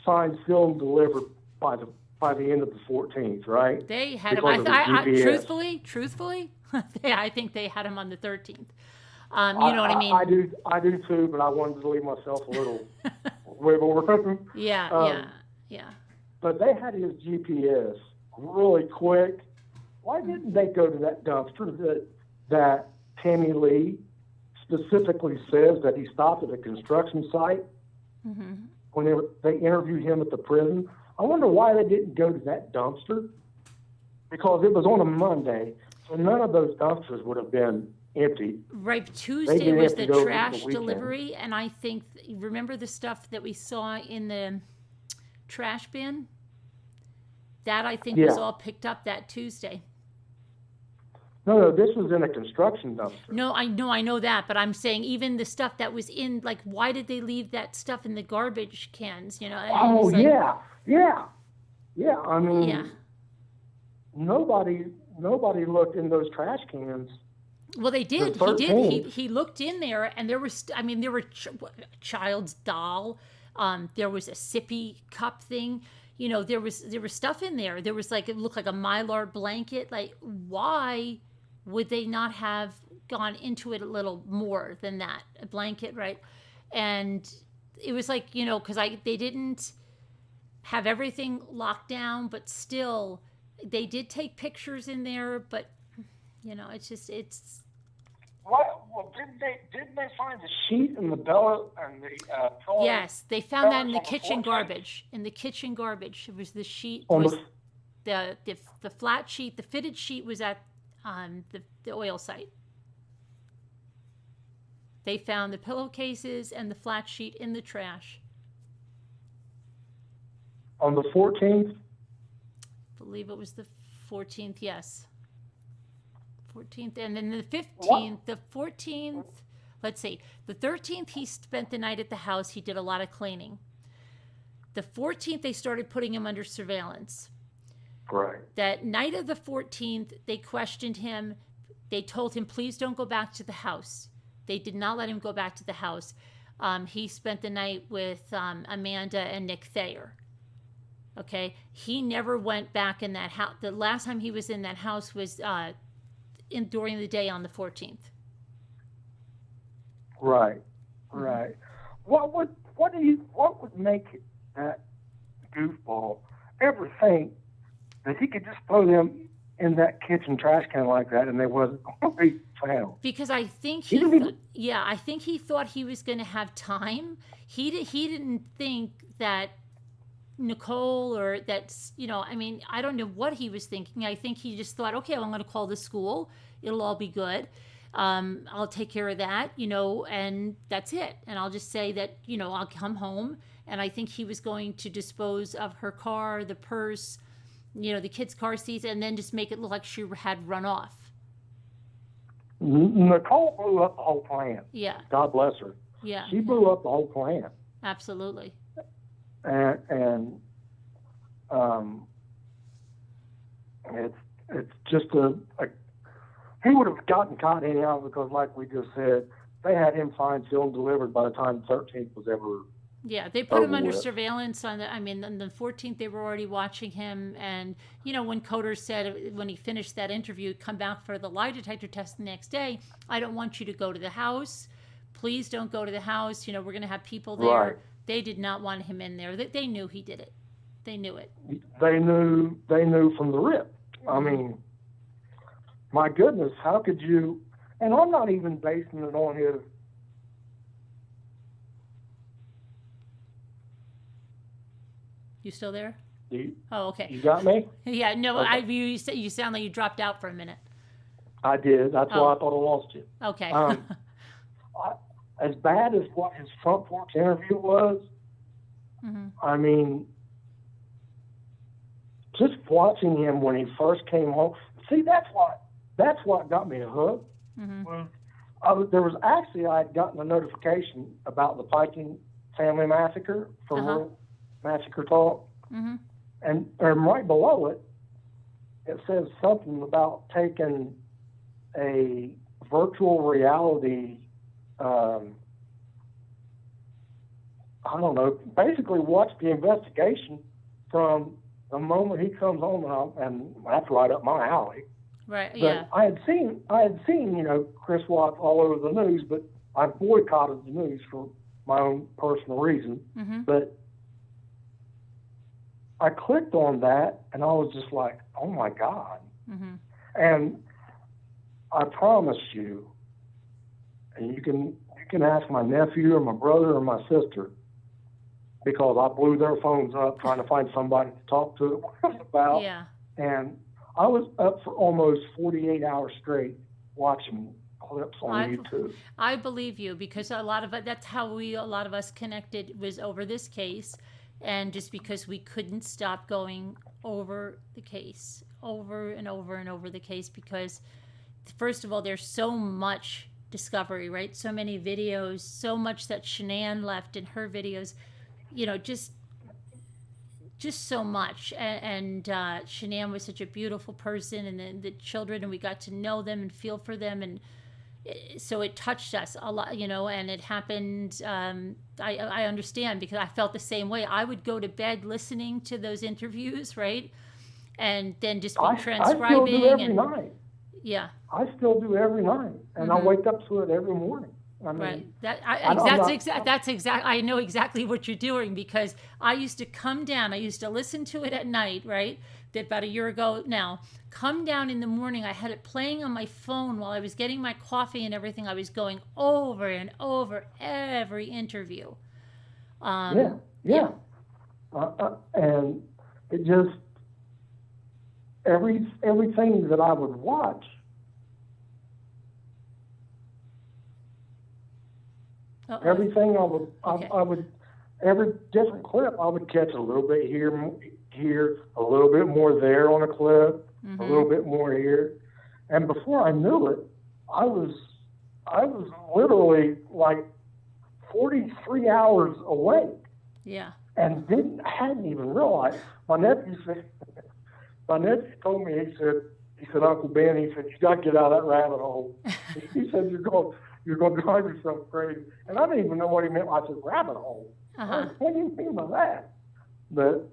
[SPEAKER 5] signed, sealed, and delivered by the end of the 14th, right?
[SPEAKER 1] They had
[SPEAKER 5] because
[SPEAKER 1] him.
[SPEAKER 5] of his GPS.
[SPEAKER 1] Truthfully, I think they had him on the 13th. You know what I mean?
[SPEAKER 5] I do too, but I wanted to leave myself a little wiggle room.
[SPEAKER 1] Yeah.
[SPEAKER 5] But they had his GPS really quick. Why didn't they go to that dumpster that Tammy Lee specifically says that he stopped at a construction site when they interviewed him at the prison? I wonder why they didn't go to that dumpster, because it was on a Monday, so none of those dumpsters would have been empty.
[SPEAKER 1] Right, Tuesday was the trash delivery, and I think, remember the stuff that we saw in the trash bin? That, I think, was all picked up that Tuesday.
[SPEAKER 5] No, this was in a construction dumpster.
[SPEAKER 1] No, I know that, but I'm saying even the stuff that was in, like, why did they leave that stuff in the garbage cans, you know?
[SPEAKER 5] Oh, yeah. I mean, nobody looked in those trash cans.
[SPEAKER 1] Well, they did. He did. He looked in there, and there was, there were a child's doll. There was a sippy cup thing. You know, there was stuff in there. There was, like, it looked like a Mylar blanket. Like, why would they not have gone into it a little more than that? A blanket, right? And it was like, you know, because they didn't have everything locked down, but still, they did take pictures in there. But, you know, it's.
[SPEAKER 4] What? Well, didn't they find the sheet and the Bella and the pillow?
[SPEAKER 1] Yes, they found that in the kitchen garbage. In the kitchen garbage, it was the sheet. Was the flat sheet, the fitted sheet was at the oil site. They found the pillowcases and the flat sheet in the trash.
[SPEAKER 5] On the 14th?
[SPEAKER 1] I believe it was the 14th, yes. 14th, and then the 15th, the 14th, let's see, the 13th he spent the night at the house. He did a lot of cleaning. The 14th they started putting him under surveillance.
[SPEAKER 5] Right.
[SPEAKER 1] That night of the 14th, they questioned him. They told him, please don't go back to the house. They did not let him go back to the house. He spent the night with Amanda and Nick Thayer. Okay? He never went back in that house. The last time he was in that house was during the day on the 14th.
[SPEAKER 5] Right. What would make that goofball ever think that he could just throw them in that kitchen trash can like that and they wasn't going to be found?
[SPEAKER 1] Because I think I think he thought he was going to have time. He didn't think that Nicole, or that's, you know, I mean, I don't know what he was thinking. I think he just thought, okay, well, I'm going to call the school. It'll all be good. I'll take care of that, you know, and that's it. And I'll just say that, you know, I'll come home. And I think he was going to dispose of her car, the purse, you know, the kids' car seats, and then just make it look like she had run off.
[SPEAKER 5] Nicole blew up the whole plan.
[SPEAKER 1] Yeah.
[SPEAKER 5] God bless her.
[SPEAKER 1] Yeah.
[SPEAKER 5] She blew up the whole plan.
[SPEAKER 1] Absolutely.
[SPEAKER 5] And it's just he would have gotten caught anyhow, because like we just said, they had him signed, sealed, and delivered by the time the 13th was ever.
[SPEAKER 1] Yeah, they put him under surveillance on on the 14th they were already watching him. And, you know, when Coder said, when he finished that interview, come back for the lie detector test the next day, I don't want you to go to the house. Please don't go to the house. You know, we're going to have people there.
[SPEAKER 5] Right.
[SPEAKER 1] They did not want him in there. They knew he did it. They knew it.
[SPEAKER 5] They knew from the rip. I mean, my goodness, how could you? And I'm not even basing it on his.
[SPEAKER 1] You still there?
[SPEAKER 5] Oh,
[SPEAKER 1] okay.
[SPEAKER 5] You got me?
[SPEAKER 1] Yeah, no,
[SPEAKER 5] okay.
[SPEAKER 1] You sound like you dropped out for a minute.
[SPEAKER 5] I did. That's why I thought I lost you.
[SPEAKER 1] Okay.
[SPEAKER 5] As bad as what his front porch interview was, I mean, just watching him when he first came home. See, that's what got me hooked.
[SPEAKER 1] Mm-hmm.
[SPEAKER 5] There was actually, I had gotten a notification about the Family Massacre for World Massacre Talk.
[SPEAKER 1] Mm-hmm.
[SPEAKER 5] And right below it, it says something about taking a virtual reality, I don't know, basically watch the investigation from the moment he comes home, and that's right up my alley.
[SPEAKER 1] Right.
[SPEAKER 5] But
[SPEAKER 1] Yeah.
[SPEAKER 5] I had seen, Chris Watts all over the news, but I boycotted the news for my own personal reason.
[SPEAKER 1] Mm-hmm.
[SPEAKER 5] But I clicked on that, and I was just like, oh my God.
[SPEAKER 1] Mm-hmm.
[SPEAKER 5] And I promise you, and you can ask my nephew or my brother or my sister, because I blew their phones up trying to find somebody to talk to about.
[SPEAKER 1] Yeah.
[SPEAKER 5] And I was up for almost 48 hours straight watching clips on YouTube.
[SPEAKER 1] I believe you, because a lot of that's how a lot of us connected, was over this case, and just because we couldn't stop going over the case, over and over and over the case, because first of all, there's so much discovery, right? So many videos, so much that Shanann left in her videos, just so much. And Shanann was such a beautiful person, and the children, and we got to know them and feel for them, and so it touched us a lot, and it happened. I understand, because I felt the same way. I would go to bed listening to those interviews, right? And then just be transcribing.
[SPEAKER 5] I still do every night.
[SPEAKER 1] Yeah.
[SPEAKER 5] I still do every night, and I wake up to it every morning. I mean,
[SPEAKER 1] right. That's exact. I know exactly what you're doing, because I used to come down. I used to listen to it at night, right? That about a year ago now. Come down in the morning. I had it playing on my phone while I was getting my coffee and everything. I was going over and over every interview.
[SPEAKER 5] Yeah. And it just everything that I would watch. Everything I would, every different clip, I would catch a little bit here, a little bit more there on a clip, a little bit more here, and before I knew it, I was literally like 43 hours awake.
[SPEAKER 1] Yeah.
[SPEAKER 5] And hadn't even realized. My nephew told me, he said, Uncle Ben, he said, you got to get out of that rabbit hole. He said, you're going to drive yourself crazy. And I didn't even know what he meant. I said, rabbit hole? What do you mean by that? But,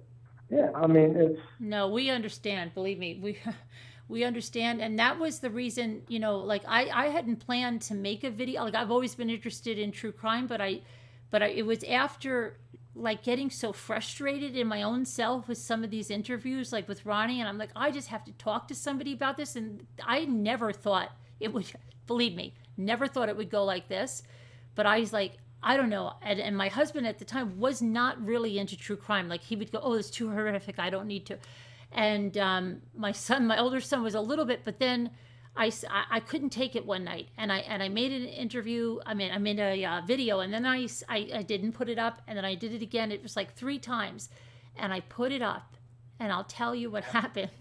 [SPEAKER 5] yeah, I mean, it's...
[SPEAKER 1] No, we understand. Believe me, we understand. And that was the reason, like I hadn't planned to make a video. Like, I've always been interested in true crime, but it was after, like, getting so frustrated in my own self with some of these interviews, like with Ronnie, and I'm like, I just have to talk to somebody about this. And I never thought it would, believe me, never thought it would go like this. But I was like, I don't know. And my husband at the time was not really into true crime. Like, he would go, oh, it's too horrific, I don't need to. And my older son was a little bit, but then I couldn't take it one night, and I made an interview. I made a video, and then I didn't put it up, and then I did it again. It was like 3 times, and I put it up, and I'll tell you what happened.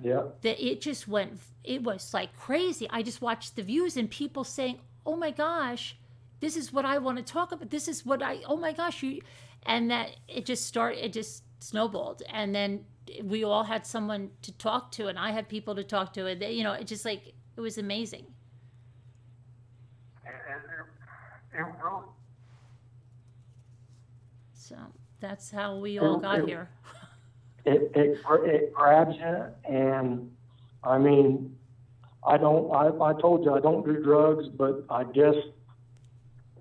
[SPEAKER 5] Yeah.
[SPEAKER 1] That it just went. It was like crazy. I just watched the views and people saying, "Oh my gosh, this is what I want to talk about. This is what I. Oh my gosh, you," and that it just snowballed, and then we all had someone to talk to, and I had people to talk to, and it just like, it was amazing. So that's how we all got here.
[SPEAKER 5] It grabs you, and I mean, I told you I don't do drugs, but I guess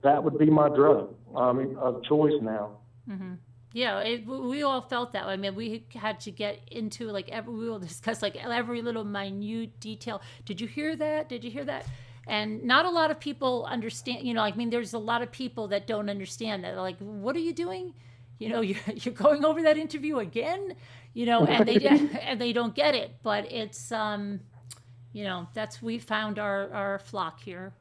[SPEAKER 5] that would be my drug. I mean, of choice now.
[SPEAKER 1] Mm-hmm. Yeah, we all felt that way. I mean, we had to get into, like, we will discuss, like, every little minute detail. Did you hear that? Did you hear that? And not a lot of people understand, there's a lot of people that don't understand that. They're like, what are you doing? You're going over that interview again? And they don't get it. But it's, we found our flock here.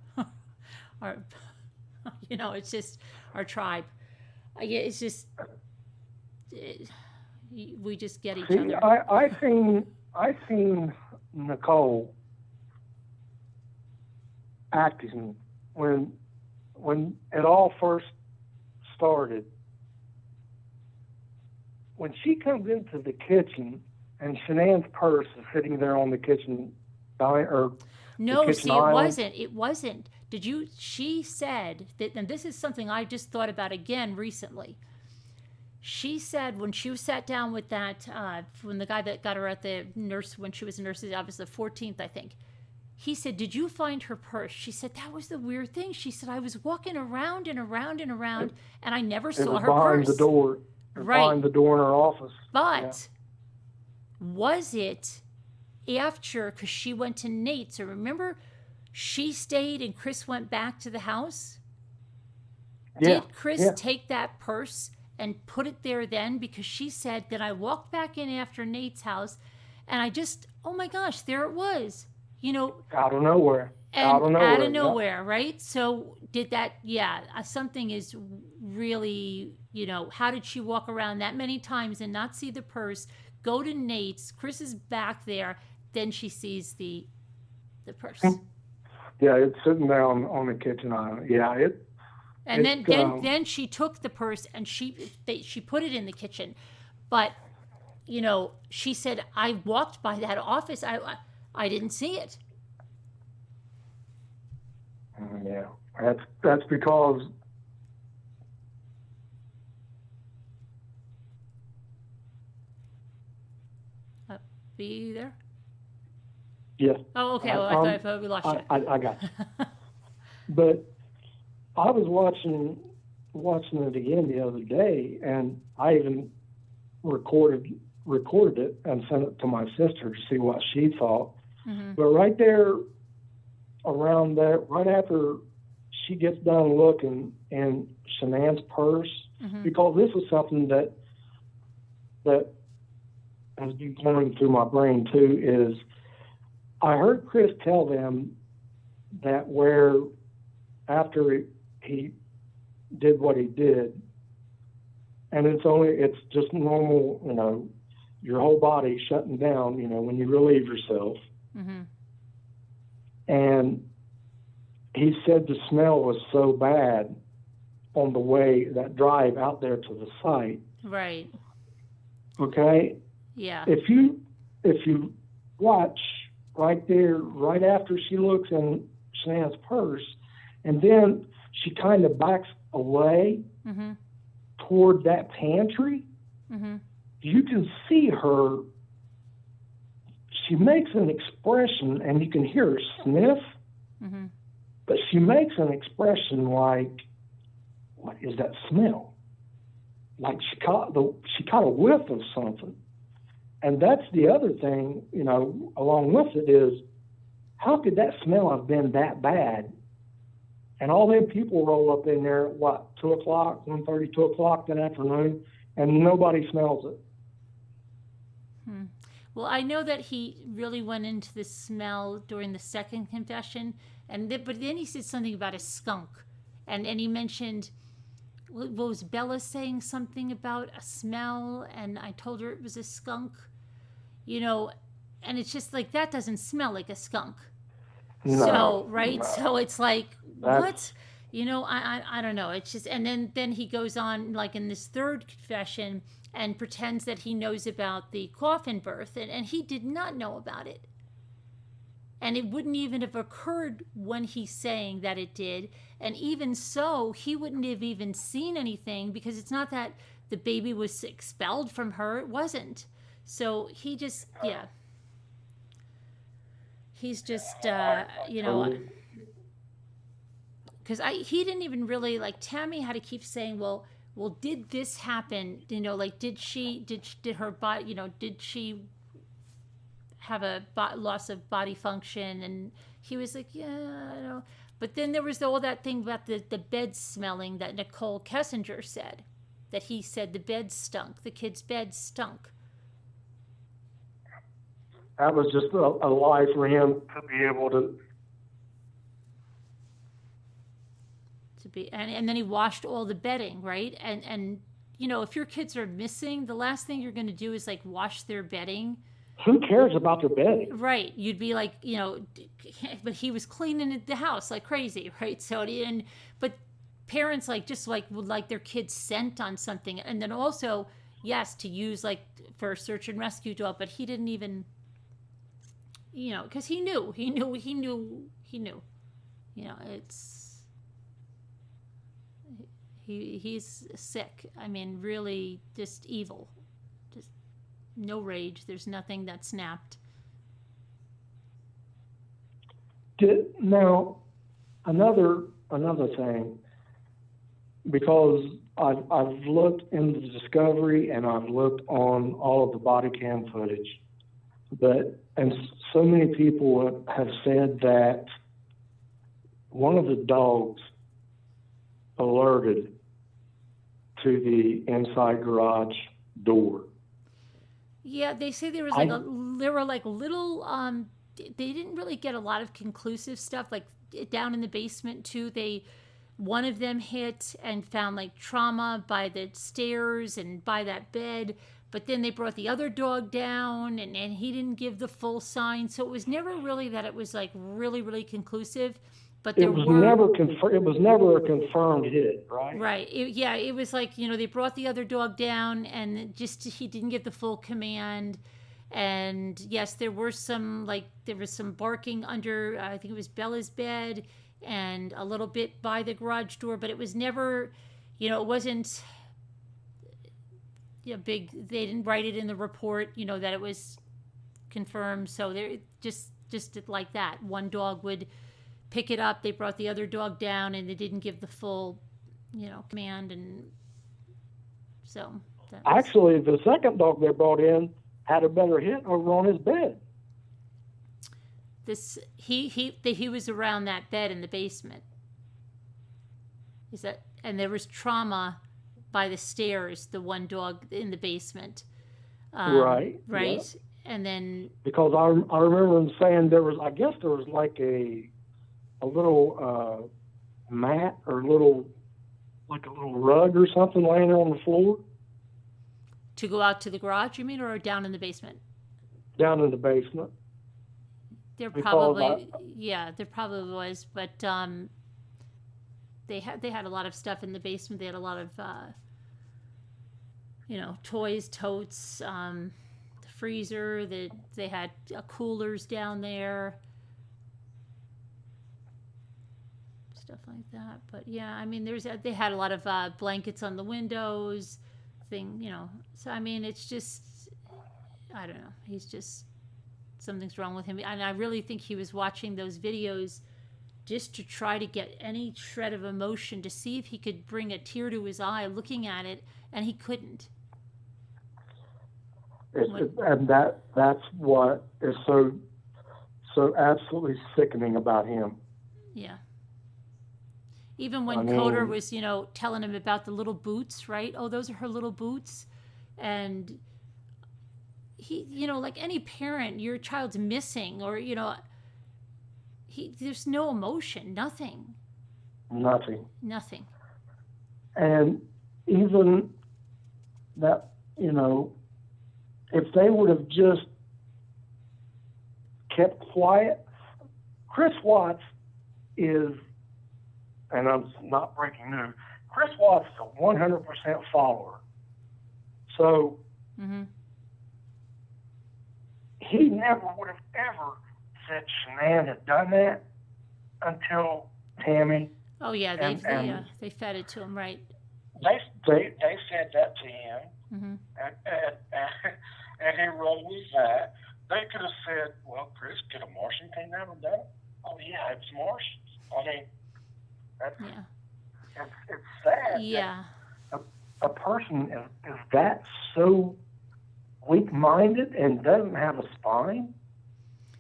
[SPEAKER 1] It's just our tribe. It's just... we just get each other.
[SPEAKER 5] I seen Nicole acting when it all first started, when she comes into the kitchen and Shanann's purse is sitting there on the kitchen
[SPEAKER 1] no,
[SPEAKER 5] kitchen
[SPEAKER 1] see,
[SPEAKER 5] island.
[SPEAKER 1] it wasn't. She said that, and this is something I just thought about again recently. She said when she was sat down with that, when the guy that got her at the nurse, when she was a nurse's office, the 14th, I think, he said, "Did you find her purse?" She said, "That was the weird thing." She said, "I was walking around and around and around, and I never saw her
[SPEAKER 5] behind
[SPEAKER 1] purse."
[SPEAKER 5] The door.
[SPEAKER 1] Right.
[SPEAKER 5] Behind the door in her office.
[SPEAKER 1] But was it after, because she went to Nate's, or remember, she stayed and Chris went back to the house?
[SPEAKER 5] Yeah.
[SPEAKER 1] Did Chris take that purse and put it there then? Because she said that I walked back in after Nate's house and I just, oh my gosh, there it was.
[SPEAKER 5] Out of nowhere.
[SPEAKER 1] Out of nowhere, right? So did that, something is really, how did she walk around that many times and not see the purse, go to Nate's, Chris is back there, then she sees the purse.
[SPEAKER 5] Yeah, it's sitting there on the kitchen island. Yeah,
[SPEAKER 1] And then she took the purse and she put it in the kitchen. But, she said, I walked by that office. I didn't see it.
[SPEAKER 5] Yeah, that's because
[SPEAKER 1] Be you there?
[SPEAKER 5] Yes.
[SPEAKER 1] Oh, okay. Well, I thought we lost you.
[SPEAKER 5] I got you. But I was watching it again the other day, and I even recorded it and sent it to my sister to see what she thought.
[SPEAKER 1] Mm-hmm.
[SPEAKER 5] But right there, around there, right after she gets done looking in Shanann's purse,
[SPEAKER 1] mm-hmm.
[SPEAKER 5] because this is something that has been going through my brain too, is I heard Chris tell them that after he did what he did, and it's just normal, your whole body shutting down, when you relieve yourself.
[SPEAKER 1] Mm-hmm.
[SPEAKER 5] And he said the smell was so bad on the way, that drive out there to the site.
[SPEAKER 1] Right.
[SPEAKER 5] Okay?
[SPEAKER 1] Yeah.
[SPEAKER 5] If you watch right there, right after she looks in Shanann's purse, and then she kind of backs away
[SPEAKER 1] mm-hmm.
[SPEAKER 5] toward that pantry,
[SPEAKER 1] mm-hmm.
[SPEAKER 5] you can see her. She makes an expression, and you can hear her sniff,
[SPEAKER 1] mm-hmm.
[SPEAKER 5] but she makes an expression like, what is that smell? Like she caught a whiff of something. And that's the other thing, along with it is, how could that smell have been that bad? And all them people roll up in there at 2 o'clock, 1:30, 2 o'clock that afternoon, and nobody smells it.
[SPEAKER 1] Well, I know that he really went into the smell during the second confession, but then he said something about a skunk, and he mentioned, what was Bella saying something about a smell, and I told her it was a skunk, and it's just like, that doesn't smell like a skunk.
[SPEAKER 5] No,
[SPEAKER 1] so, right?
[SPEAKER 5] No.
[SPEAKER 1] So it's like, what? I don't know. It's just, and then he goes on, like in this third confession, and pretends that he knows about the coffin birth, and he did not know about it. And it wouldn't even have occurred when he's saying that it did. And even so, he wouldn't have even seen anything, because it's not that the baby was expelled from her. It wasn't. So he just, he's just, because he didn't even really, like, Tammy had to keep saying, well, did this happen? Like, did her body, did she have a loss of body function? And he was like, yeah, I know. But then there was all that thing about the bed smelling that Nicole Kessinger said, that he said the bed stunk, the kid's bed stunk.
[SPEAKER 5] That was just a lie for him to be able to
[SPEAKER 1] be, and then he washed all the bedding, right? And if your kids are missing, the last thing you're going to do is like wash their bedding.
[SPEAKER 5] Who cares about their bedding?
[SPEAKER 1] Right. You'd be like, but he was cleaning the house like crazy, right? So but parents would like their kids scent on something, and then also yes to use like for a search and rescue dog, but he didn't even, because he knew, it's he's sick. I mean, really, just evil, just no rage. There's nothing that snapped.
[SPEAKER 5] Now, another thing, because I've looked into the Discovery and I've looked on all of the body cam footage, and so many people have said that one of the dogs alerted to the inside garage door.
[SPEAKER 1] Yeah, they say there was there were like little they didn't really get a lot of conclusive stuff, like down in the basement too. One of them hit and found like trauma by the stairs and by that bed, but then they brought the other dog down and he didn't give the full sign, so it was never really that it was like really, really conclusive. But it was
[SPEAKER 5] never a confirmed hit, right?
[SPEAKER 1] Right. It was like, they brought the other dog down and just he didn't give the full command. And yes, there was some barking under, I think it was Bella's bed and a little bit by the garage door, but it was never, it wasn't big. They didn't write it in the report, that it was confirmed. So they're just like that. One dog would pick it up, they brought the other dog down, and they didn't give the full, command. And so
[SPEAKER 5] actually, the second dog they brought in had a better hit over on his bed.
[SPEAKER 1] He was around that bed in the basement. And there was trauma by the stairs, the one dog in the basement.
[SPEAKER 5] Right.
[SPEAKER 1] Right.
[SPEAKER 5] Yeah.
[SPEAKER 1] And then
[SPEAKER 5] because I remember him saying there was like a little mat or a little rug or something laying there on the floor.
[SPEAKER 1] To go out to the garage, you mean, or down in the basement?
[SPEAKER 5] Down in the basement.
[SPEAKER 1] There probably was, but they had a lot of stuff in the basement. They had a lot of toys, totes, the freezer. They had coolers down there, stuff like that. But yeah, I mean, they had a lot of blankets on the windows. So I mean, it's just, I don't know, he's just, something's wrong with him. And I really think he was watching those videos just to try to get any shred of emotion, to see if he could bring a tear to his eye looking at it, and he couldn't.
[SPEAKER 5] And that's what is so absolutely sickening about him.
[SPEAKER 1] Yeah. Even when Coder was, telling him about the little boots, right? Oh, those are her little boots. And he, like any parent, your child's missing, or, there's no emotion, nothing. Nothing.
[SPEAKER 5] And even that, if they would have just kept quiet, Chris Watts is, and I'm not breaking news, Chris Watts is a 100% follower. So he never would have ever said Shanann had done that until Tammy.
[SPEAKER 1] Oh yeah, they fed it to him, right?
[SPEAKER 4] They said that to him, and he rolled with that. They could have said, "Well, Chris, could a Martian came down and done it?" Oh yeah, it's Martians. I mean, it's sad.
[SPEAKER 1] Yeah.
[SPEAKER 5] A person is that so weak-minded and doesn't have a spine,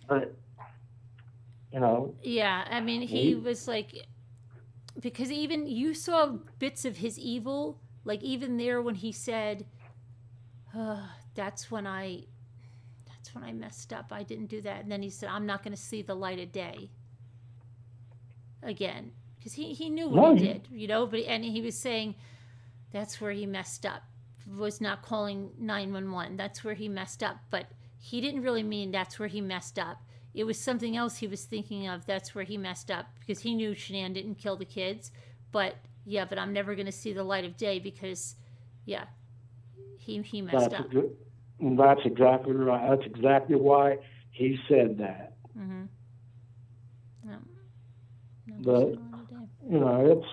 [SPEAKER 5] but
[SPEAKER 1] Yeah, I mean, he was like, because even you saw bits of his evil, like even there when he said, that's when I messed up. I didn't do that. And then he said, I'm not going to see the light of day again. Because he knew what he did, and he was saying that's where he messed up, was not calling 911. That's where he messed up. But he didn't really mean that's where he messed up. It was something else he was thinking of. That's where he messed up, because he knew Shanann didn't kill the kids. But yeah, but I'm never going to see the light of day because, yeah, he messed up.
[SPEAKER 5] That's exactly right. That's exactly why he said that.
[SPEAKER 1] Mm-hmm. No,
[SPEAKER 5] But you know,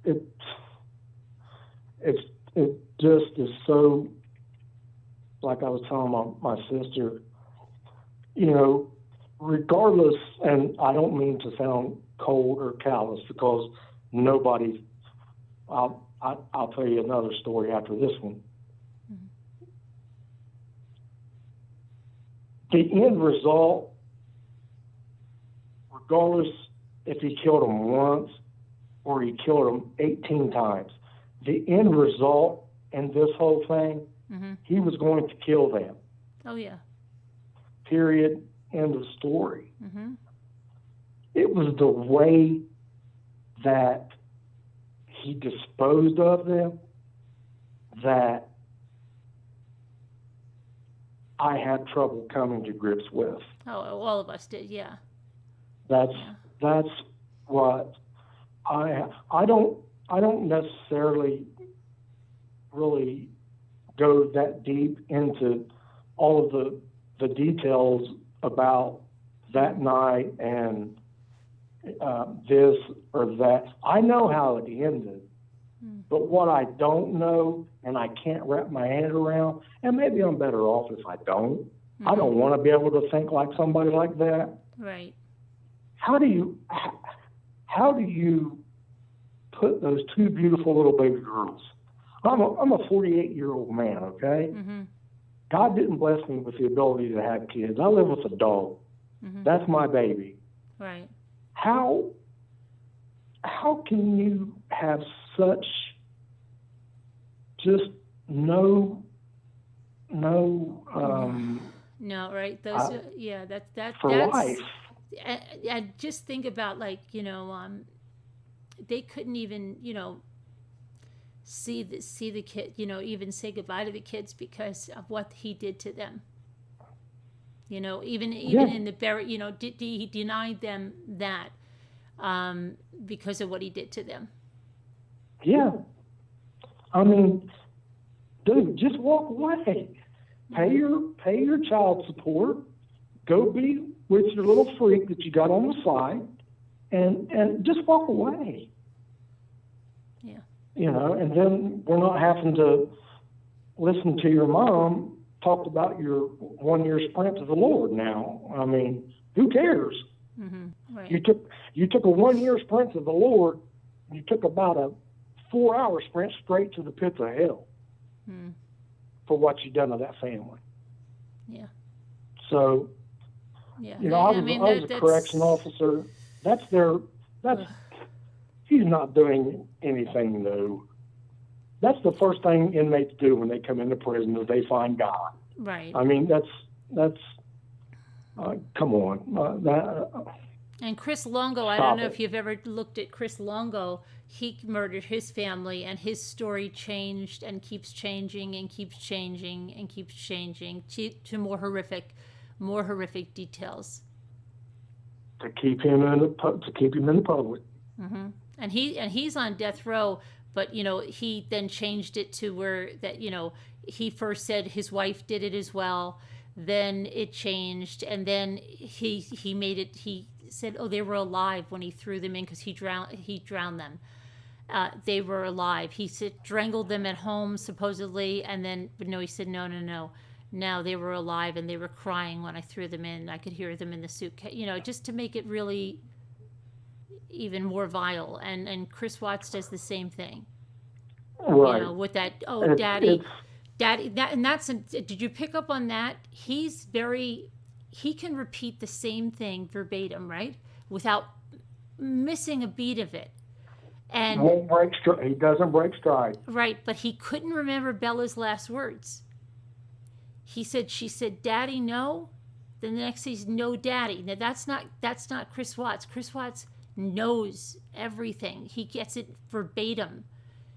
[SPEAKER 5] it just is so. Like I was telling my sister, you know, regardless, and I don't mean to sound cold or callous because nobody. I'll tell you another story after this one.
[SPEAKER 1] Mm-hmm.
[SPEAKER 5] The end result, regardless if he killed him once or he killed him 18 times, the end result in this whole thing,
[SPEAKER 1] mm-hmm.
[SPEAKER 5] he was going to kill them.
[SPEAKER 1] Oh, yeah.
[SPEAKER 5] Period. End of story.
[SPEAKER 1] Mm-hmm.
[SPEAKER 5] It was the way that he disposed of them that I had trouble coming to grips with.
[SPEAKER 1] Oh, all of us did, yeah.
[SPEAKER 5] That's what I don't necessarily really go that deep into all of the details about that night and this or that. I know how it ended, but what I don't know and I can't wrap my head around, and maybe I'm better off if I don't.
[SPEAKER 1] Mm-hmm.
[SPEAKER 5] I don't want to be able to think like somebody like that.
[SPEAKER 1] Right.
[SPEAKER 5] How do you put those two beautiful little baby girls? I'm a 48-year-old man, okay?
[SPEAKER 1] Mm-hmm.
[SPEAKER 5] God didn't bless me with the ability to have kids. I live with a dog.
[SPEAKER 1] Mm-hmm.
[SPEAKER 5] That's my baby.
[SPEAKER 1] Right.
[SPEAKER 5] How can you have such just no
[SPEAKER 1] no, right? Those that's
[SPEAKER 5] life.
[SPEAKER 1] I just think about, like, they couldn't even, see the kid, even say goodbye to the kids because of what he did to them. Even in the he denied them that because of what he did to them.
[SPEAKER 5] Yeah. I mean, dude, just walk away. Pay your child support. Go be with your little freak that you got on the side, and just walk away.
[SPEAKER 1] Yeah.
[SPEAKER 5] And then we're not having to listen to your mom talk about your 1-year sprint to the Lord now. I mean, who cares?
[SPEAKER 1] Mm-hmm. Right.
[SPEAKER 5] You took a 1-year sprint to the Lord. You took about a 4-hour sprint straight to the pits of hell for what you done to that family.
[SPEAKER 1] Yeah.
[SPEAKER 5] So,
[SPEAKER 1] yeah.
[SPEAKER 5] I was a correction officer. He's not doing anything new. That's the first thing inmates do when they come into prison is they find God.
[SPEAKER 1] Right.
[SPEAKER 5] I mean, that's come on.
[SPEAKER 1] And Chris Longo, I don't know if you've ever looked at Chris Longo. He murdered his family, and his story changed and keeps changing and keeps changing and keeps changing to more horrific details.
[SPEAKER 5] To keep him in the public.
[SPEAKER 1] Mm-hmm. And he's on death row, but he then changed it to where that he first said his wife did it as well. Then it changed, and then he made it. He said, "Oh, they were alive when he threw them in because he drowned them. They were alive." He said strangled them at home supposedly, and then but no, he said no. Now they were alive and they were crying when I threw them in. I could hear them in the suitcase. Just to make it really even more vile. And Chris Watts does the same thing.
[SPEAKER 5] Right.
[SPEAKER 1] With that. Oh, Daddy. Did you pick up on that? He can repeat the same thing verbatim, right? Without missing a beat of it. And
[SPEAKER 5] he doesn't break stride.
[SPEAKER 1] Right, but he couldn't remember Bella's last words. She said, "Daddy, no." Then the next is "No, Daddy." Now that's not Chris Watts. Chris Watts knows everything. He gets it verbatim.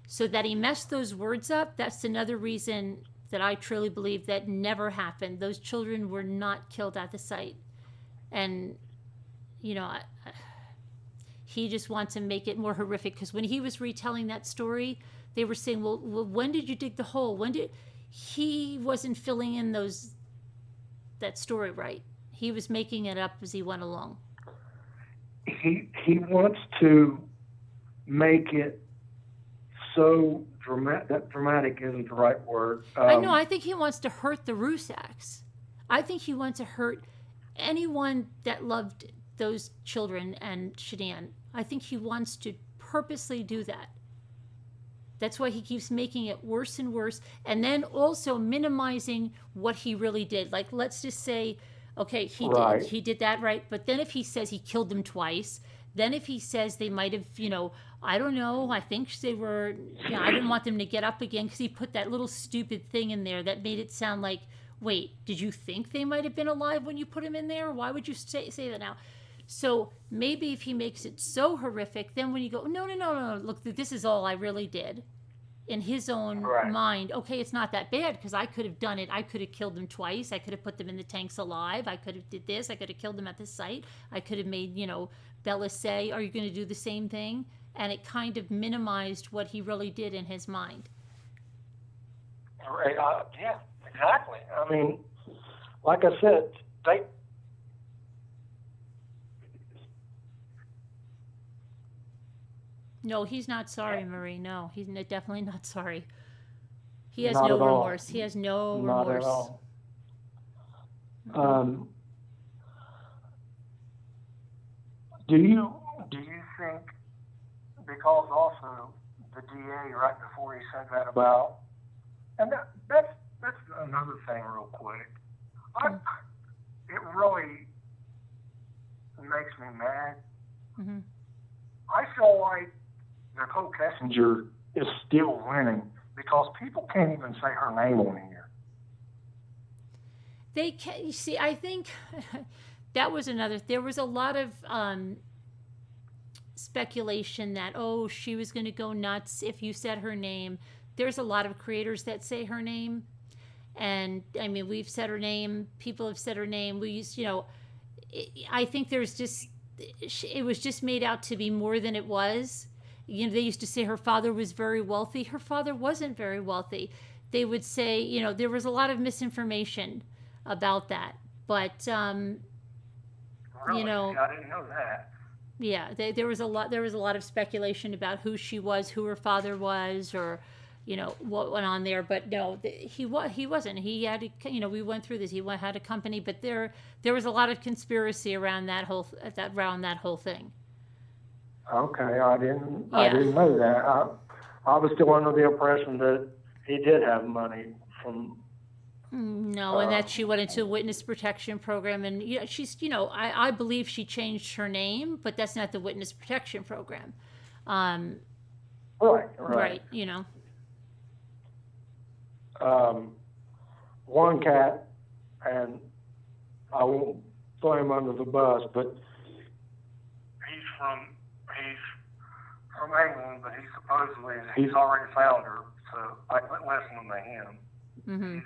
[SPEAKER 1] So that he messed those words up, that's another reason that I truly believe that never happened. Those children were not killed at the site. And, He just wants to make it more horrific, because when he was retelling that story, they were saying, well, when did you dig the hole? He wasn't filling in that story right. He was making it up as he went along.
[SPEAKER 5] He wants to make it so dramatic. That dramatic isn't the right word.
[SPEAKER 1] I know. I think he wants to hurt the Rusaks. I think he wants to hurt anyone that loved those children and Shadan. I think he wants to purposely do that. That's why he keeps making it worse and worse, and then also minimizing what he really did. Like, let's just say, okay, he did that, right? But then if he says he killed them twice, then if he says they might have, I don't know, I think they were, I didn't want them to get up again, because he put that little stupid thing in there that made it sound like, wait, did you think they might have been alive when you put them in there? Why would you say that now? So maybe if he makes it so horrific, then when you go, no, look, this is all I really did, in his own mind, okay, it's not that bad, because I could have done it. I could have killed them twice. I could have put them in the tanks alive. I could have did this. I could have killed them at the site. I could have made, Bella say, are you going to do the same thing? And it kind of minimized what he really did in his mind.
[SPEAKER 5] Right. Yeah, exactly. I mean, like I said,
[SPEAKER 1] No, he's not sorry, Marie. No, he's definitely not sorry. He has
[SPEAKER 5] Not
[SPEAKER 1] no
[SPEAKER 5] at all.
[SPEAKER 1] remorse. He has no
[SPEAKER 5] Not
[SPEAKER 1] remorse.
[SPEAKER 5] at all. Do you think, because also the DA right before he said that about, and that's another thing real quick. It really makes me mad.
[SPEAKER 1] Mm-hmm.
[SPEAKER 5] I feel like Nicole Kessinger is still winning because people can't even say her name on here.
[SPEAKER 1] They can, you see, I think that was there was a lot of speculation that, she was going to go nuts if you said her name. There's a lot of creators that say her name. And, I mean, we've said her name. People have said her name. We used, I think there's just, it was just made out to be more than it was. They used to say her father was very wealthy. Her father wasn't very wealthy. They would say, there was a lot of misinformation about that. But,
[SPEAKER 5] Really? I didn't know that.
[SPEAKER 1] Yeah, there was a lot of speculation about who she was, who her father was, or, what went on there. But no, he wasn't. He had, we went through this. He had a company, but there was a lot of conspiracy around that whole thing.
[SPEAKER 5] Okay, I didn't know that. I was still under the impression that he did have money from.
[SPEAKER 1] No, and that she went into a witness protection program, and she's, I believe she changed her name, but that's not the witness protection program.
[SPEAKER 5] Right. One cat, and I won't throw him under the bus, but he's from England, but he's already found her, so I quit listening to him.
[SPEAKER 1] Mm-hmm.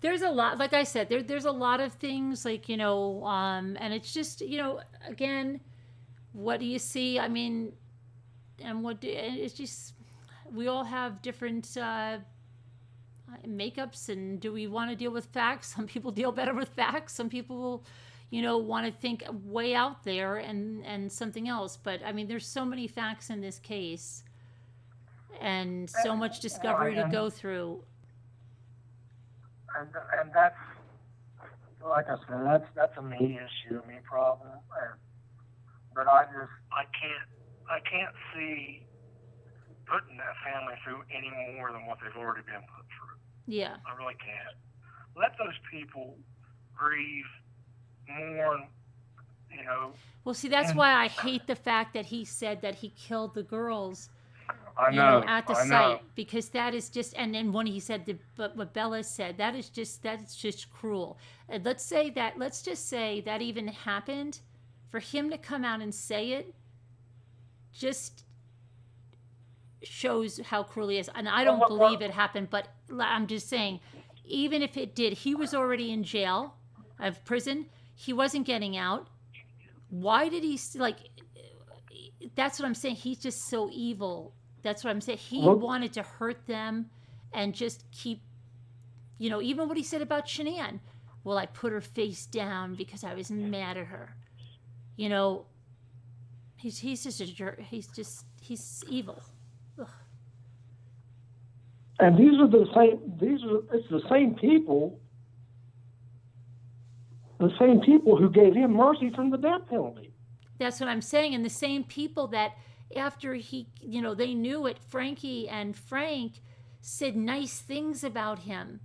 [SPEAKER 1] There's a lot, like I said, there's a lot of things, like, and it's just, again, what do you see? I mean, and it's just, we all have different makeups, and do we want to deal with facts? Some people deal better with facts. Some people, want to think way out there and something else. But, I mean, there's so many facts in this case, and so much discovery to go through.
[SPEAKER 5] And that's, like I said, that's a me issue, a me problem. But I can't see putting that family through any more than what they've already been put through.
[SPEAKER 1] Yeah.
[SPEAKER 5] I really can't. Let those people grieve, mourn,
[SPEAKER 1] Well, see, that's why I hate the fact that he said that he killed the girls.
[SPEAKER 5] I know,
[SPEAKER 1] at the site, because that is just, and then when he said what Bella said, that's just cruel. And let's just say that even happened, for him to come out and say it just shows how cruel he is. And I don't believe it happened, but I'm just saying, even if it did, he was already in jail, prison. He wasn't getting out. why did he, like, that's what I'm saying. He's just so evil. That's what I'm saying. He wanted to hurt them and just keep, even what he said about Shanann. Well, I put her face down because I was mad at her. He's just a jerk. He's evil. Ugh.
[SPEAKER 5] And it's the same people who gave him mercy from the death penalty.
[SPEAKER 1] That's what I'm saying. And the same people that after they knew it, Frankie and Frank said nice things about him.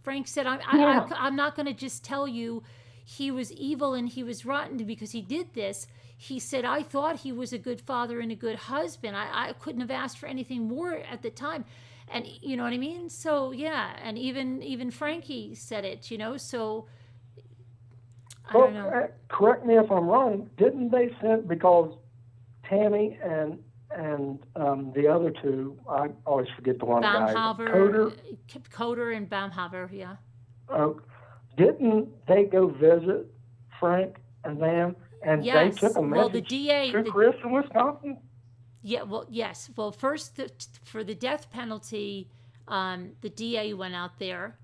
[SPEAKER 1] Frank said, I'm not going to just tell you he was evil and he was rotten because he did this. He said, I thought he was a good father and a good husband. I couldn't have asked for anything more at the time. And you know what I mean? So, yeah. And even Frankie said it, so I don't know.
[SPEAKER 5] Correct me if I'm wrong. Didn't they send, because Tammy and the other two, I always forget the one guy.
[SPEAKER 1] Coder and Baumhaver, yeah.
[SPEAKER 5] Didn't they go visit Frank and them, and they took a message to Chris in Wisconsin?
[SPEAKER 1] Yeah, well, yes. Well, first, for the death penalty, the DA went out there,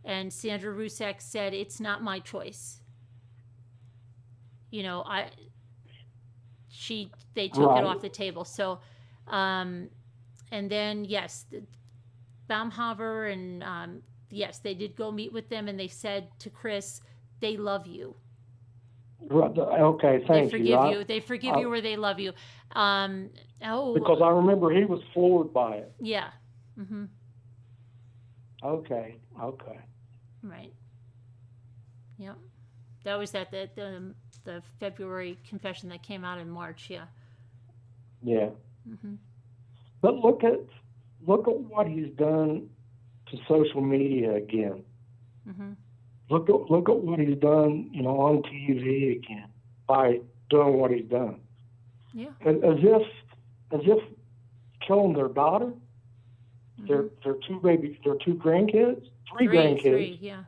[SPEAKER 1] and Sandra Rusak said, it's not my choice. They took it off the table. So, and then, yes, Baumhaver and, yes, they did go meet with them, and they said to Chris, they love you.
[SPEAKER 5] Okay, thank you.
[SPEAKER 1] They forgive you. They forgive you or they love you.
[SPEAKER 5] Because I remember he was floored by it.
[SPEAKER 1] Yeah. Mm-hmm.
[SPEAKER 5] Okay.
[SPEAKER 1] Right. Yep. That was the February confession that came out in March. Yeah.
[SPEAKER 5] Yeah.
[SPEAKER 1] Mm-hmm.
[SPEAKER 5] But look at what he's done to social media again. Mm-hmm. Look at what he's done, on TV again by doing what he's done.
[SPEAKER 1] Yeah.
[SPEAKER 5] As if killing their daughter, their two grandkids, three grandkids.
[SPEAKER 1] Three, yeah.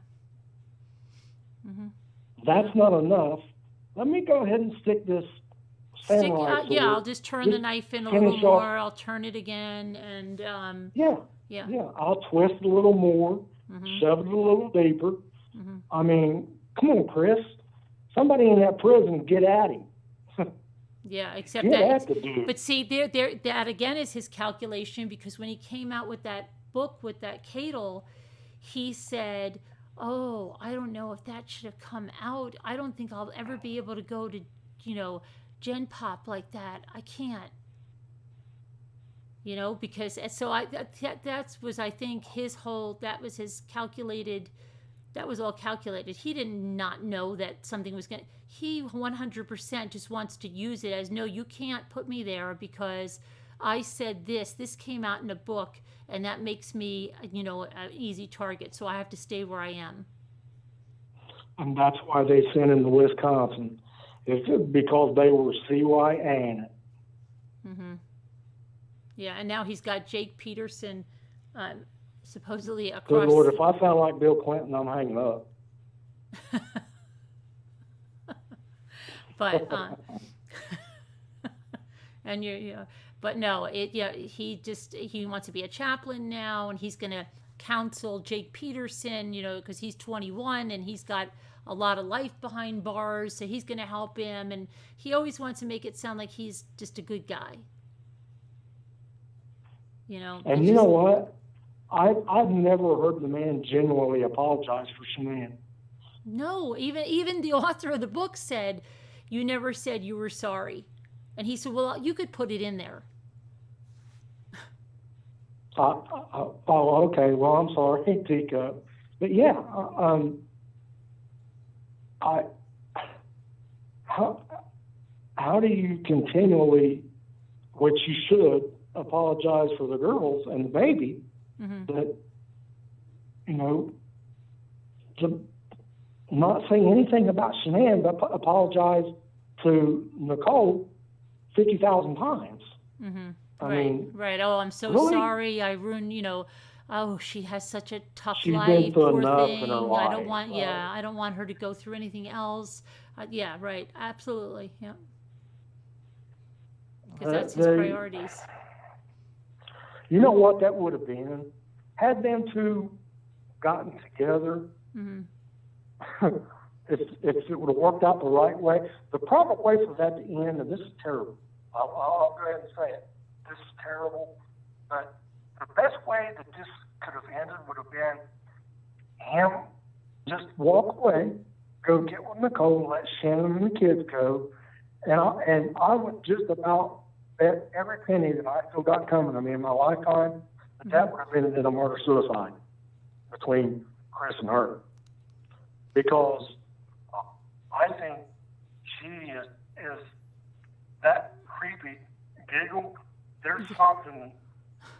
[SPEAKER 1] Mm-hmm.
[SPEAKER 5] That's not enough. Let me go ahead and stick this samurai sword.
[SPEAKER 1] I'll just turn the knife in a little more. I'll turn it again, and
[SPEAKER 5] I'll twist it a little more, shove it a little deeper. Mm-hmm. I mean, come on, Chris. Somebody in that prison, get at him.
[SPEAKER 1] Yeah, except but see, that again is his calculation, because when he came out with that book with that Cadle, he said, "Oh, I don't know if that should have come out. I don't think I'll ever be able to go to, Gen Pop like that. I can't." Because that was, I think, that was his calculated. That was all calculated. He did not know that something was going to... He 100% just wants to use it as, no, you can't put me there because I said this. This came out in a book, and that makes me, an easy target. So I have to stay where I am.
[SPEAKER 5] And that's why they sent him to Wisconsin. It's because they were CYAing it.
[SPEAKER 1] Mm-hmm. Yeah, and now he's got Jake Peterson... supposedly across...
[SPEAKER 5] Good Lord, if I sound like Bill Clinton, I'm hanging up.
[SPEAKER 1] But, and but no, he wants to be a chaplain now, and he's going to counsel Jake Peterson, because he's 21 and he's got a lot of life behind bars, so he's going to help him, and he always wants to make it sound like he's just a good guy.
[SPEAKER 5] And you know what? I've never heard the man genuinely apologize for Shanann.
[SPEAKER 1] No, even the author of the book said, you never said you were sorry. And he said, well, you could put it in there.
[SPEAKER 5] Okay. Well, I'm sorry, Teacup. But yeah, how do you continually, which you should, apologize for the girls and the baby, but, to not say anything about Shanann, but apologize to Nicole 50,000 times.
[SPEAKER 1] Mm-hmm.
[SPEAKER 5] I mean,
[SPEAKER 1] right. Oh, I'm so
[SPEAKER 5] really?
[SPEAKER 1] sorry. I ruined, oh, she has such a tough
[SPEAKER 5] She's
[SPEAKER 1] life.
[SPEAKER 5] been through
[SPEAKER 1] Poor
[SPEAKER 5] enough
[SPEAKER 1] thing.
[SPEAKER 5] in her life.
[SPEAKER 1] I don't want her to go through anything else. Yeah, right. Absolutely. Yeah. Because
[SPEAKER 5] Uh,
[SPEAKER 1] that's his
[SPEAKER 5] they,
[SPEAKER 1] priorities.
[SPEAKER 5] you know what that would have been? Had them two gotten together,
[SPEAKER 1] Mm-hmm.
[SPEAKER 5] if it would have worked out the right way, the proper way for that to end, and this is terrible. I'll go ahead and say it. This is terrible. But the best way that this could have ended would have been him just walk away, go get with Nicole, and let Shannon and the kids go. And I would just about bet every penny that I still got coming to me in my lifetime that would have been a murder-suicide between Chris and her. Because I think she is that creepy giggle. There's something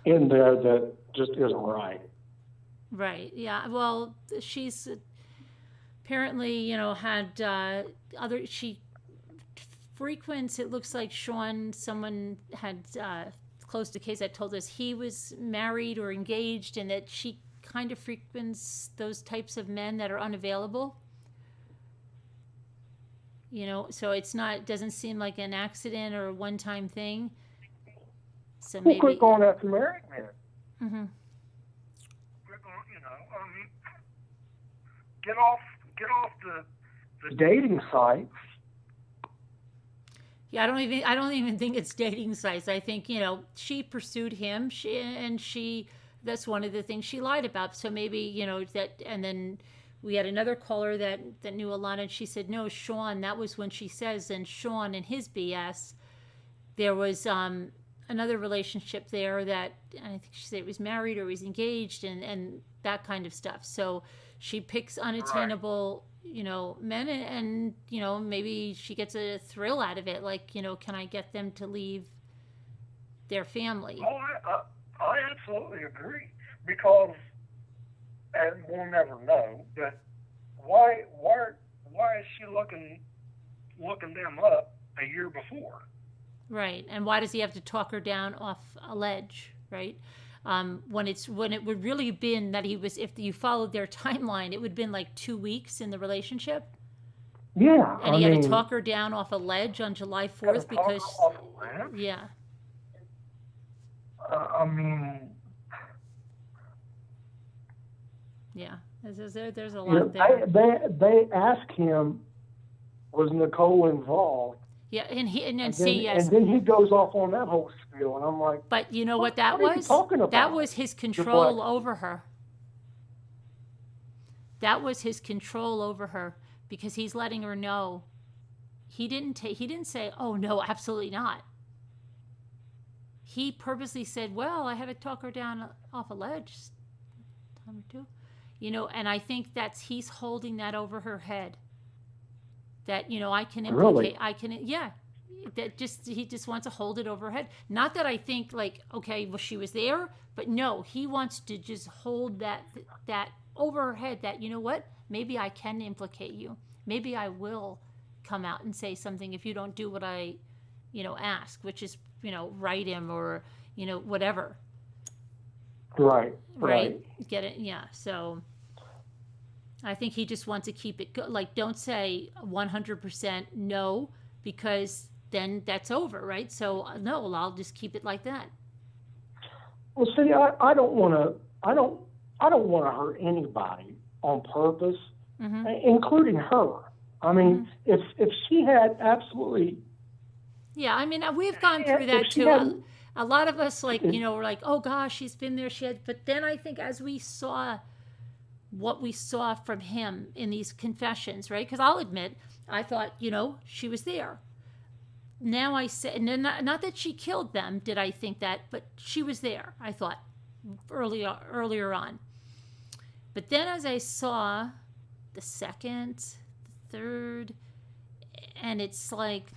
[SPEAKER 5] in there that just isn't right.
[SPEAKER 1] Right. Yeah. Well, she's apparently, had she frequents, it looks like Sean, someone had closed a case that told us he was married or engaged, and that she kind of frequents those types of men that are unavailable. So doesn't seem like an accident or a one-time thing. So maybe.
[SPEAKER 5] Quit going after married men.
[SPEAKER 1] Mm-hmm.
[SPEAKER 5] Get off the dating sites.
[SPEAKER 1] Yeah, I don't even think it's dating sites. I think, she pursued him, that's one of the things she lied about. So maybe, that, and then we had another caller that knew a lot, and she said, no, Sean, that was when she says, and Sean and his BS, there was another relationship there that, I think she said it was married or was engaged and that kind of stuff. So she picks unattainable, men, and maybe she gets a thrill out of it. Like, can I get them to leave their family?
[SPEAKER 5] Oh, I absolutely agree, because, and we'll never know, but why is she looking them up a year before?
[SPEAKER 1] Right. And why does he have to talk her down off a ledge, right? When it would really have been that he was, if you followed their timeline, it would have been like 2 weeks in the relationship.
[SPEAKER 5] Yeah.
[SPEAKER 1] And he had to talk her down off a ledge on July 4th because, yeah. Yeah, there's a lot there.
[SPEAKER 5] They asked him, was Nicole involved?
[SPEAKER 1] Yeah, and
[SPEAKER 5] yes.
[SPEAKER 1] And
[SPEAKER 5] then he goes off on that whole spiel, and I'm like,
[SPEAKER 1] but you know what that
[SPEAKER 5] was?
[SPEAKER 1] Was?
[SPEAKER 5] Talking about?
[SPEAKER 1] That was his control over her. That was his control over her, because he's letting her know. He didn't say, "Oh no, absolutely not." He purposely said, "Well, I had to talk her down off a ledge, time or two," and I think he's holding that over her head. That I can implicate,
[SPEAKER 5] really?
[SPEAKER 1] I can, yeah. That he just wants to hold it over her head. Not that I think like, okay, well, she was there, but no, he wants to just hold that over her head. That what, maybe I can implicate you. Maybe I will come out and say something if you don't do what I, ask, which is write him or whatever.
[SPEAKER 5] Right.
[SPEAKER 1] Get it? Yeah. So I think he just wants to keep it like, don't say 100% no, because then that's over, right? So no, I'll just keep it like that.
[SPEAKER 5] Well, see, I don't want to hurt anybody on purpose, including her. I mean, if she had absolutely.
[SPEAKER 1] Yeah, I mean, we've gone through that too. A lot of us, like, we're like, oh gosh, she's been there. But then I think as we saw what we saw from him in these confessions, right? Because I'll admit, I thought, she was there. Now I say, and not that she killed them, did I think that, but she was there, I thought, earlier on. But then as I saw the second, the third, and it's like,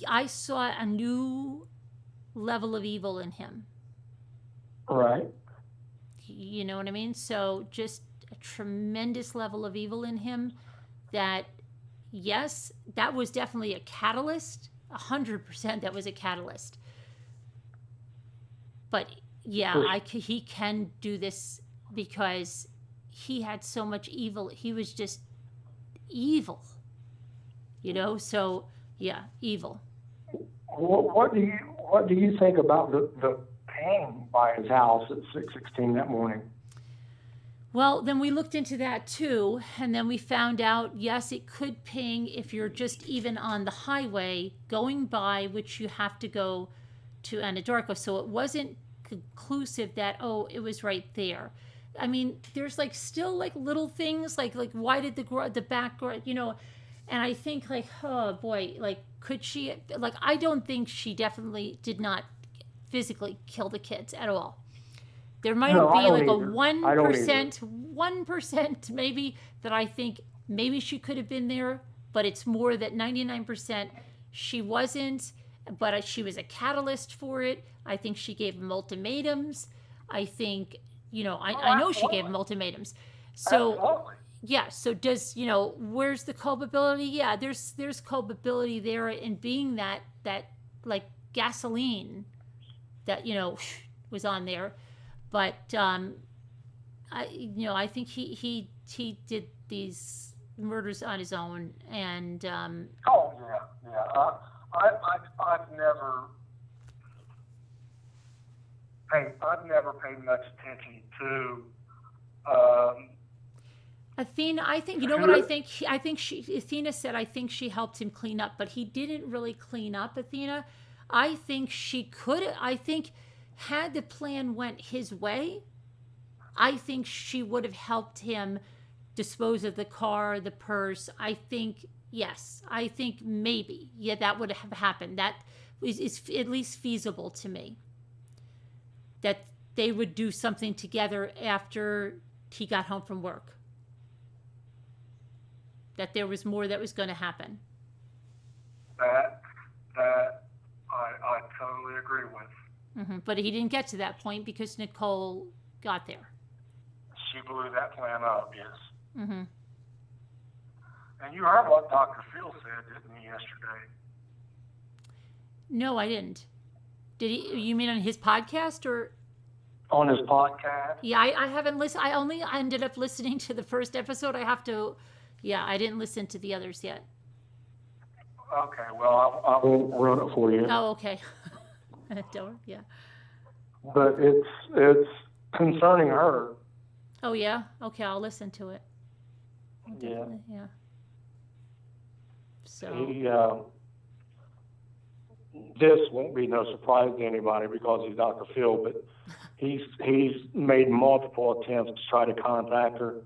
[SPEAKER 1] I saw a new level of evil in him.
[SPEAKER 5] Right.
[SPEAKER 1] You know what I mean? So just a tremendous level of evil in him that, yes, that was definitely a catalyst. 100% that was a catalyst. But yeah, he can do this because he had so much evil. He was just evil. So yeah, evil.
[SPEAKER 5] What do you think about the ping by his house at 6:16 that morning?
[SPEAKER 1] Well, then we looked into that too, and then we found out, yes, it could ping if you're just even on the highway going by, which you have to go to Anadarko. So it wasn't conclusive that, oh, it was right there. I mean, there's like still like little things like why did the back door, and I think like, oh boy, like could she, like I don't think she definitely did not physically kill the kids at all. There might
[SPEAKER 5] No,
[SPEAKER 1] be
[SPEAKER 5] I don't
[SPEAKER 1] like a
[SPEAKER 5] either.
[SPEAKER 1] 1% maybe that I think maybe she could have been there, but it's more that 99% she wasn't, but she was a catalyst for it. I think she gave them ultimatums. I think, I know she gave them ultimatums. So,
[SPEAKER 5] Absolutely.
[SPEAKER 1] yeah, so does, where's the culpability? Yeah, there's culpability there in being that like gasoline that, was on there. But I think he did these murders on his own, and
[SPEAKER 5] Oh yeah. I've never paid much attention to.
[SPEAKER 1] Athena. I think what I think. Athena said I think she helped him clean up, but he didn't really clean up. Athena, I think she could. I think had the plan went his way, I think she would have helped him dispose of the car, the purse. I think, yes. I think maybe, yeah, that would have happened. That is at least feasible to me. That they would do something together after he got home from work. That there was more that was going to happen.
[SPEAKER 5] That I totally agree with.
[SPEAKER 1] But he didn't get to that point because Nicole got there.
[SPEAKER 5] She blew that plan up, yes. And you heard what Dr. Phil said, didn't you, yesterday?
[SPEAKER 1] No, I didn't. Did he? You mean on his podcast or?
[SPEAKER 5] On his podcast?
[SPEAKER 1] Yeah, I haven't listened. I only ended up listening to the first episode. I have to. Yeah, I didn't listen to the others yet.
[SPEAKER 5] Okay, well, I won't run it for you.
[SPEAKER 1] Oh, okay. Don't. Yeah.
[SPEAKER 5] But it's concerning her.
[SPEAKER 1] Oh yeah. Okay, I'll listen to it.
[SPEAKER 5] Yeah.
[SPEAKER 1] Yeah. So.
[SPEAKER 5] This won't be no surprise to anybody because he's Dr. Phil, but he's made multiple attempts to try to contact her,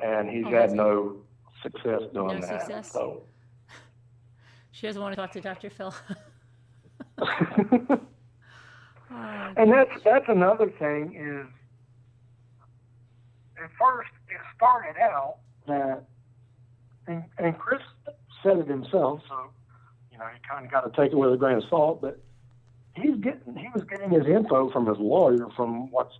[SPEAKER 5] and he's had no success doing that.
[SPEAKER 1] Success.
[SPEAKER 5] So.
[SPEAKER 1] She doesn't want to talk to Dr. Phil.
[SPEAKER 5] And that's another thing is, at first it started out that, and Chris said it himself, so you kind of got to take it with a grain of salt, but he was getting his info from his lawyer, from what's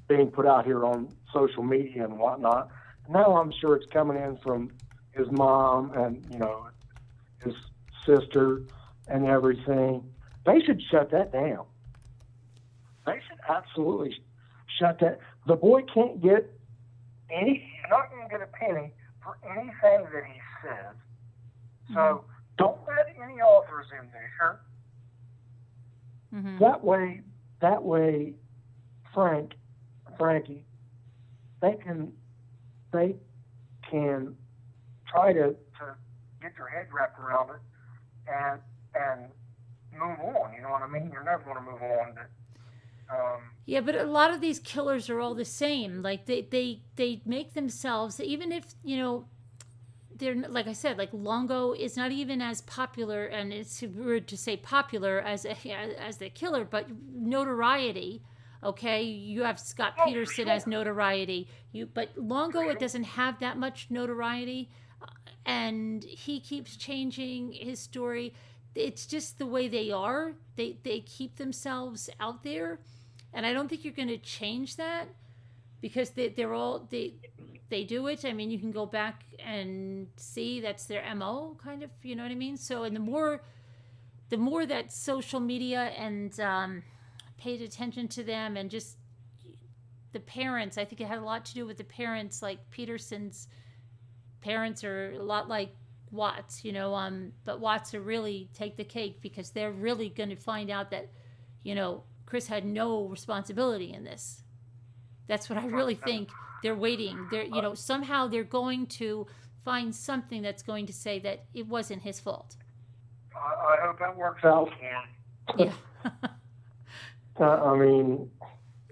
[SPEAKER 5] being put out here on social media and whatnot. Now I'm sure it's coming in from his mom and his sister and everything. They should shut that down. They should absolutely shut that. The boy can't get he's not going to get a penny for anything that he says. So don't let any authors in there. That way, Frankie, they can try to get your head wrapped around it and move on. You know what I mean? You're never going to move on. But,
[SPEAKER 1] yeah, but a lot of these killers are all the same. Like they make themselves, even if they're, like I said, like Longo is not even as popular, and it's weird to say popular as the killer, but notoriety. Okay, you have Scott Peterson as notoriety. But Longo, it doesn't have that much notoriety, and he keeps changing his story. It's just the way they are. They keep themselves out there, and I don't think you're going to change that because they do it. I mean, you can go back and see that's their MO, kind of. You know what I mean? So, and the more that social media and paid attention to them, and just the parents, I think it had a lot to do with the parents. Like Peterson's parents are a lot like Watts, but Watts will really take the cake because they're really going to find out that, Chris had no responsibility in this. That's what I really think. They're waiting. Somehow they're going to find something that's going to say that it wasn't his fault.
[SPEAKER 4] I hope that works out for him.
[SPEAKER 1] Yeah.
[SPEAKER 5] I mean.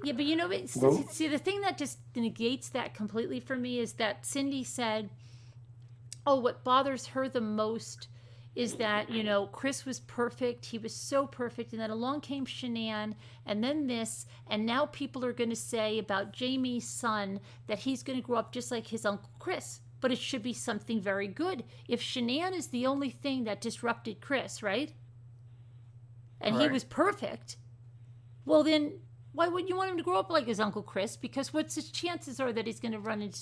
[SPEAKER 1] Yeah, but see, the thing that just negates that completely for me is that Cindy said, oh, what bothers her the most is that, Chris was perfect. He was so perfect. And then along came Shanann and then this. And now people are going to say about Jamie's son that he's going to grow up just like his Uncle Chris. But it should be something very good. If Shanann is the only thing that disrupted Chris, right? And
[SPEAKER 4] Right.
[SPEAKER 1] he was perfect. Well, then why wouldn't you want him to grow up like his Uncle Chris? Because what's his chances are that he's going to run into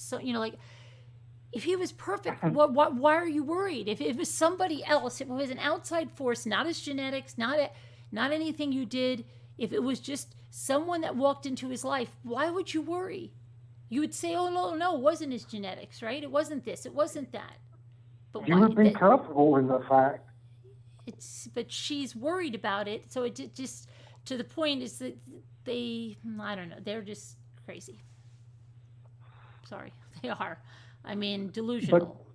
[SPEAKER 1] if he was perfect, why are you worried? If it was somebody else, if it was an outside force, not his genetics, not anything you did, if it was just someone that walked into his life, why would you worry? You would say, oh, no, it wasn't his genetics, right? It wasn't this, it wasn't that. But
[SPEAKER 5] You would be comfortable in the fact.
[SPEAKER 1] But she's worried about it, so it just, to the point is that I don't know, they're just crazy. Sorry, they are. I mean, delusional.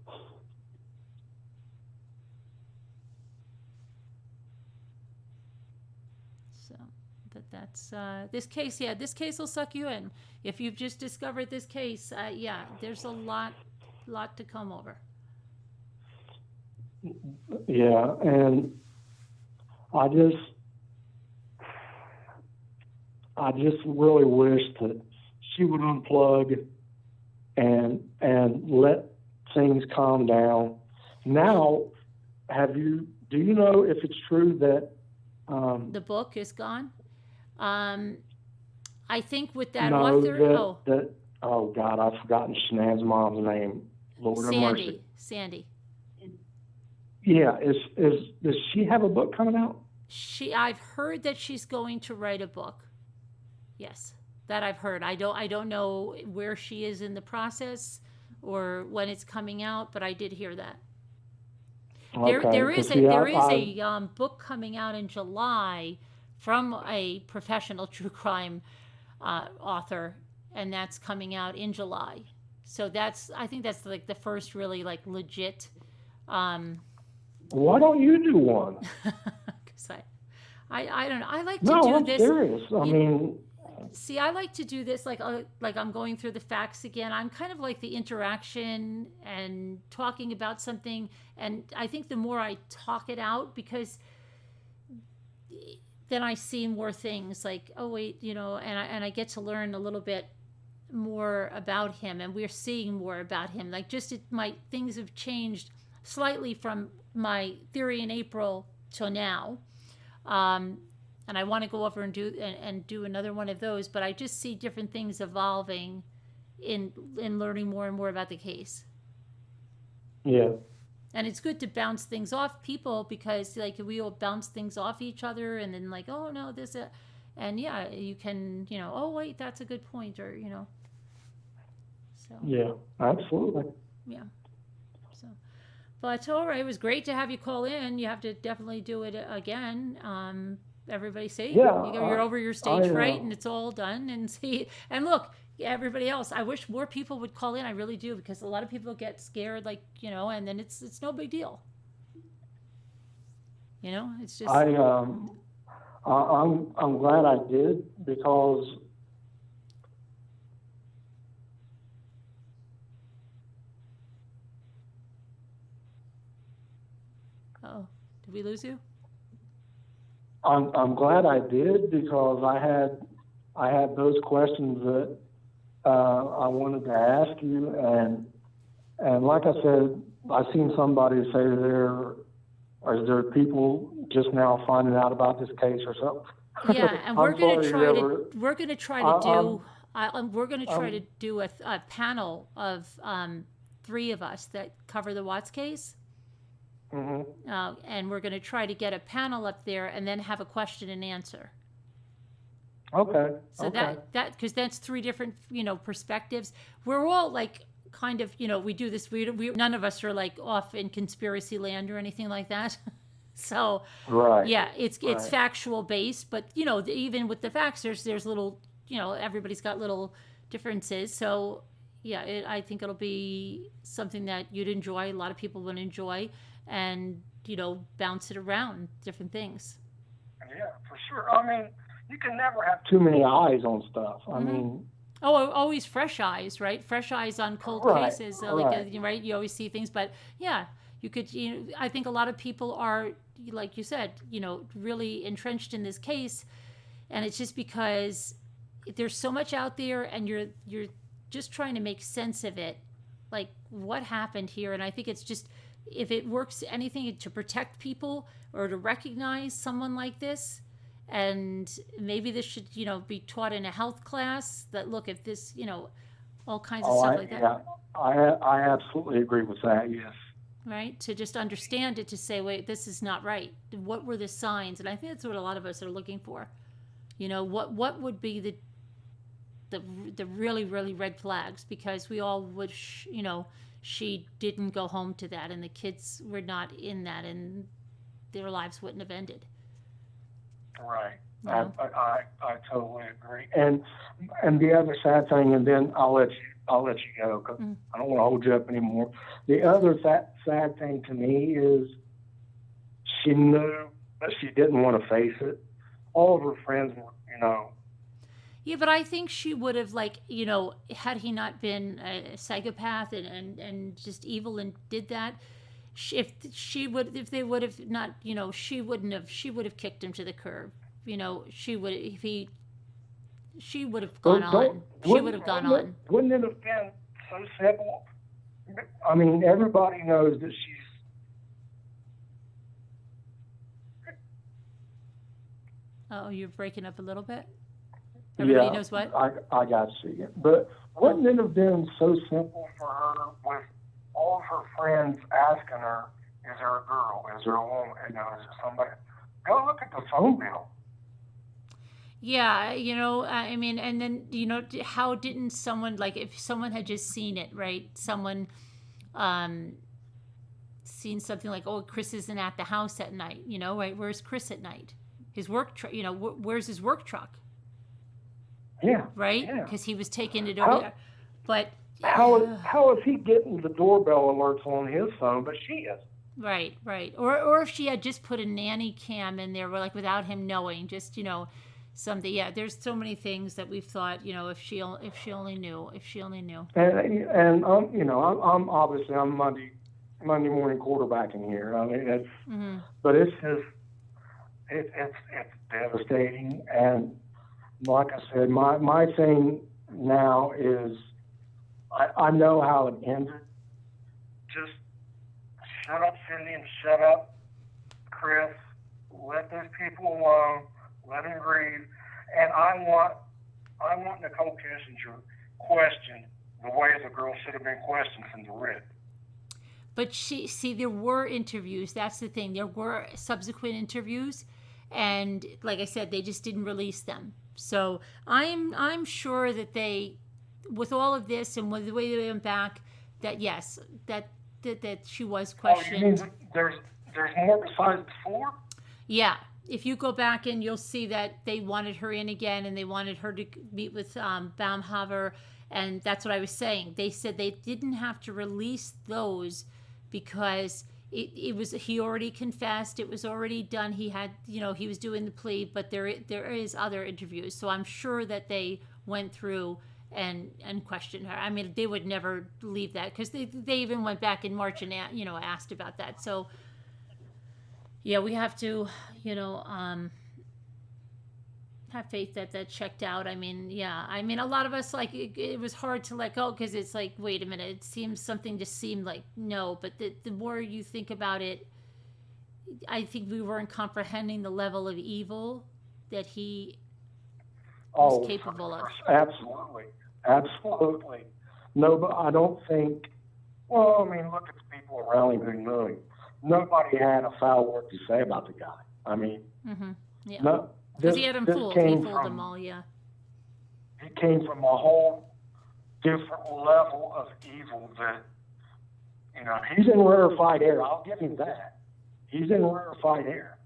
[SPEAKER 1] But that's this case. Yeah, this case will suck you in. If you've just discovered this case, there's a lot to come over.
[SPEAKER 5] Yeah, and I just really wish that she would unplug and let things calm down. Now, do you know if it's true that
[SPEAKER 1] the book is gone? I think with that
[SPEAKER 5] no,
[SPEAKER 1] author.
[SPEAKER 5] Oh God, I've forgotten Shanann's mom's name. Lord have mercy.
[SPEAKER 1] Sandy.
[SPEAKER 5] Yeah, does she have a book coming out?
[SPEAKER 1] I've heard that she's going to write a book. Yes. That I've heard. I don't know where she is in the process or when it's coming out, but I did hear that. Okay. There is a book coming out in July from a professional true crime author, and that's coming out in July. So I think that's like the first really like legit.
[SPEAKER 5] Why don't you do one?
[SPEAKER 1] Because I don't know. I like to do this.
[SPEAKER 5] No, I'm serious. I mean.
[SPEAKER 1] See, I like to do this like I'm going through the facts again. I'm kind of like the interaction and talking about something, and I think the more I talk it out, because then I see more things like, oh wait, and I get to learn a little bit more about him, and we're seeing more about him. Like things have changed slightly from my theory in April till now. And I want to go over and do another one of those, but I just see different things evolving in learning more and more about the case.
[SPEAKER 5] Yeah.
[SPEAKER 1] And it's good to bounce things off people, because like we all bounce things off each other, and then like, oh no, and yeah, you can, oh wait, that's a good point, or So.
[SPEAKER 5] Yeah, absolutely.
[SPEAKER 1] Yeah. So, but all right, it was great to have you call in. You have to definitely do it again. Everybody say you're over your stage fright and it's all done, and look, everybody else, I wish more people would call in. I really do, because a lot of people get scared, and then it's no big deal. It's just
[SPEAKER 5] I'm glad I did, because
[SPEAKER 1] did we lose you?
[SPEAKER 5] I'm glad I did, because I had those questions that I wanted to ask you, and like I said, I've seen somebody say there people just now finding out about this case or something.
[SPEAKER 1] Yeah, and we're going to try to do a panel of 3 of us that cover the Watts case.
[SPEAKER 5] Mm-hmm.
[SPEAKER 1] And we're going to try to get a panel up there and then have a question and answer.
[SPEAKER 5] Okay.
[SPEAKER 1] So that because that's 3 different perspectives. We're all like kind of, we do this. We none of us are like off in conspiracy land or anything like that. So,
[SPEAKER 5] Right.
[SPEAKER 1] yeah, it's factual based, but even with the facts, there's little, everybody's got little differences. So, yeah, I think it'll be something that you'd enjoy. A lot of people would enjoy, and bounce it around different things.
[SPEAKER 5] Yeah, for sure. I mean, you can never have too many eyes on stuff. I mean.
[SPEAKER 1] Oh, always fresh eyes, right? Fresh eyes on cold cases, right? You always see things, but yeah, you could. I think a lot of people are, like you said, really entrenched in this case, and it's just because there's so much out there, and you're just trying to make sense of it, like what happened here. And I think it's just, if it works anything to protect people or to recognize someone like this. And maybe this should, be taught in a health class, that look at this, all kinds of stuff like that.
[SPEAKER 5] Yeah, I absolutely agree with that. Yes.
[SPEAKER 1] Right. To just understand it, to say, wait, this is not right. What were the signs? And I think that's what a lot of us are looking for. What would be the really, really red flags? Because we all wish, she didn't go home to that, and the kids were not in that, and their lives wouldn't have ended.
[SPEAKER 5] Right. I totally agree. And the other sad thing, and then I'll let you go, because I don't want to hold you up anymore. The other sad thing to me is she knew that she didn't want to face it. All of her friends were,
[SPEAKER 1] Yeah, but I think she would have, had he not been a psychopath and just evil and did that, if they would have not, she would have kicked him to the curb. She would have gone on. She would have gone on.
[SPEAKER 5] Wouldn't it have been so simple? I mean, everybody knows that she's.
[SPEAKER 1] Oh, you're breaking up a little bit. Everybody knows what?
[SPEAKER 5] I got you. But wouldn't it have been so simple for her with all of her friends asking her, is there a girl? Is there a woman? Is there somebody? Go look at the phone bill.
[SPEAKER 1] Yeah, I mean, and then, how didn't someone, if someone had just seen it, right? Someone seen something like, oh, Chris isn't at the house at night, right? Where's Chris at night? His work truck, where's his work truck?
[SPEAKER 5] Yeah.
[SPEAKER 1] Right? Because he was taking it over there. But
[SPEAKER 5] how is he getting the doorbell alerts on his phone, but she is?
[SPEAKER 1] Right. Or if she had just put a nanny cam in there, without him knowing, just, something. Yeah, there's so many things that we've thought, if she only knew.
[SPEAKER 5] And I'm obviously I'm Monday morning quarterbacking here. I mean, it's but it's just it's devastating. And like I said, my thing now is I know how it ended. Just shut up, Cindy, and shut up, Chris. Let those people alone. Let them grieve. And I want Nicole Kissinger questioned the way the girl should have been questioned from the rip.
[SPEAKER 1] But there were interviews. That's the thing. There were subsequent interviews, and like I said, they just didn't release them. So I'm sure that they, with all of this and with the way they went back, that yes, that she was questioned.
[SPEAKER 5] Oh, you mean there's more besides before?
[SPEAKER 1] Yeah. If you go back and you'll see that they wanted her in again, and they wanted her to meet with Baumhofer, and that's what I was saying. They said they didn't have to release those because he already confessed, it was already done. He had, he was doing the plea, but there is other interviews. So I'm sure that they went through and questioned her. I mean, they would never leave that, because they even went back in March and asked about that. So yeah, we have to, have faith that checked out. I mean, yeah. I mean, a lot of us, it was hard to let go, because it's like, wait a minute, it seems something just seemed like no. But the more you think about it, I think we weren't comprehending the level of evil that he was capable of.
[SPEAKER 5] Absolutely. No, but I don't think, well, I mean, look at the people around him who knew him. Nobody had a foul word to say about the guy. I mean,
[SPEAKER 1] yeah.
[SPEAKER 5] No,
[SPEAKER 1] because he had them fooled. He fooled them all, yeah.
[SPEAKER 5] He came from a whole different level of evil that, you know, he's in rarefied air. I'll give him that. He's in rarefied air.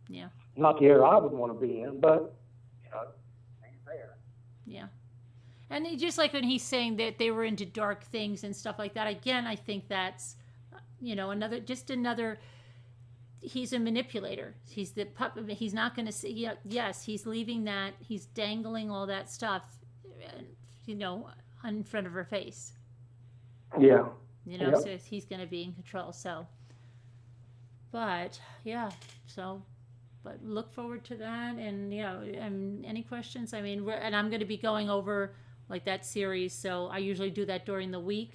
[SPEAKER 1] Yeah.
[SPEAKER 5] Not the air I would want to be in, but, you know, he's there.
[SPEAKER 1] Yeah. And just like when he's saying that they were into dark things and stuff like that, again, I think that's, you know, another, he's a manipulator. He's the puppet. He's not going to see, yes, he's leaving that, he's dangling all that stuff, you know, in front of her face.
[SPEAKER 5] Yeah.
[SPEAKER 1] You know, so he's going to be in control. So, but yeah, so, but look forward to that. And, you know, and any questions? I mean, and I'm going to be going over like that series. So I usually do that during the week.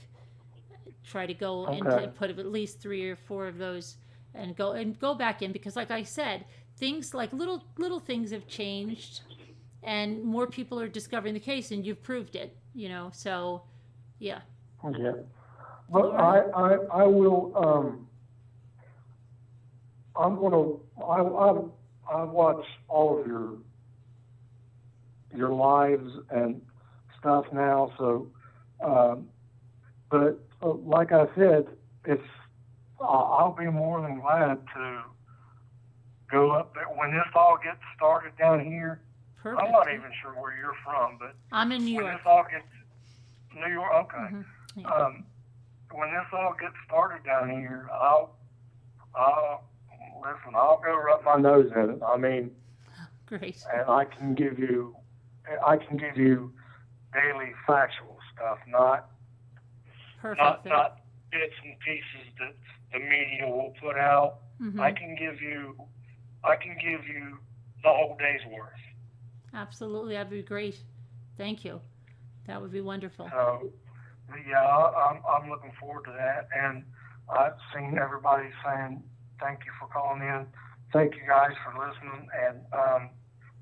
[SPEAKER 1] Try to go into put at least 3 or 4 of those and go back in, because like I said, things like little things have changed and more people are discovering the case, and you've proved it, you know. So yeah.
[SPEAKER 5] Yeah. But I will I'm gonna I watch all of your lives and stuff now, so but like I said, I'll be more than glad to go up there when this all gets started down here.
[SPEAKER 1] Perfect.
[SPEAKER 5] I'm not even sure where you're from, but
[SPEAKER 1] I'm in New
[SPEAKER 5] when
[SPEAKER 1] York.
[SPEAKER 5] this all gets New York, okay.
[SPEAKER 1] Mm-hmm. Yeah.
[SPEAKER 5] When this all gets started down here, I'll go rub my nose in it. I mean,
[SPEAKER 1] great.
[SPEAKER 5] And I can give you daily factual stuff, not
[SPEAKER 1] Perfect.
[SPEAKER 5] not bits and pieces that the media will put out.
[SPEAKER 1] Mm-hmm.
[SPEAKER 5] I can give you the whole day's worth.
[SPEAKER 1] Absolutely, that'd be great. Thank you. That would be wonderful.
[SPEAKER 5] So, yeah, I'm looking forward to that, and I've seen everybody saying thank you for calling in. Thank you guys for listening, and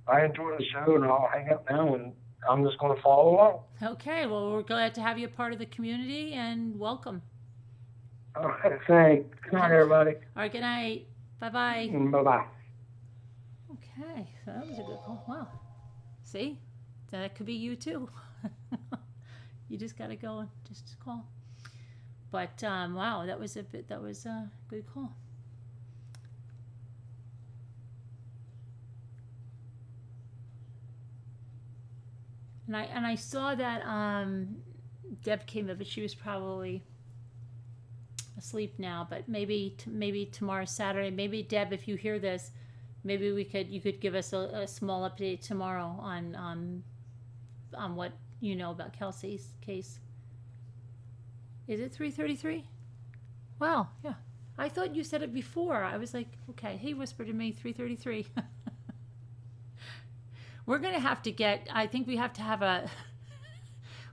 [SPEAKER 5] I enjoy the show, and I'll hang up now, and I'm just going to follow along.
[SPEAKER 1] Okay, well, we're glad to have you a part of the community, and welcome.
[SPEAKER 5] Okay, thanks. Good night, everybody.
[SPEAKER 1] All right, good night. Bye-bye.
[SPEAKER 5] Bye-bye.
[SPEAKER 1] Okay, so that was a good call. Wow. See? That could be you, too. You just got to go and just call. But, wow, that was a good call. And I saw that Deb came up, but she was probably asleep now. But maybe tomorrow, Saturday. Maybe Deb, if you hear this, maybe you could give us a small update tomorrow on what you know about Kelsey's case. Is it 3:33? Wow, yeah. I thought you said it before. I was like, okay. He whispered to me 3:33. We're going to have to get, I think we have to have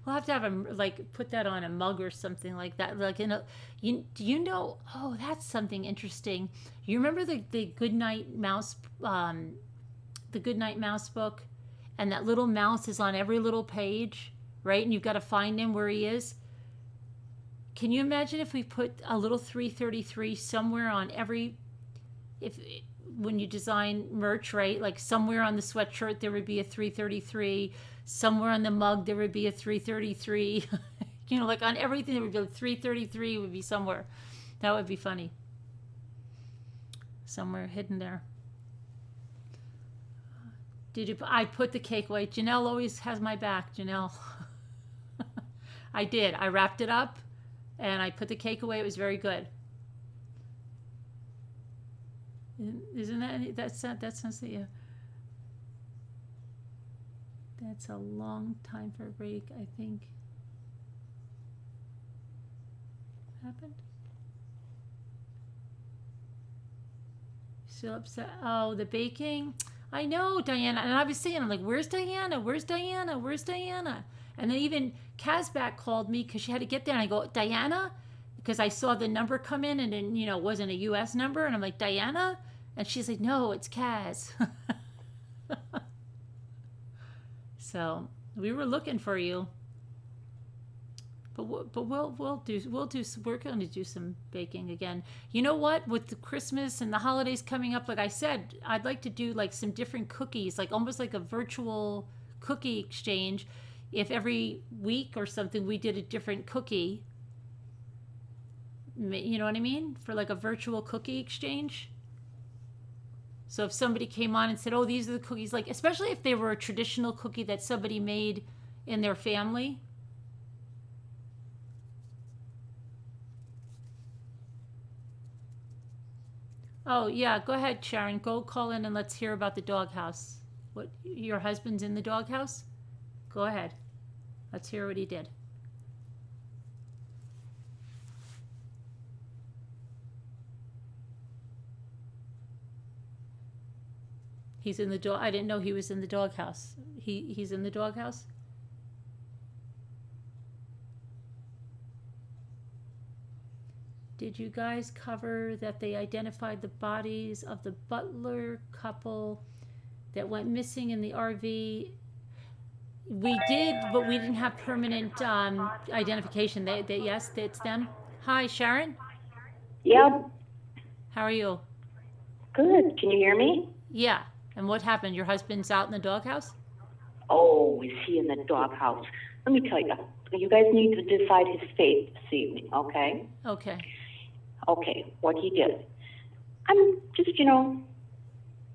[SPEAKER 1] we'll have to have like, put that on a mug or something like that. Like, do you know, oh, that's something interesting. You remember the Goodnight Mouse, the Goodnight Mouse book? And that little mouse is on every little page, right? And you've got to find him where he is. Can you imagine if we put a little 333 somewhere on when you design merch, right? Like somewhere on the sweatshirt there would be a 333, somewhere on the mug there would be a 333. You know, like on everything there would be 333 would be somewhere. That would be funny. Somewhere hidden there. I put the cake away. Janelle always has my back, Janelle. I did. I wrapped it up and I put the cake away. It was very good. Isn't that's yeah. That's a long time for a break, I think. What happened? Still upset? Oh, the baking. I know, Diana. And I was saying, I'm like, where's Diana? Where's Diana? Where's Diana? And then even Kazback called me because she had to get there. And I go, Diana? Because I saw the number come in and then, it wasn't a U.S. number. And I'm like, Diana? And she's like, no, it's Kaz. So we were looking for you. But we're going to do some baking again. You know what? With the Christmas and the holidays coming up, like I said, I'd like to do like some different cookies, like almost like a virtual cookie exchange. if every week or something we did a different cookie, you know what I mean? For like a virtual cookie exchange. So if somebody came on and said, oh, these are the cookies, like, especially if they were a traditional cookie that somebody made in their family. Oh, yeah, go ahead, Sharon. Go call in and let's hear about the doghouse. What, your husband's in the doghouse? Go ahead. Let's hear what he did. He's in the dog. I didn't know he was in the doghouse. He's in the doghouse. Did you guys cover that they identified the bodies of the Butler couple that went missing in the RV? We did, but we didn't have permanent identification. They yes, it's them. Hi, Sharon.
[SPEAKER 6] Yep.
[SPEAKER 1] How are you?
[SPEAKER 6] Good. Can you hear me?
[SPEAKER 1] Yeah. And what happened? Your husband's out in the doghouse?
[SPEAKER 6] Oh, is he in the doghouse? Let me tell you. You guys need to decide his fate this evening, okay?
[SPEAKER 1] Okay.
[SPEAKER 6] Okay, what he did. I'm just,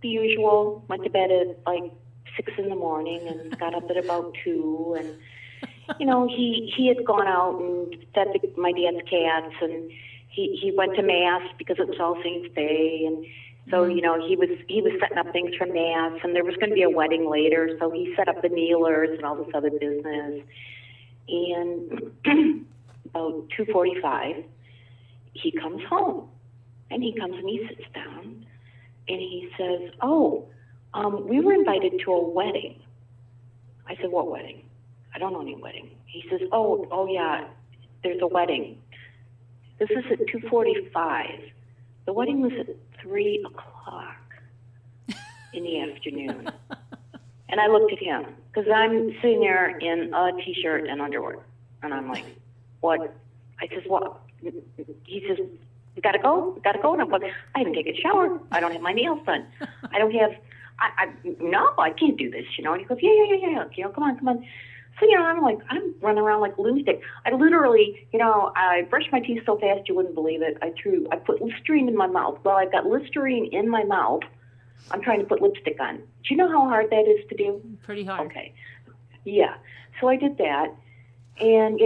[SPEAKER 6] the usual. Went to bed at like 6 in the morning and got up at about 2. And, he had gone out and fed my dad's cats. And he went to Mass because it was All Saints Day. And so, he was setting up things for Mass. And there was going to be a wedding later. So he set up the kneelers and all this other business. And about 2:45, he comes home, and he comes and he sits down, and he says, we were invited to a wedding. I said, what wedding? I don't know any wedding. He says, oh yeah, there's a wedding. This is at 2:45. The wedding was at 3 o'clock in the afternoon. And I looked at him, because I'm sitting there in a T-shirt and underwear. And I'm like, what? I says, what? He says, we gotta go? And I'm like, I haven't taken a shower. I don't have my nails done. I don't have, no, I can't do this, And he goes, yeah. Come on. So, I'm like, I'm running around like a lunatic. I literally, I brushed my teeth so fast you wouldn't believe it. I put Listerine in my mouth. Well, I've got Listerine in my mouth. I'm trying to put lipstick on. Do you know how hard that is to do?
[SPEAKER 1] Pretty hard.
[SPEAKER 6] Okay. Yeah. So I did that. And,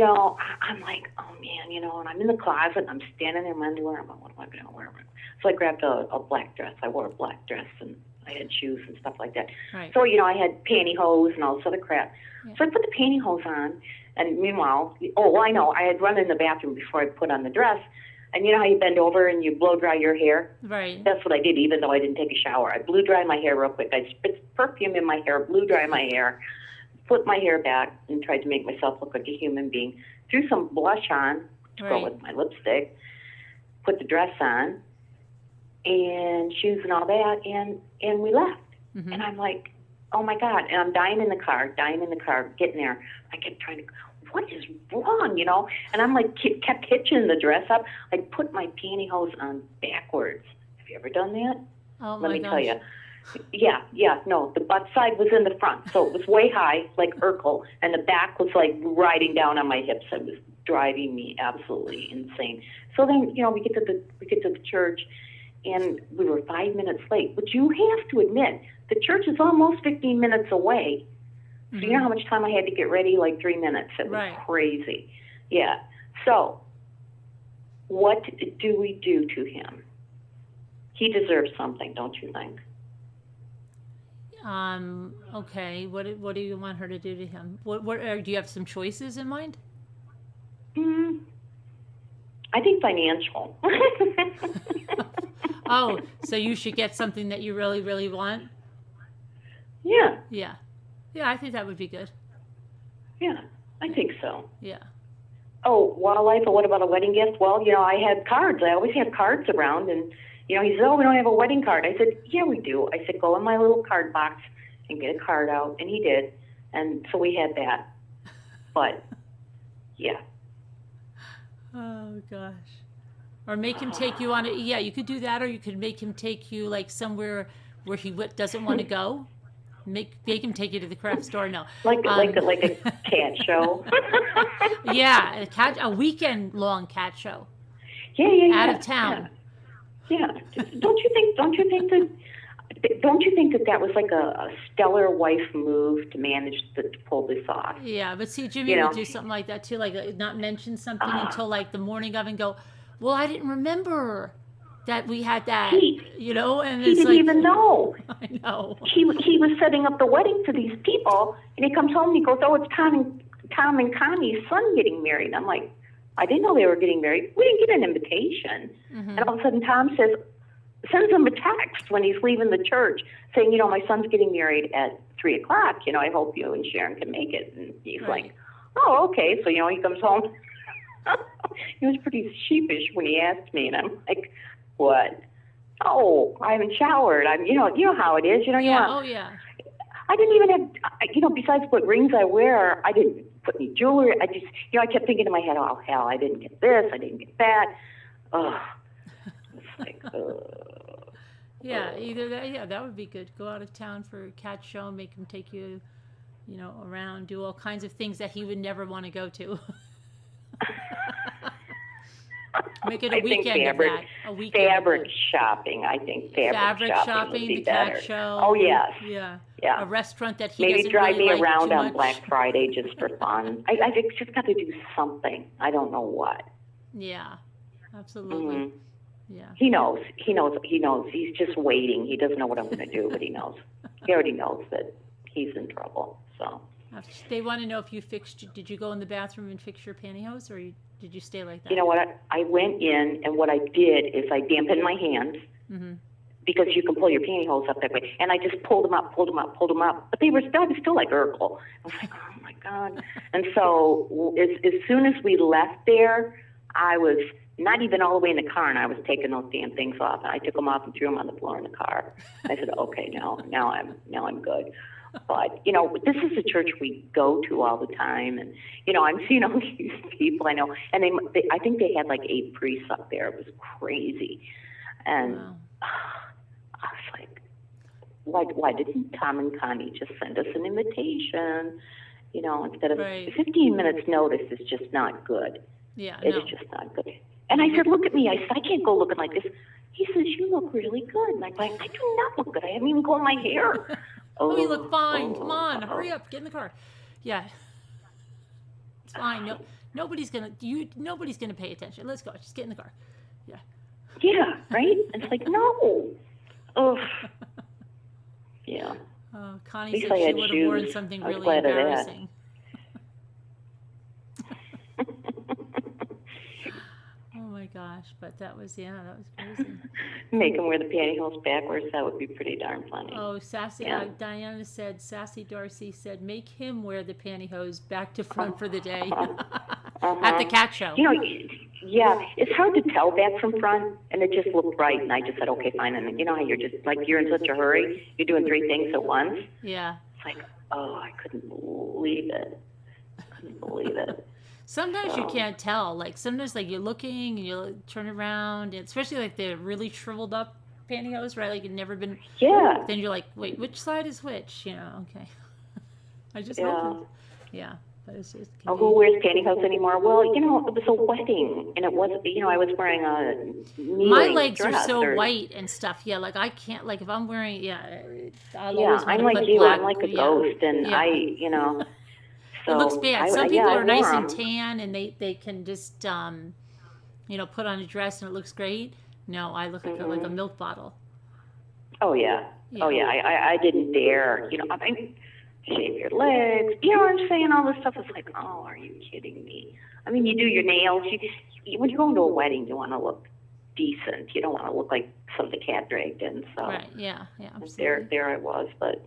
[SPEAKER 6] I'm like, oh, man, and I'm in the closet, and I'm standing there in my underwear. I'm like, what am I going to wear? So I grabbed a black dress. I wore a black dress, and I had shoes and stuff like that.
[SPEAKER 1] Right.
[SPEAKER 6] So, I had pantyhose and all this other crap. Yeah. So I put the pantyhose on, and meanwhile, I know, I had run in the bathroom before I put on the dress. And you know how you bend over and you blow dry your hair?
[SPEAKER 1] Right.
[SPEAKER 6] That's what I did, even though I didn't take a shower. I blew dry my hair real quick. I spit perfume in my hair, blew dry my hair, put my hair back, and tried to make myself look like a human being. Threw some blush on to go with my lipstick, put the dress on, and shoes and all that, and we left. Mm-hmm. And I'm like, oh, my God. And I'm dying in the car, getting there. I kept trying to, what is wrong, And I'm like, kept hitching the dress up. I put my pantyhose on backwards. Have you ever done that?
[SPEAKER 1] Oh,
[SPEAKER 6] Let me
[SPEAKER 1] gosh.
[SPEAKER 6] tell you. Yeah, no, the butt side was in the front, so it was way high, like Urkel, and the back was like riding down on my hips. It was driving me absolutely insane. So then, we get to the church, and we were 5 minutes late. But you have to admit, the church is almost 15 minutes away. So you know how much time I had to get ready? Like 3 minutes. It was crazy. Yeah. So what do we do to him? He deserves something, don't you think?
[SPEAKER 1] Okay. What do you want her to do to him? What do you have some choices in mind?
[SPEAKER 6] I think financial.
[SPEAKER 1] Oh, so you should get something that you really, really want?
[SPEAKER 6] Yeah.
[SPEAKER 1] Yeah. Yeah, I think that would be good.
[SPEAKER 6] Yeah, I think so.
[SPEAKER 1] Yeah.
[SPEAKER 6] Oh, wildlife, or what about a wedding gift? Well, I had cards. I always have cards around, and, he said, oh, we don't have a wedding card. I said, yeah, we do. I said, go in my little card box and get a card out, and he did. And so we had that. But, yeah.
[SPEAKER 1] Oh, gosh. Or make him take you on it. Yeah, you could do that, or you could make him take you, like, somewhere where he doesn't want to go. make him take you to the craft store. No,
[SPEAKER 6] like a cat show.
[SPEAKER 1] Yeah, a weekend long cat show.
[SPEAKER 6] Yeah.
[SPEAKER 1] Out of town.
[SPEAKER 6] Yeah. Don't you think that was like a stellar wife move to manage to pull this off?
[SPEAKER 1] Yeah, but see, Jimmy would do something like that too, like not mention something until like the morning of and go, well, I didn't remember that we had that, and
[SPEAKER 6] he
[SPEAKER 1] it's
[SPEAKER 6] didn't
[SPEAKER 1] like,
[SPEAKER 6] even know.
[SPEAKER 1] I know.
[SPEAKER 6] He was setting up the wedding for these people, and he comes home and he goes, oh, it's Tom and Connie's son getting married. And I'm like, I didn't know they were getting married. We didn't get an invitation. And all of a sudden Tom sends him a text when he's leaving the church saying, my son's getting married at 3:00. I hope you and Sharon can make it. And he's like, oh, okay. So, he comes home. He was pretty sheepish when he asked me, and I'm like, what? Oh, I haven't showered. You know how it is.
[SPEAKER 1] Yeah.
[SPEAKER 6] I didn't even have, besides what rings I wear, I didn't put any jewelry. I just, I kept thinking in my head, oh, hell, I didn't get this. I didn't get that. Oh, it's like,
[SPEAKER 1] Yeah, either that. Yeah, that would be good. Go out of town for a cat show, make him take you, around, do all kinds of things that he would never want to go to. Make it a weekend of that. A weekend.
[SPEAKER 6] Fabric shopping. I think fabric shopping would be
[SPEAKER 1] the
[SPEAKER 6] better.
[SPEAKER 1] cat show.
[SPEAKER 6] Oh yes.
[SPEAKER 1] Yeah.
[SPEAKER 6] Yeah.
[SPEAKER 1] A restaurant that he
[SPEAKER 6] maybe
[SPEAKER 1] doesn't
[SPEAKER 6] drive
[SPEAKER 1] really
[SPEAKER 6] me
[SPEAKER 1] like
[SPEAKER 6] around
[SPEAKER 1] too
[SPEAKER 6] on
[SPEAKER 1] much.
[SPEAKER 6] Black Friday just for fun. I just got to do something. I don't know what.
[SPEAKER 1] Yeah. Absolutely.
[SPEAKER 6] Mm-hmm.
[SPEAKER 1] Yeah.
[SPEAKER 6] He knows. He's just waiting. He doesn't know what I'm going to do, but he knows. He already knows that he's in trouble. So.
[SPEAKER 1] They want to know if you did you go in the bathroom and fix your pantyhose, or did you stay like that?
[SPEAKER 6] You know what? I went in, and what I did is I dampened my hands, because you can pull your pantyhose up that way, and I just pulled them up, but they were still like Urkel. I was like, oh my God. And so as soon as we left there, I was not even all the way in the car, and I was taking those damn things off, and I took them off and threw them on the floor in the car. I said, okay, now I'm good. But, this is a church we go to all the time. And, I'm seeing all these people I know. And I think they had like 8 priests up there. It was crazy. And
[SPEAKER 1] wow.
[SPEAKER 6] I was like, why didn't Tom and Connie just send us an invitation? Instead of 15 minutes notice is just not good.
[SPEAKER 1] Yeah,
[SPEAKER 6] It is just not good. And I said, look at me. I said, I can't go looking like this. He says, you look really good. And I'm like, I do not look good. I haven't even combed my hair.
[SPEAKER 1] Oh, you look fine. Come on, hurry up, get in the car. Yeah, it's fine. No, nobody's gonna pay attention. Let's go. Just get in the car. Yeah.
[SPEAKER 6] Yeah, right. It's like no. Oh. Yeah.
[SPEAKER 1] Connie said she would have worn something really embarrassing. Oh my gosh, but that was crazy.
[SPEAKER 6] Make him wear the pantyhose backwards. That would be pretty darn funny.
[SPEAKER 1] Oh, sassy!
[SPEAKER 6] Yeah.
[SPEAKER 1] Diana said, sassy Darcy said, make him wear the pantyhose back to front for the day at the cat show.
[SPEAKER 6] Yeah, it's hard to tell back from front, and it just looked right. And I just said, okay, fine. And how you're just like you're in such a hurry, you're doing 3 things at once.
[SPEAKER 1] Yeah.
[SPEAKER 6] It's like, oh, I couldn't believe it.
[SPEAKER 1] Sometimes you can't tell. Like sometimes, like you're looking and you turn around, and especially like the really shriveled up pantyhose, right? Like you've never been.
[SPEAKER 6] Yeah.
[SPEAKER 1] Then you're like, wait, which side is which? Okay. I just opened. Yeah, but it's just.
[SPEAKER 6] Oh, who wears pantyhose anymore? Well, it was a wedding, and it wasn't. I was wearing a.
[SPEAKER 1] My legs
[SPEAKER 6] dress
[SPEAKER 1] are so white and stuff. Yeah, like I can't. Like if I'm wearing, I'll always
[SPEAKER 6] I'm like you.
[SPEAKER 1] Black,
[SPEAKER 6] I'm like a ghost, and So
[SPEAKER 1] it looks bad. Some people are nice and
[SPEAKER 6] them.
[SPEAKER 1] tan, and they can just put on a dress and it looks great. No, I look like a milk bottle.
[SPEAKER 6] Oh yeah. I didn't dare. Shave your legs. You know what I'm saying? All this stuff is like, oh, are you kidding me? I mean, you do your nails. When you go into a wedding, you want to look decent. You don't want to look like some the cat dragged in. So
[SPEAKER 1] right. Yeah. Absolutely.
[SPEAKER 6] There I was, but.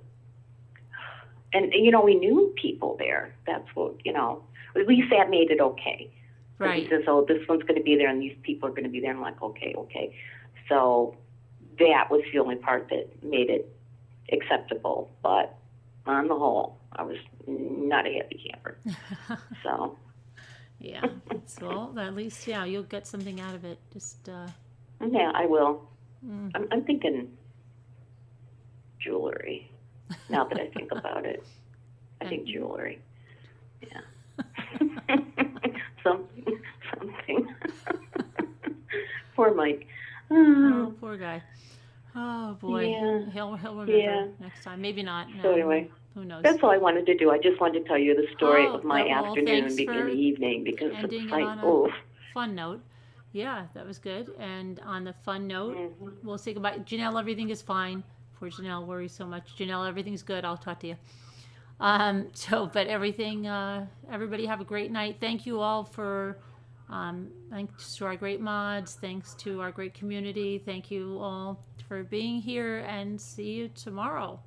[SPEAKER 6] And, we knew people there. That's what, at least that made it okay.
[SPEAKER 1] Right.
[SPEAKER 6] He says, oh, this one's going to be there and these people are going to be there. I'm like, okay. So that was the only part that made it acceptable. But on the whole, I was not a happy camper. So.
[SPEAKER 1] Yeah. Well, at least, you'll get something out of it. Just.
[SPEAKER 6] Yeah, I will. I'm thinking jewelry. Now that I think about it, I think jewelry. Yeah. Something. Poor Mike.
[SPEAKER 1] Oh, poor guy. Oh boy.
[SPEAKER 6] Yeah.
[SPEAKER 1] He'll remember
[SPEAKER 6] Yeah.
[SPEAKER 1] next time. Maybe not. No.
[SPEAKER 6] So anyway,
[SPEAKER 1] Who knows?
[SPEAKER 6] that's all I wanted to do. I just wanted to tell you the story
[SPEAKER 1] Oh,
[SPEAKER 6] of my
[SPEAKER 1] well,
[SPEAKER 6] afternoon
[SPEAKER 1] thanks
[SPEAKER 6] in
[SPEAKER 1] for
[SPEAKER 6] the evening because
[SPEAKER 1] ending
[SPEAKER 6] it's
[SPEAKER 1] it
[SPEAKER 6] like,
[SPEAKER 1] on a
[SPEAKER 6] oof.
[SPEAKER 1] fun note. Yeah, that was good. And on the fun note,
[SPEAKER 6] Mm-hmm.
[SPEAKER 1] we'll say goodbye. Janelle, everything is fine. Poor Janelle worries so much. Janelle, everything's good. I'll talk to you. But everything, everybody have a great night. Thank you all for, thanks to our great mods. Thanks to our great community. Thank you all for being here, and see you tomorrow.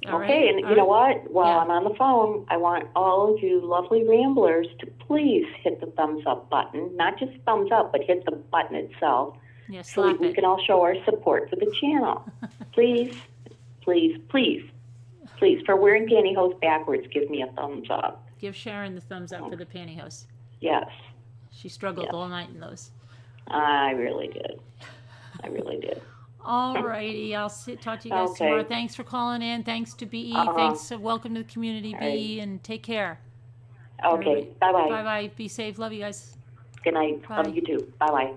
[SPEAKER 1] All
[SPEAKER 6] Okay,
[SPEAKER 1] right?
[SPEAKER 6] and
[SPEAKER 1] All
[SPEAKER 6] you know
[SPEAKER 1] right.
[SPEAKER 6] what? While
[SPEAKER 1] Yeah.
[SPEAKER 6] I'm on the phone, I want all of you lovely ramblers to please hit the thumbs up button. Not just thumbs up, but hit the button itself.
[SPEAKER 1] Yeah,
[SPEAKER 6] So
[SPEAKER 1] slap
[SPEAKER 6] we
[SPEAKER 1] it.
[SPEAKER 6] can all show our support for the channel. Please, please, please, please. For wearing pantyhose backwards, give me a thumbs up.
[SPEAKER 1] Give Sharon the thumbs up for the pantyhose.
[SPEAKER 6] Yes,
[SPEAKER 1] She struggled
[SPEAKER 6] Yes.
[SPEAKER 1] all night in those.
[SPEAKER 6] I really did. I really did.
[SPEAKER 1] All righty. Talk to you guys
[SPEAKER 6] Okay.
[SPEAKER 1] tomorrow. Thanks for calling in. Thanks to BE. Thanks. Welcome to the community,
[SPEAKER 6] All
[SPEAKER 1] BE, and take care.
[SPEAKER 6] Okay, bye-bye.
[SPEAKER 1] Bye-bye. Be safe. Love you guys.
[SPEAKER 6] Good night.
[SPEAKER 1] Bye.
[SPEAKER 6] Love you too. Bye-bye.